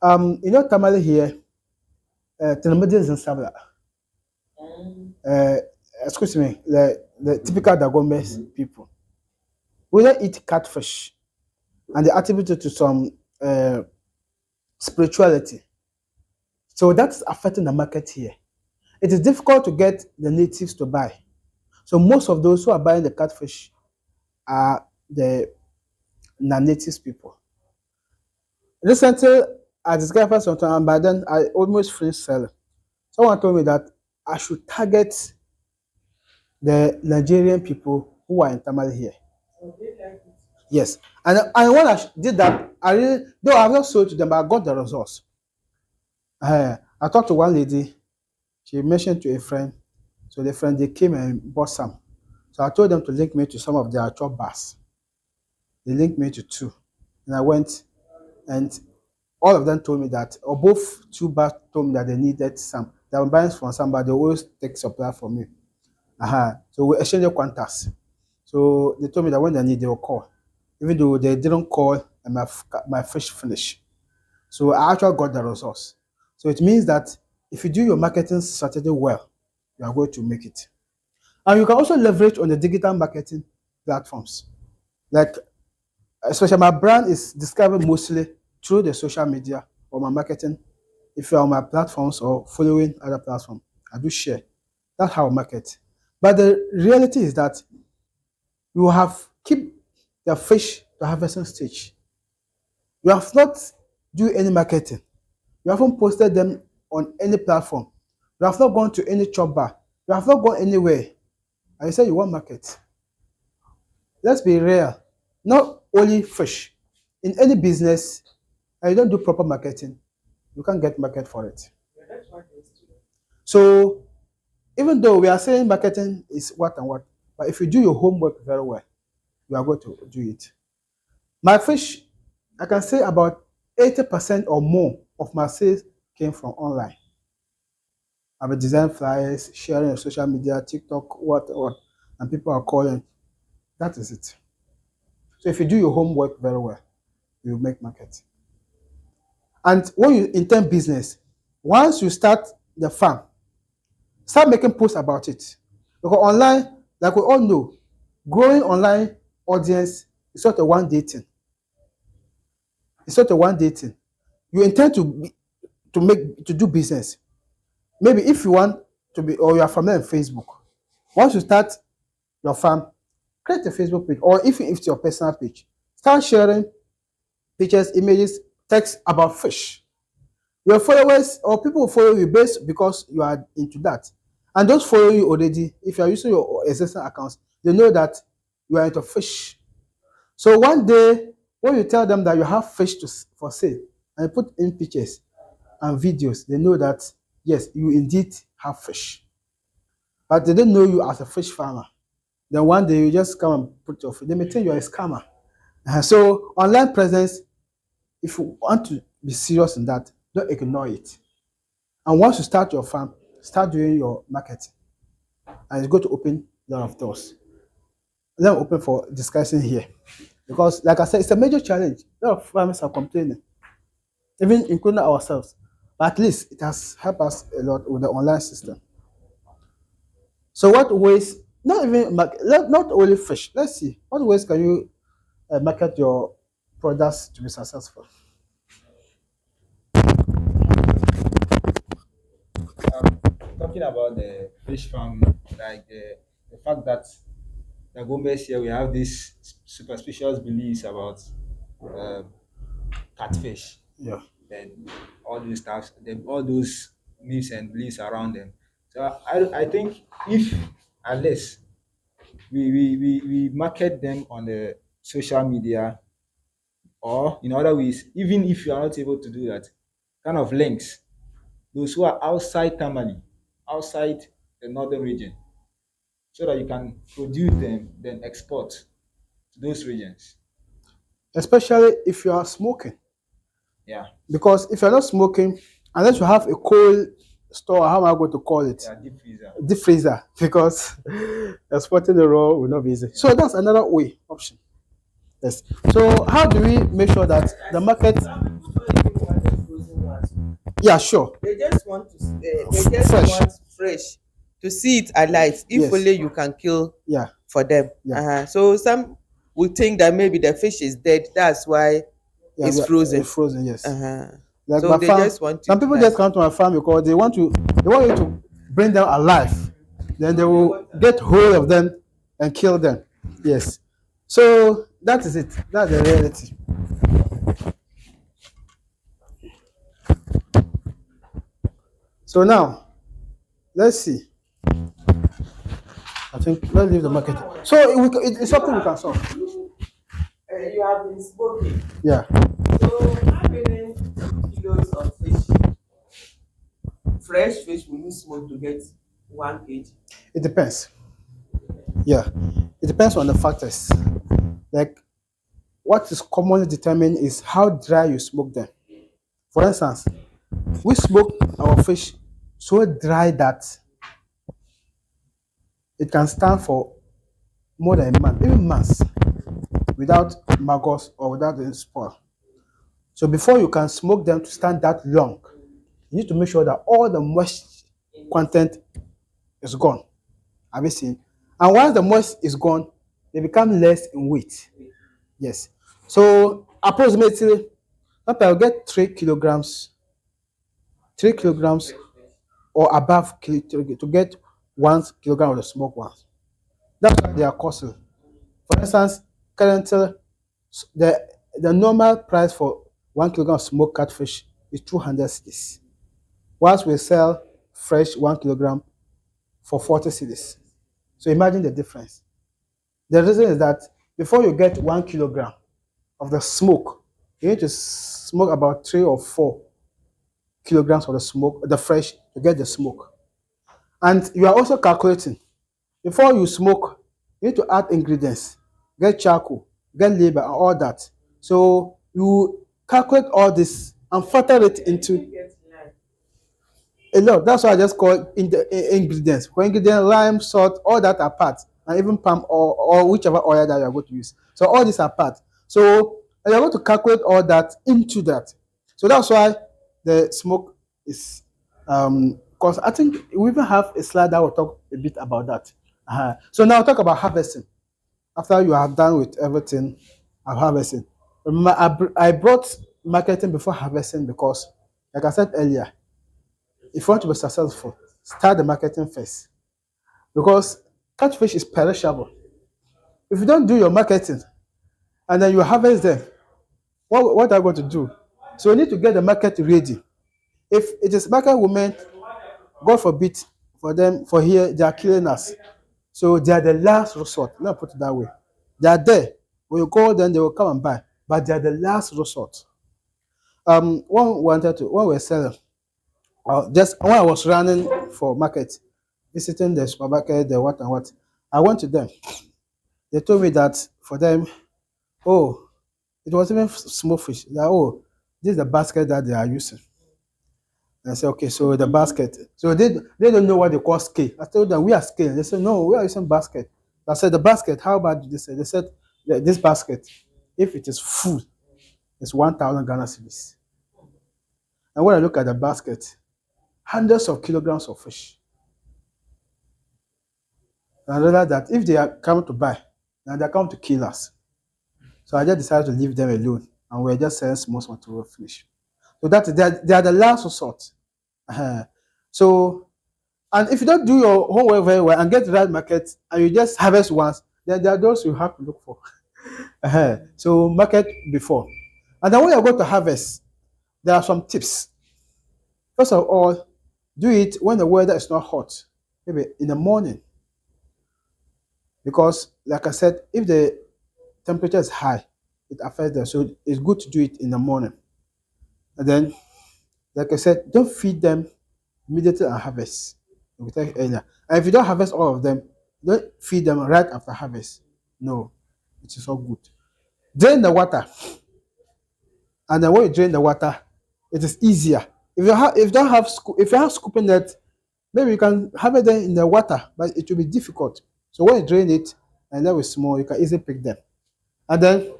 Tamale here, Tilapia is in Sabla. Excuse me, the typical Dagombe people. We don't eat catfish, and they attribute it to some spirituality. So that's affecting the market here. It is difficult to get the natives to buy. So most of those who are buying the catfish are the non-native people. Recently, I discovered something, but then I almost finished selling. Someone told me that I should target the Nigerian people who are in Tamale here. Yes, and when I did that, I really, though I've not sold to them, but I got the results. I talked to one lady. She mentioned to a friend, so the friend they came and bought some. So I told them to link me to some of their chop bars. They linked me to two, and I went, and all of them told me that, or both two bars told me that they needed some. They were buying from somebody. They always take supply from me. So we exchanged contacts. So they told me that when they need, they will call, even though they didn't call, and my fish finished. So I actually got the results. So it means that if you do your marketing strategy well, you are going to make it. And you can also leverage on the digital marketing platforms. Like, especially my brand is discovered mostly through the social media or my marketing. If you're on my platforms or following other platforms, I do share. That's how I market. But the reality is that you have keep the fish to harvesting stage. You have not do any marketing. You haven't posted them on any platform. You have not gone to any chop bar. You have not gone anywhere. And you say you want market. Let's be real. Not only fish. In any business, and you don't do proper marketing, you can't get market for it. So even though we are saying marketing is what and what, but if you do your homework very well, you are going to do it. My fish, I can say about 80% or more of my sales came from online. I've been designing flyers, sharing on social media, TikTok, what, and people are calling. That is it. So if you do your homework very well, you make market. And when you intend business, once you start the farm, start making posts about it. Because online, like we all know, growing online audience is not a one-day thing. It's not a one-day thing. You intend to do business. Maybe if you want to be, or you are familiar with Facebook, Once you start your farm, create a Facebook page, or if it's your personal page, start sharing pictures, images, text about fish. Your followers or people will follow you based because you are into that. And those follow you already, if you are using your existing accounts, they know that you are into fish. So one day, when you tell them that you have fish for sale and you put in pictures and videos, they know that yes, you indeed have fish. But they don't know you as a fish farmer. Then one day you just come and put your fish. They may think you're a scammer. So online presence, if you want to be serious in that, don't ignore it. And once you start your farm, start doing your marketing. And it's going to open a lot of doors. Let me open for discussion here. Because, like I said, it's a major challenge. A lot of farmers are complaining, even including ourselves. But at least it has helped us a lot with the online system. So, what ways, not even, not only fish, let's see, what ways can you market your products to be successful? Talking about the fish farm, like the fact that the Gombes here, we have this superstitious beliefs about um, catfish. Yeah. Then all those stuff, then all those myths and beliefs around them. So I think if unless we market them on the social media or in other ways, even if you are not able to do that, kind of links, those who are outside Tamale, outside the northern region, so that you can produce them, then export to those regions. Especially if you are smoking. Yeah, Because if you're not smoking, unless you have a cold store, how am I going to call it? yeah, deep freezer. Deep freezer, because exporting the raw will not be easy. So that's another way option. Yes. So how do we make sure that the market? Some people don't even want the frozen ones. Yeah, sure. They just want to. They just Fresh. want fresh to see it alive. If Yes. only you can kill Yeah. for them. Yeah. So some will think that maybe the fish is dead. That's why Yeah, it's frozen. It's frozen, yes. Like So my they farm, just want some it people alive. just come to my farm because they want you to bring them alive. Then they will get hold of them and kill them. Yes. So that is it. That's the reality. So now, let's see. I think let's leave the market. So it's something we can solve. You have been smoking. Yeah. So how many kilos of fish, fresh fish, will you smoke to get 1 kg? It depends. Yeah. It depends on the factors. Like what is commonly determined is how dry you smoke them. For instance, we smoke our fish so dry that it can stand for more than a month, even months, without maggots or without the spoil. So before you can smoke them to stand that long, you need to make sure that all the moist content is gone. Have you seen? And once the moist is gone, they become less in weight. Yes. So approximately, I'll get 3 kilograms or above to get 1 kilogram of the smoked ones. That's why they are costly. For instance, currently the normal price for 1 kilogram of smoked catfish is 200 cedis. Whilst we sell fresh 1 kilogram for 40 cedis. So imagine the difference. The reason is that before you get 1 kilogram of the smoke, you need to smoke about 3 or 4 kilograms of the smoke, the fresh, to get the smoke. And you are also calculating. Before you smoke, you need to add ingredients, get charcoal, get labor, and all that. So you calculate all this and factor it into a lot. That's why I just call it in the ingredients. For ingredient, lime, salt, all that are part, and even palm oil or whichever oil that you are going to use. So all these are part. So you are going to calculate all that into that. So that's why the smoke is because I think we even have a slide that will talk a bit about that. So now I'll talk about harvesting. After you have done with everything, I'm harvesting. Remember, I brought marketing before harvesting because, like I said earlier, if you want to be successful, start the marketing first. Because Catfish is perishable. If you don't do your marketing and then you harvest them, what are you going to do? So you need to get the market ready. If it is market women, God forbid, for here, they are killing us. So they are the last resort. Let me put it that way. They are there. When you call them, they will come and buy. But they are the last resort. When we were selling, just when I was running for market, visiting the supermarket, the what and what, I went to them. They told me that for them, oh, it was even small fish. That, oh, this is the basket that they are using. And I said, okay, so the basket. So they don't know what they call scale. I told them we are scale. They said, no, we are using basket. I said, the basket, how about this? They said, this basket, if it is full, it's 1,000 Ghana cedis. And when I look at the basket, hundreds of kilograms of fish. And I realized that if they are coming to buy, then they are coming to kill us. So I just decided to leave them alone. And we're just selling small material fish. So they are the last resort. So, and if you don't do your homework very well and get the right market and you just harvest once, then there are those you have to look for. So market before. And then when you're going to harvest, there are some tips. First of all, do it when the weather is not hot, maybe in the morning. Because, like I said, if the temperature is high, it affects them. So it's good to do it in the morning. And then, like I said, don't feed them immediately and harvest. Earlier. And if you don't harvest all of them, don't feed them right after harvest. No, it is all good. Drain the water. And then when you drain the water, it is easier. If you have scooping net, maybe you can have it there in the water, but it will be difficult. So when you drain it and then with small, you can easily pick them. And then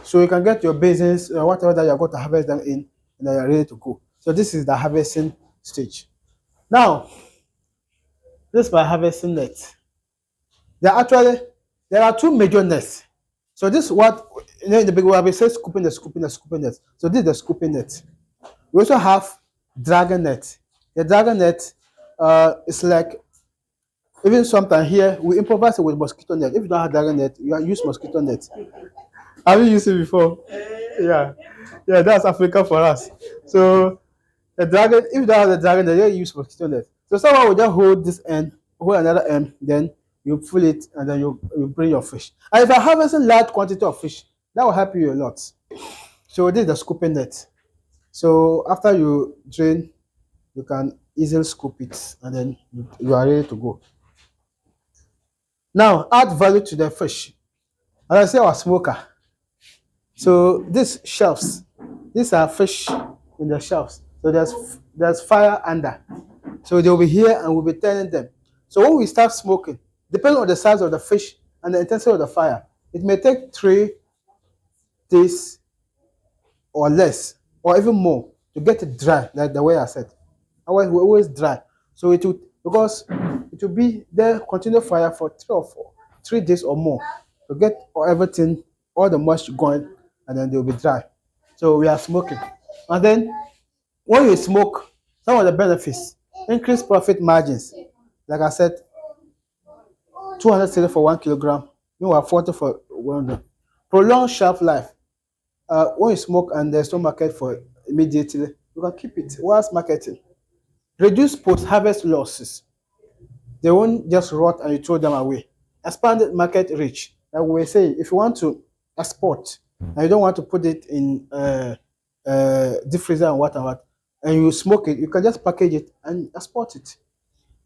so you can get your basins, whatever that you're going to harvest them in, and then you're ready to go. So this is the harvesting stage. Now, this is my harvesting net. There are two major nets. So this is what in the big way we say scooping net. So this is the scooping net. We also have dragon net. The dragon net is like, even sometimes here we improvise it with mosquito net. If you don't have dragon net, you use mosquito net. Have you used it before? Yeah, that's Africa for us. So the dragon, if you don't have the dragon net, you use mosquito net. So someone will just hold this end, hold another end, then you pull it, and then you bring your fish. And if you're harvesting large quantity of fish, that will help you a lot. So this is the scooping net. So after you drain, you can easily scoop it, and then you are ready to go. Now add value to the fish. As I say, our smoker. So these shelves, these are fish in the shelves. So there's fire under. So they'll be here and we'll be turning them. So when we start smoking, depending on the size of the fish and the intensity of the fire, it may take 3 days or less, or even more, to get it dry, like the way I said. Otherwise, we always dry. So because it will be there, continue fire for 3 days or more to get everything, all the moisture going, and then they'll be dry. So we are smoking. And then when you smoke, some of the benefits, increased profit margins. Like I said, 200 cedi for 1 kilogram, meanwhile 40 for 100. Prolonged shelf life. When you smoke and there's no market for it immediately, you can keep it whilst marketing. Reduce post-harvest losses. They won't just rot and you throw them away. Expanded market reach. Like we say, if you want to export and you don't want to put it in deep freezer and what, and you smoke it, you can just package it and export it.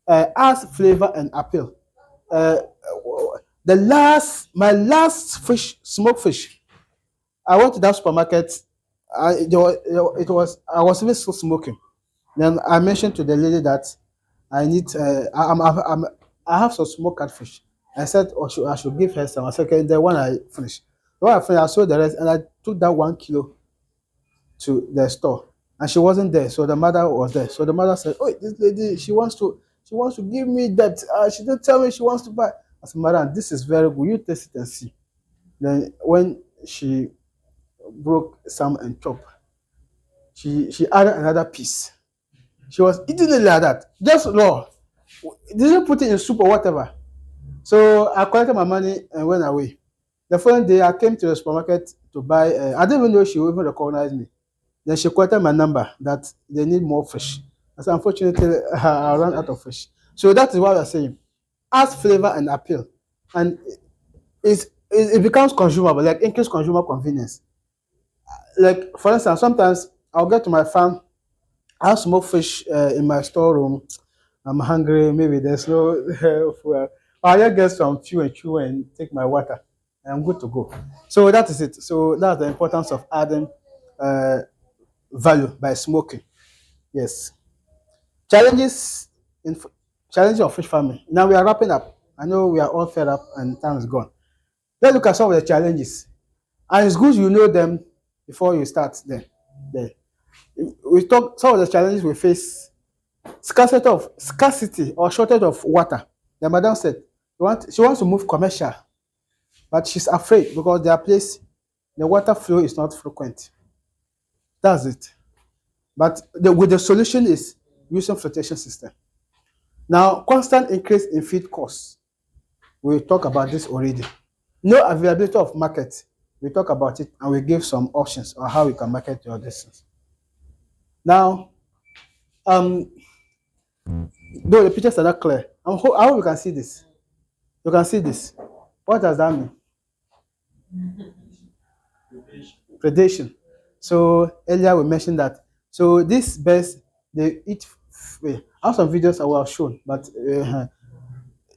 Adds flavor and appeal. My last fish, smoked fish, I went to that supermarket. I was even still smoking. Then I mentioned to the lady that I need. I have some smoked catfish. I said, I should give her some. I said, okay, the one I finished. The one I finished, I sold the rest, and I took that 1 kilo to the store, and she wasn't there, so the mother was there. So the mother said, "Oh, this lady, she wants to give me that. She didn't tell me she wants to buy." I said, "Madam, this is very good. You taste it and see." Then when she broke some and chop, she added another piece. She was eating it like that, just raw. didn't put it in soup or whatever. So I collected my money and went away. The following day, I came to the supermarket to buy. I didn't even know she would even recognize me. Then she quoted my number that they need more fish. I said, unfortunately, I ran out of fish. So that is what we're saying. Adds flavor and appeal. And it becomes consumable, like increased consumer convenience. Like, for instance, sometimes I'll get to my farm, I have smoked fish in my storeroom. I'm hungry, maybe there's no food. I'll just get some few and chew and take my water, and I'm good to go. So that is it. So that's the importance of adding uh, value by smoking. Yes. Challenges in challenges of fish farming. Now we are wrapping up. I know we are all fed up and time is gone. Let's look at some of the challenges. And it's good you know them before you start them. There. We talk some of the challenges we face. Scarcity or shortage of water. The madam said she wants to move commercial, but she's afraid because their place, the water flow is not frequent. That's it. But with the solution is using flotation system. Now, constant increase in feed costs. We talk about this already. No availability of market. We talk about it and we give some options on how we can market your distance. Now, though the pictures are not clear, I hope you can see this. You can see this. What does that mean? Predation. So earlier we mentioned that. So these birds, they eat. I have some videos I will have shown, but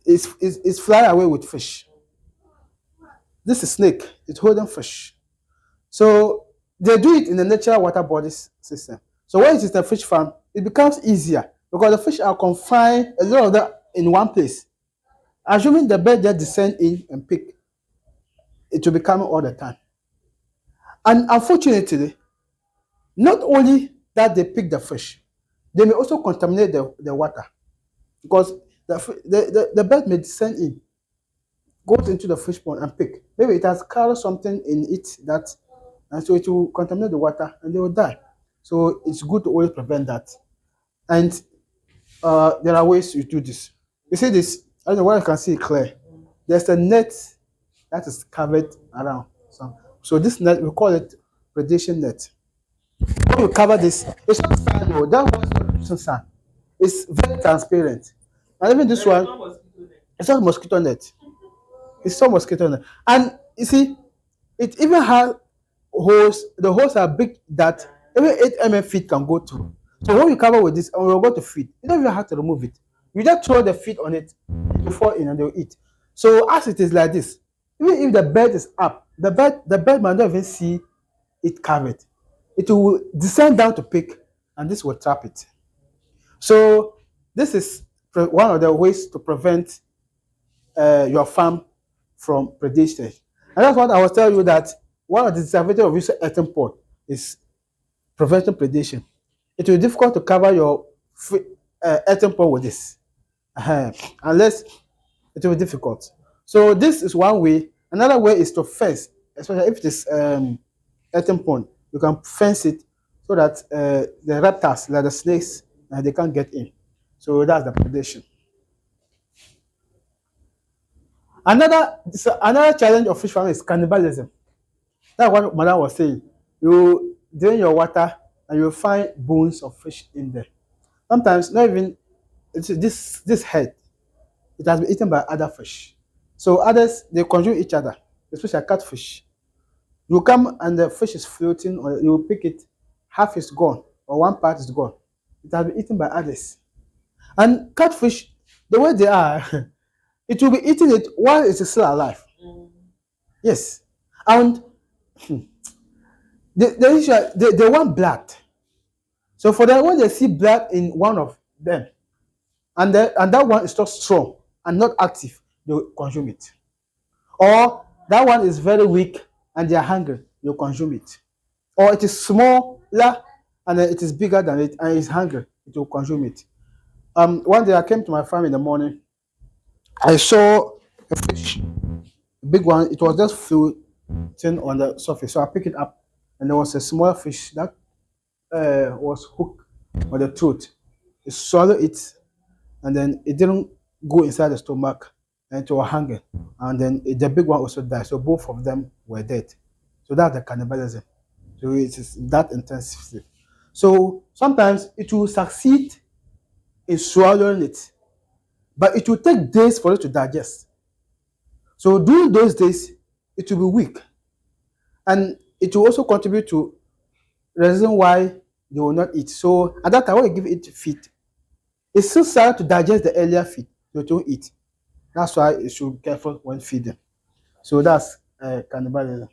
it's fly away with fish. This is snake. It's holding fish. So they do it in the natural water bodies system. So when it is a fish farm, it becomes easier because the fish are confined, a lot of them in one place. Assuming the bird just descend in and pick, it will be coming all the time. And unfortunately, not only that they pick the fish, they may also contaminate the water because the bird may descend in, goes into the fish pond and pick. Maybe it has carried something in it that, and so it will contaminate the water and they will die. So it's good to always prevent that. And there are ways to do this. You see this, I don't know whether you can see it clear. There's a net that is covered around. So this net, we call it predation net. When we cover this, it's not sand, no, that one's not using sand. It's very transparent. And even this one, it's not mosquito net. It's not mosquito net. And you see, it even has holes. The holes are big that even 8 feet can go through. So when you cover with this and we're going to feed, you don't even have to remove it. You just throw the feed on it, it will fall in and they'll eat. So as it is like this, even if the bird is up, the bird might not even see it covered. It will descend down to pick and this will trap it. So this is one of the ways to prevent your farm from predation. And that's what I was telling you, that one of the disadvantages of using earthen pot is preventing predation. It will be difficult to cover your earthen pot with this, unless it will be difficult. So this is one way. Another way is to fence, especially if it is earthen pond. You can fence it so that the reptiles, like the snakes, they can't get in. So that's the predation. Another challenge of fish farming is cannibalism. That's what Madam was saying. You drain your water and you find bones of fish in there. Sometimes not even this head, it has been eaten by other fish. So others, they consume each other, especially catfish. You come and the fish is floating, or you pick it, half is gone, or one part is gone. It has been eaten by others. And catfish, the way they are, it will be eating it while it is still alive. Yes. And they want blood. So for them, when they see blood in one of them, and that one is just strong and not active, they will consume it. Or that one is very weak and they are hungry, you consume it. Or it is smaller and it is bigger than it and it's hungry, it will consume it. One day I came to my farm in the morning, I saw a fish, a big one. It was just floating on the surface. So I picked it up and there was a small fish that was hooked on the throat. It swallowed it and then it didn't go inside the stomach, and it was hanging, and then the big one also died. So both of them were dead. So that's the cannibalism. So it is that intensive. So sometimes it will succeed in swallowing it, but it will take days for it to digest. So during those days, it will be weak, and it will also contribute to the reason why they will not eat. So at that time, when you give it feed, it's still starting to digest the earlier feed, so it won't eat. That's why you should be careful when feeding. So that's cannibalism.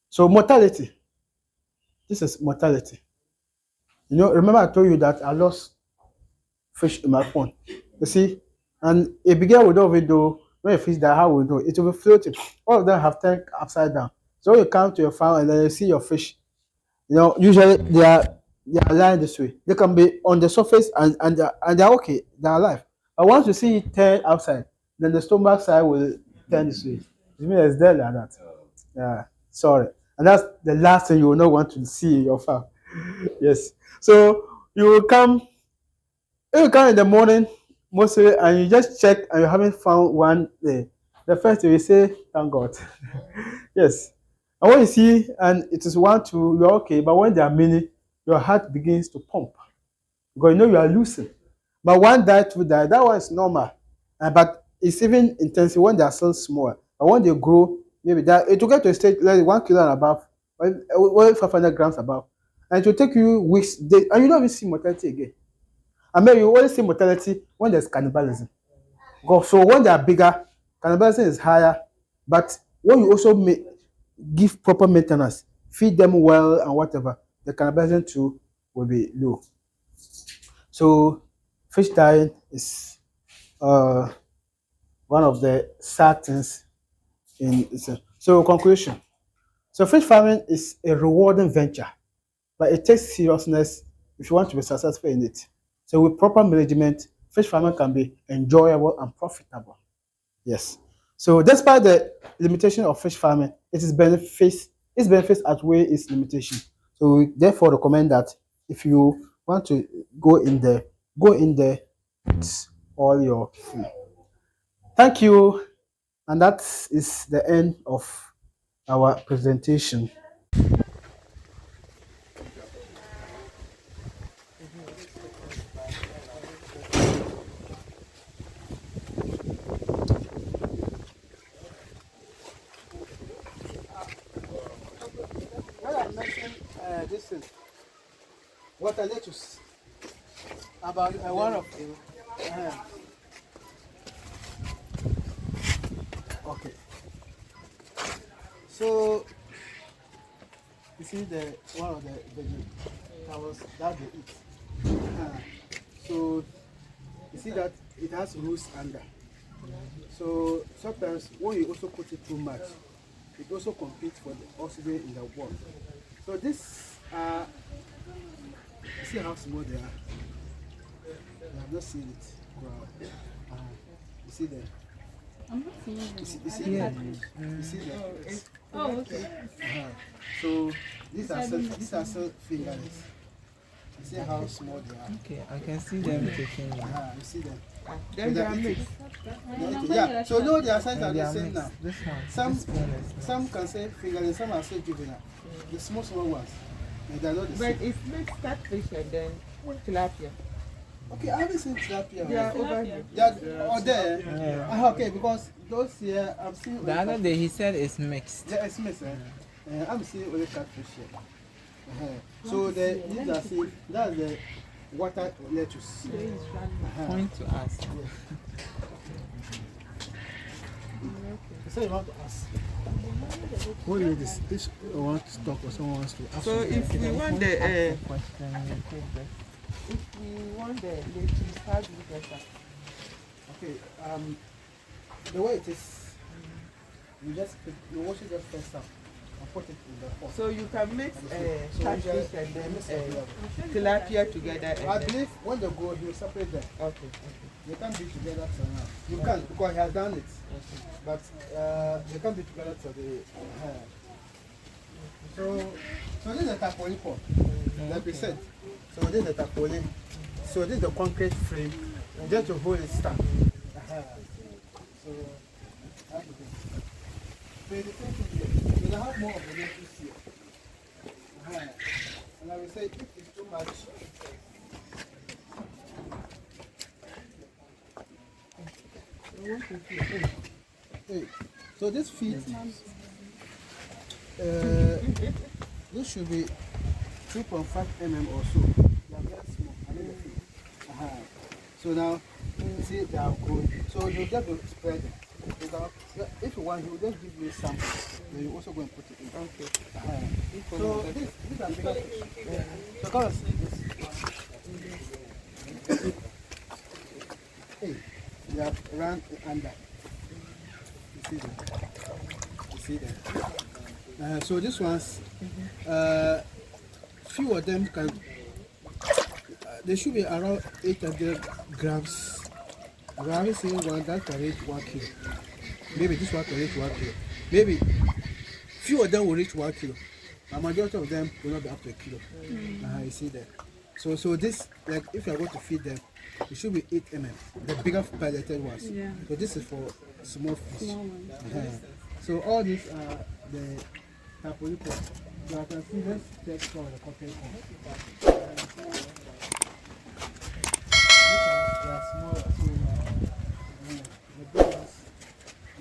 So mortality. This is mortality. Remember I told you that I lost fish in my pond. You see, and it began with all though when a fish die, how we know it will be floating. All of them have turned upside down. So when you come to your farm and then you see your fish, usually they are lying this way. They can be on the surface and they're okay, they're alive. But once you see it turn outside, then the stomach side will turn this way. It means it's dead like that. Yeah, sorry. And that's the last thing you will not want to see in your farm. Yes. So you will come, if you come in the morning, mostly, and you just check and you haven't found one there, the first thing you say, thank God. Yes. And when you see, and it is one, two, you're okay. But when there are many, your heart begins to pump because you are losing. But one die, two die, that one is normal. But it's even intensive when they are still small. But when they grow, maybe that it will get to a stage like 1 kilo and above, 500 grams above. And it will take you weeks, days, and you don't even see mortality again. I mean, you only see mortality when there's cannibalism. So when they are bigger, cannibalism is higher. But when you also give proper maintenance, feed them well and whatever, the cannibalism too will be low. So fish dying is one of the sad things so conclusion. So fish farming is a rewarding venture, but it takes seriousness if you want to be successful in it. So with proper management, fish farming can be enjoyable and profitable. Yes. So despite the limitation of fish farming, its benefits outweigh its limitation. So we therefore recommend that if you want to go in there with all your food. Thank you. And that is the end of our presentation. When I mentioned this is water lettuce, about one of them. Okay. So you see the one of the vegetables that they eat. So you see that it has roots under. So sometimes when you also put it too much, it also competes for the oxygen in the water. So this you see how small they are. You have not seen it. Wow. You see them. I'm not seeing them. You see them. You see them. Oh, okay. So these are still fingerless. You see how small they are. Okay, I can see them taking you. You see them. Then they are mixed. Yeah. So no, their size are They the are same now. mixed. This one. Some This one is mixed. some can say fingerless, some are say juvenile. The small ones. And they are not the But same. it's mixed catfish and then tilapia. Okay, I haven't seen tilapia. They are over here. They are there. Yeah. Okay, because those here I'm seeing. The other day he said it's mixed. Yeah, it's mixed. I'm seeing only catfish here. So that's the water lettuce. Point to us. So you want to ask? What is this? This want to talk or someone wants to ask? So if we want the Question, you take this. if we want the lettuce, how do we get that? Okay, the way it is, you wash it just first up and put it in the pot. So you can mix So catfish and then tilapia together. I And then, believe when they go, you separate them. okay. They can't be together till now. You can because he has done it, but they can't be together till the. So this is a tarpaulin pot, like we said. So this is a tarpaulin. So this is the concrete frame, just to hold it stuck. So that's the thing. So the same thing here. So they have more of the lettuce here. And I will say if it's too much. Hey. So this feet, this should be 2.5 mm or so. They are very small. I mean the feet. So now, see they are good. So you just go spread them. If you want, he will just give you some. Then you also go and put it in. Okay. So these are bigger fish. So come and see this. Hey, they are run under. You see them? You see them? So this ones, few of them can. They should be around 800 grams. We are saying one that can reach 1 kilo. Maybe this one can reach 1 kilo. Maybe few of them will reach 1 kilo. A majority of them will not be up to 1 kilo. You see that. So this, like if you are going to feed them, it should be 8 mm. The bigger pelleted ones. Yeah. So this is for small fish. Small ones. So all these are the taporico. So I can see this text for the cotton. They are small, so the big ones,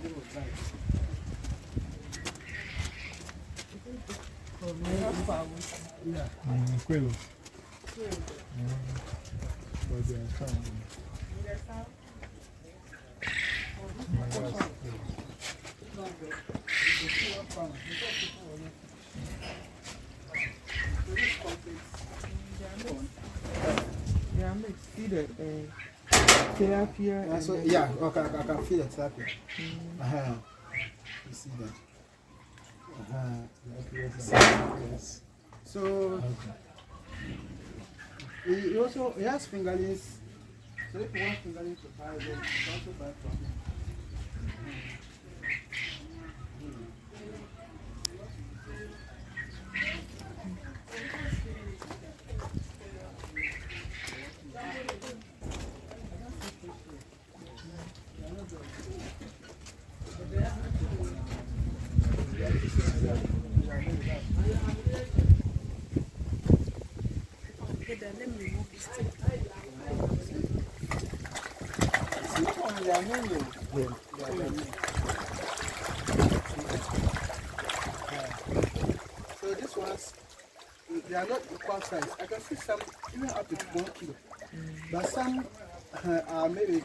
they will die. Yeah. Quello. Poi bianco. Yeah, I'm see the tilapia. So, yeah, okay, I can feel the tilapia. You see that? Yes. So, he has fingerlings. So if you want fingerlings to buy, then you can also buy from him. So these ones, they are not equal size. I can see some even up to 1 kilo, but some are maybe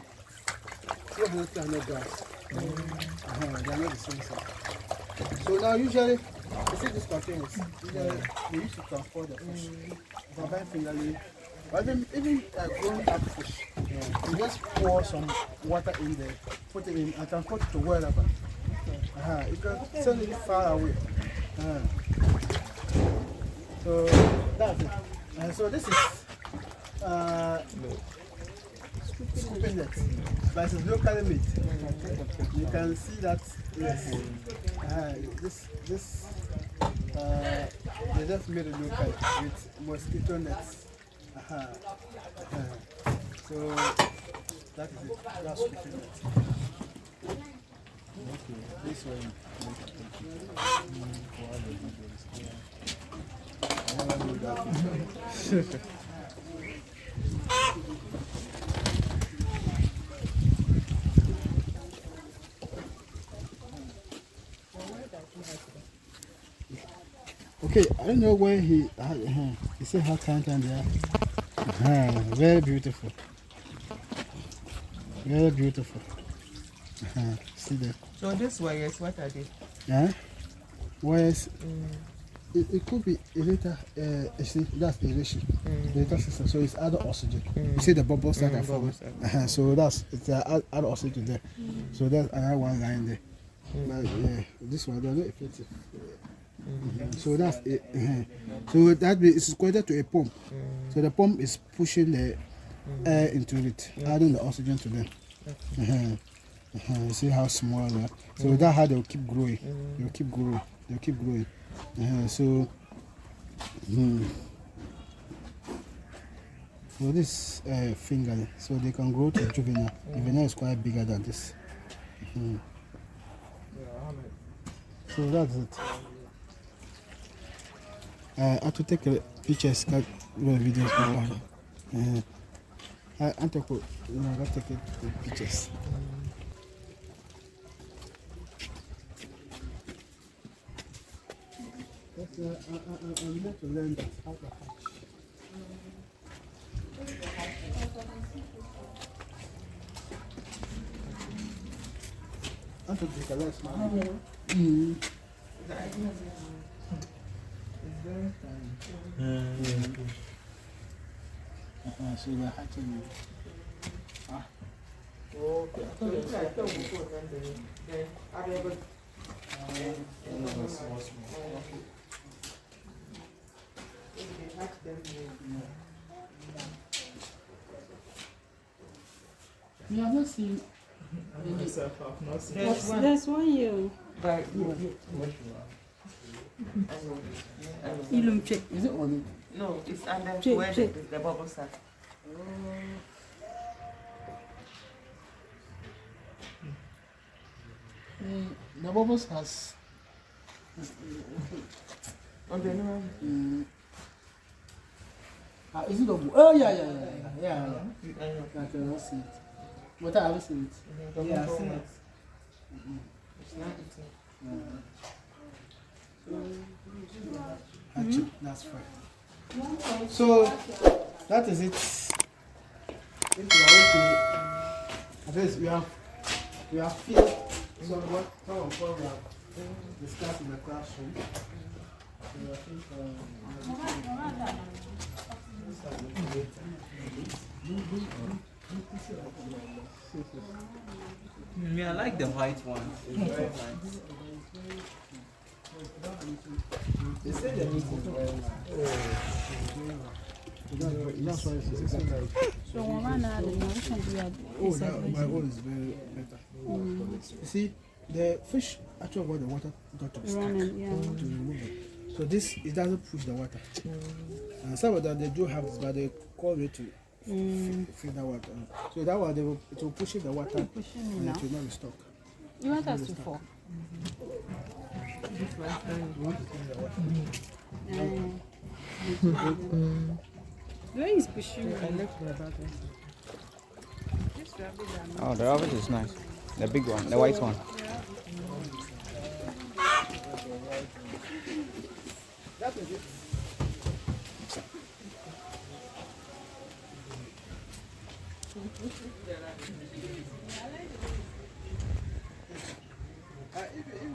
200, 300 grams. They are not the same size. So now usually, you see these containers, usually they used to transport the fish. If I buy fingerling, or even growing up fish, you just pour some water in there, put it in, and transport it to wherever. You can send it far away. So that's it. So this is scooping net, but it's locally made. You can see that, yes. They just made it local with mosquito nets. So that is it. That's scooping net. Okay, this one. Okay, I don't know where he said how kind they are. Very beautiful. Very beautiful. See that. So this wires, what are they? Yeah. Wires. It could be a liter. That's a ratio. Liter system. So it's added oxygen. You see the bubbles that are forming. So it's added oxygen there. So there's another one line there. But this one they're not effective. So that's it. So that is connected to a pump. So the pump is pushing the air into it, adding the oxygen to them. You see how small they are. So that's how they'll keep growing. They'll keep growing. They'll keep growing. So So this fingerling, so they can grow to juvenile. Juvenile is quite bigger than this. So that's it. I have to take pictures, videos. I take pictures. I would like to learn that how to hatch. I take a less man. So you're hatching. Okay. You have not seen. There's one you. But Ilum check. Is it on it? no, it's under Check, where check. the bubbles are. The bubbles has. Okay, no. Is it double? Oh yeah. I cannot see it. But I haven't seen it. Yeah, I see it. It's not Actually, that's fine. So that is it. If you are okay, at least we have filled some of what we have discussed in the classroom. So I think I like the white one. It's very nice. They say the meat is very nice. that's why it's like. So one now the notion we are. My own is very better. You see, the fish actually want the water got to stack Running, yeah. to remove it. So this it doesn't push the water. And some of them they do have this, but they call it to fill that water. So that one it will push the water and it will not be stuck. You want us to fall? You want to clean the water. Where is pushing? Oh, the rabbit is nice. The big one, the white one. That is it. If